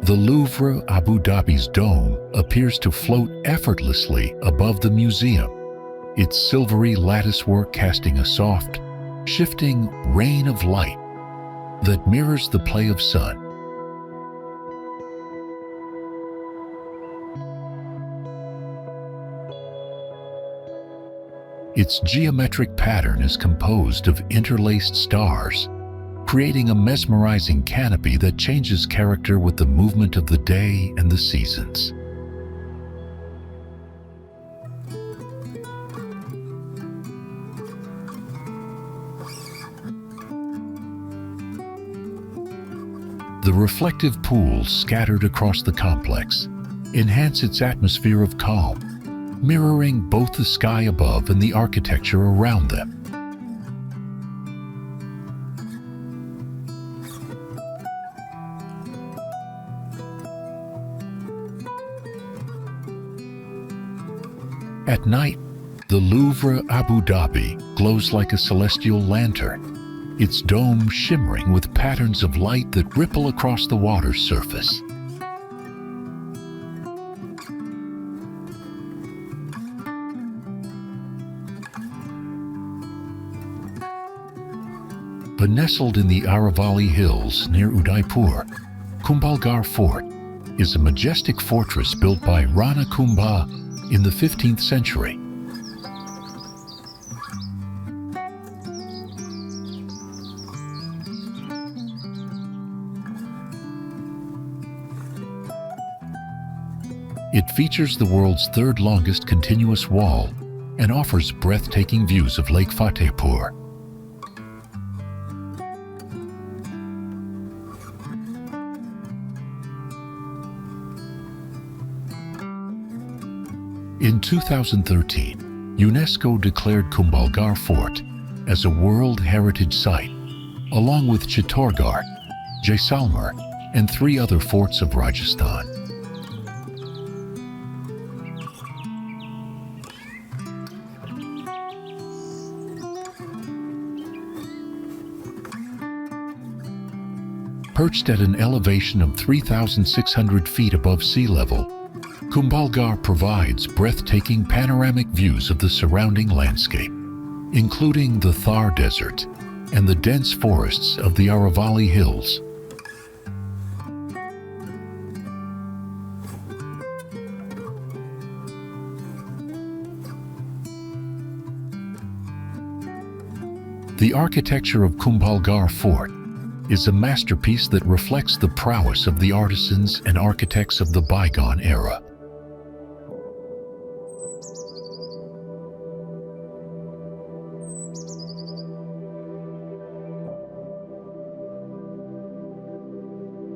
The Louvre, Abu Dhabi's dome appears to float effortlessly above the museum, its silvery latticework casting a soft, shifting rain of light that mirrors the play of sun. Its geometric pattern is composed of interlaced stars, creating a mesmerizing canopy that changes character with the movement of the day and the seasons. The reflective pools scattered across the complex enhance its atmosphere of calm, mirroring both the sky above and the architecture around them. At night, the Louvre, Abu Dhabi glows like a celestial lantern, its dome shimmering with patterns of light that ripple across the water's surface. But nestled in the Aravalli Hills near Udaipur, Kumbhalgarh Fort is a majestic fortress built by Rana Kumbha in the 15th century. It features the world's third longest continuous wall and offers breathtaking views of Lake Fatehpur. In 2013, UNESCO declared Kumbhalgarh Fort as a World Heritage Site, along with Chittorgarh, Jaisalmer, and 3 other forts of Rajasthan. Perched at an elevation of 3,600 feet above sea level, Kumbhalgarh provides breathtaking panoramic views of the surrounding landscape. including the Thar Desert and the dense forests of the Aravalli Hills. The architecture of Kumbhalgarh Fort is a masterpiece that reflects the prowess of the artisans and architects of the bygone era.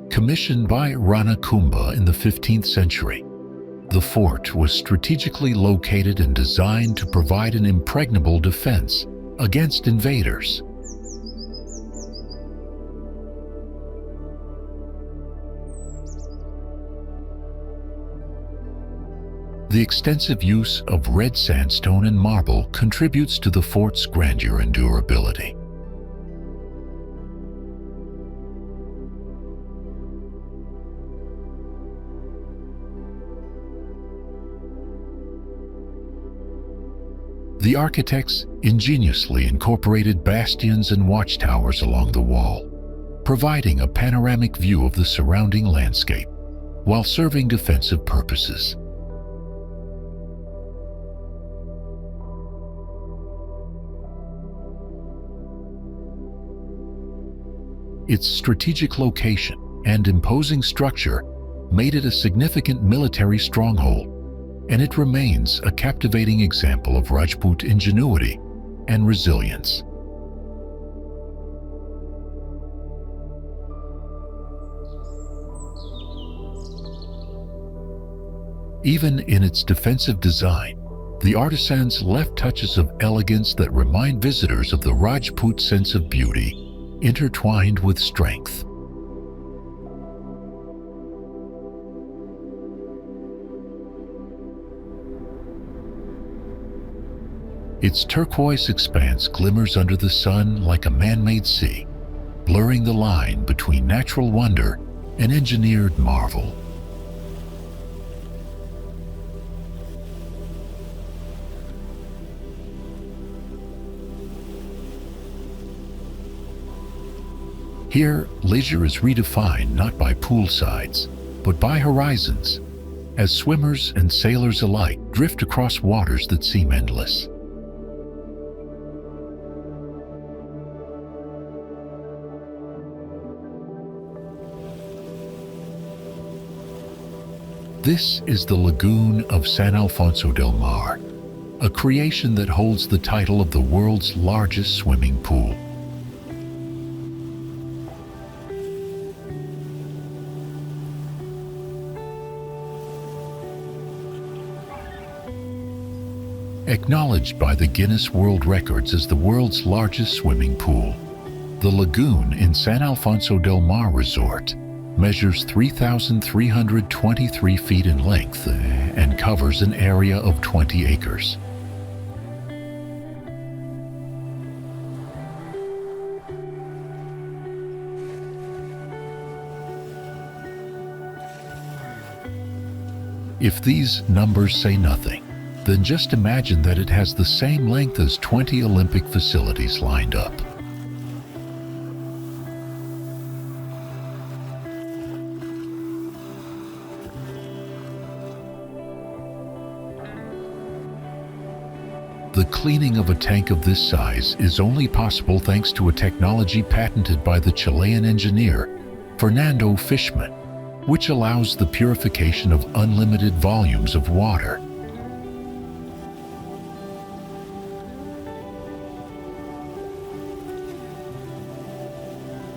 Commissioned by Rana Kumbha in the 15th century, the fort was strategically located and designed to provide an impregnable defense against invaders. The extensive use of red sandstone and marble contributes to the fort's grandeur and durability. The architects ingeniously incorporated bastions and watchtowers along the wall, providing a panoramic view of the surrounding landscape while serving defensive purposes. Its strategic location and imposing structure made it a significant military stronghold, and it remains a captivating example of Rajput ingenuity and resilience. Even in its defensive design, the artisans left touches of elegance that remind visitors of the Rajput sense of beauty intertwined with strength. Its turquoise expanse glimmers under the sun like a man-made sea, blurring the line between natural wonder and engineered marvel. Here, leisure is redefined not by poolsides, but by horizons, as swimmers and sailors alike drift across waters that seem endless. This is the lagoon of San Alfonso del Mar, a creation that holds the title of the world's largest swimming pool. Acknowledged by the Guinness World Records as the world's largest swimming pool, the lagoon in San Alfonso del Mar Resort measures 3,323 feet in length and covers an area of 20 acres. If these numbers say nothing, then just imagine that it has the same length as 20 Olympic facilities lined up. The cleaning of a tank of this size is only possible thanks to a technology patented by the Chilean engineer Fernando Fishman, which allows the purification of unlimited volumes of water.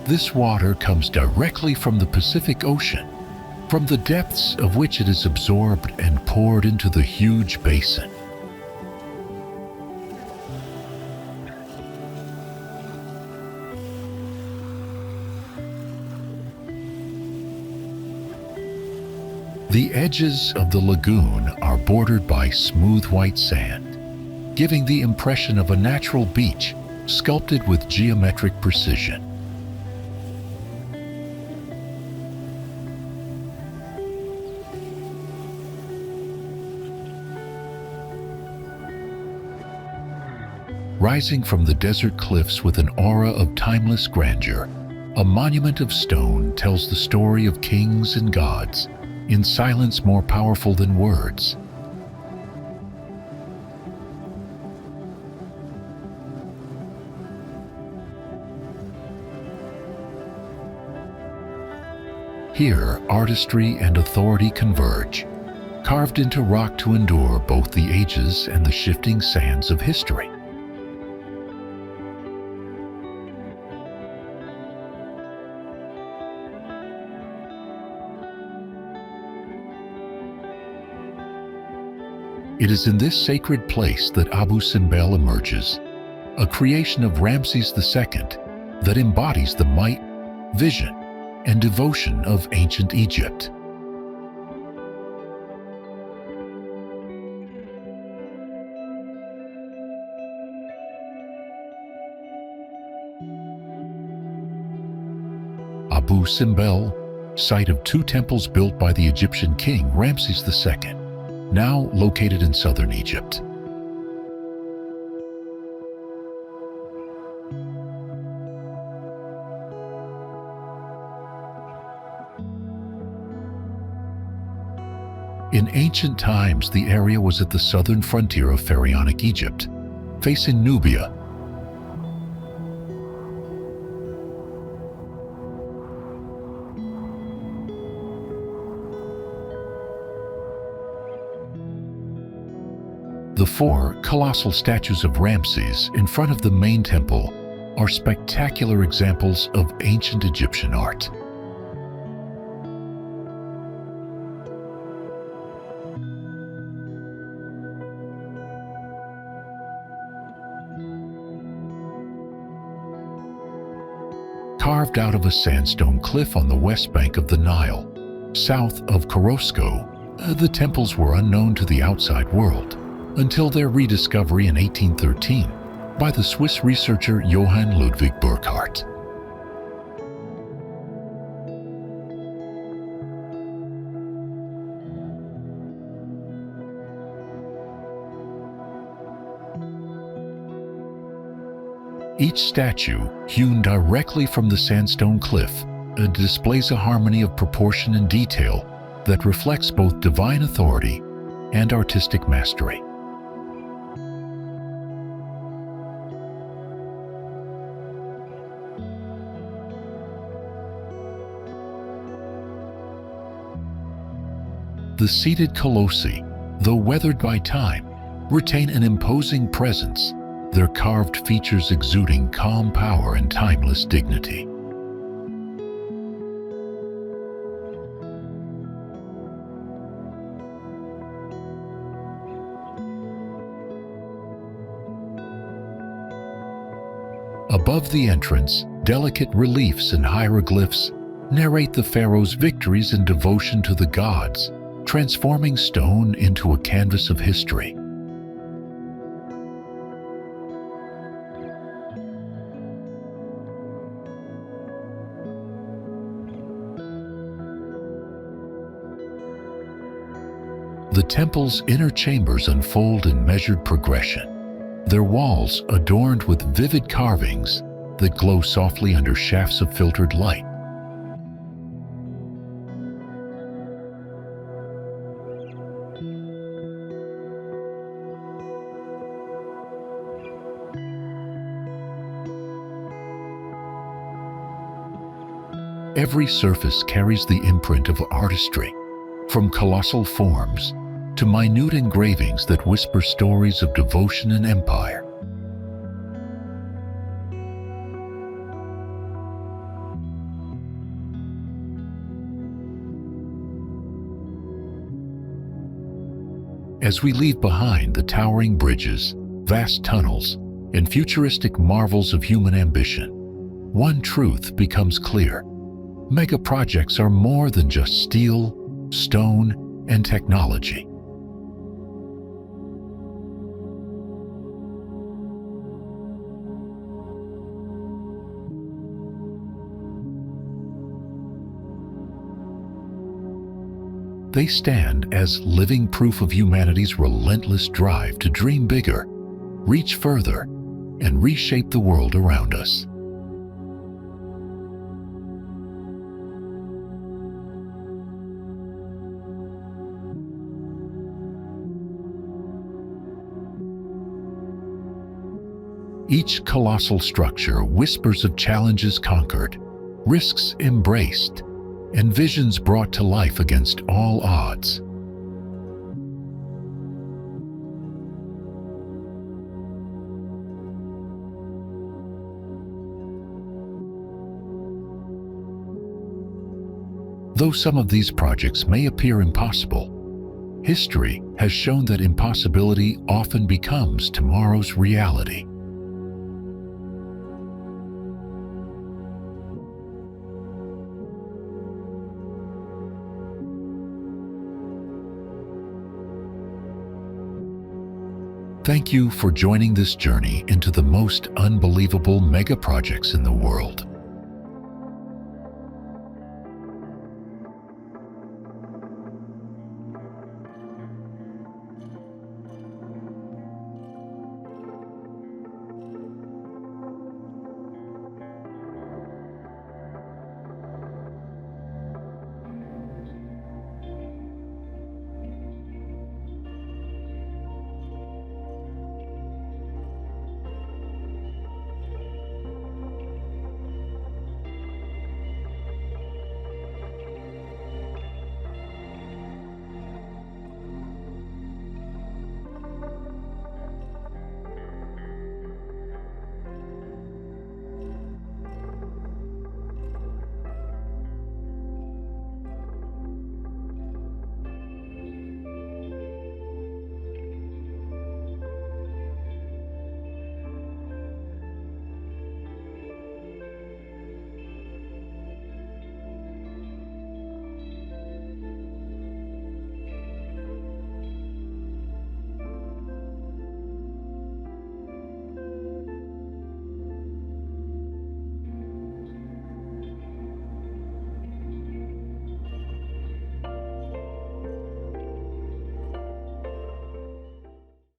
This water comes directly from the Pacific Ocean, from the depths of which it is absorbed and poured into the huge basin. The edges of the lagoon are bordered by smooth white sand, giving the impression of a natural beach sculpted with geometric precision. rising from the desert cliffs with an aura of timeless grandeur. A monument of stone tells the story of kings and gods, in silence more powerful than words. Here, artistry and authority converge, carved into rock to endure both the ages and the shifting sands of history. It is in this sacred place that Abu Simbel emerges, a creation of Ramses II that embodies the might, vision, and devotion of ancient Egypt. Abu Simbel, site of two temples built by the Egyptian king Ramses II, now located in southern Egypt. In ancient times, the area was at the southern frontier of Pharaonic Egypt, facing Nubia. The four colossal statues of Ramses in front of the main temple are spectacular examples of ancient Egyptian art. Carved out of a sandstone cliff on the west bank of the Nile, south of Korosko, the temples were unknown to the outside world until their rediscovery in 1813 by the Swiss researcher Johann Ludwig Burckhardt. Each statue, hewn directly from the sandstone cliff, displays a harmony of proportion and detail that reflects both divine authority and artistic mastery. The seated colossi, though weathered by time, retain an imposing presence, their carved features exuding calm power and timeless dignity. Above the entrance, delicate reliefs and hieroglyphs narrate the pharaoh's victories and devotion to the gods, transforming stone into a canvas of history. The temple's inner chambers unfold in measured progression, their walls adorned with vivid carvings that glow softly under shafts of filtered light. Every surface carries the imprint of artistry, from colossal forms to minute engravings that whisper stories of devotion and empire. As we leave behind the towering bridges, vast tunnels, and futuristic marvels of human ambition, one truth becomes clear. Megaprojects are more than just steel, stone, and technology. They stand as living proof of humanity's relentless drive to dream bigger, reach further, and reshape the world around us. Each colossal structure whispers of challenges conquered, risks embraced, and visions brought to life against all odds. Though some of these projects may appear impossible, history has shown that impossibility often becomes tomorrow's reality. Thank you for joining this journey into the most unbelievable mega projects in the world.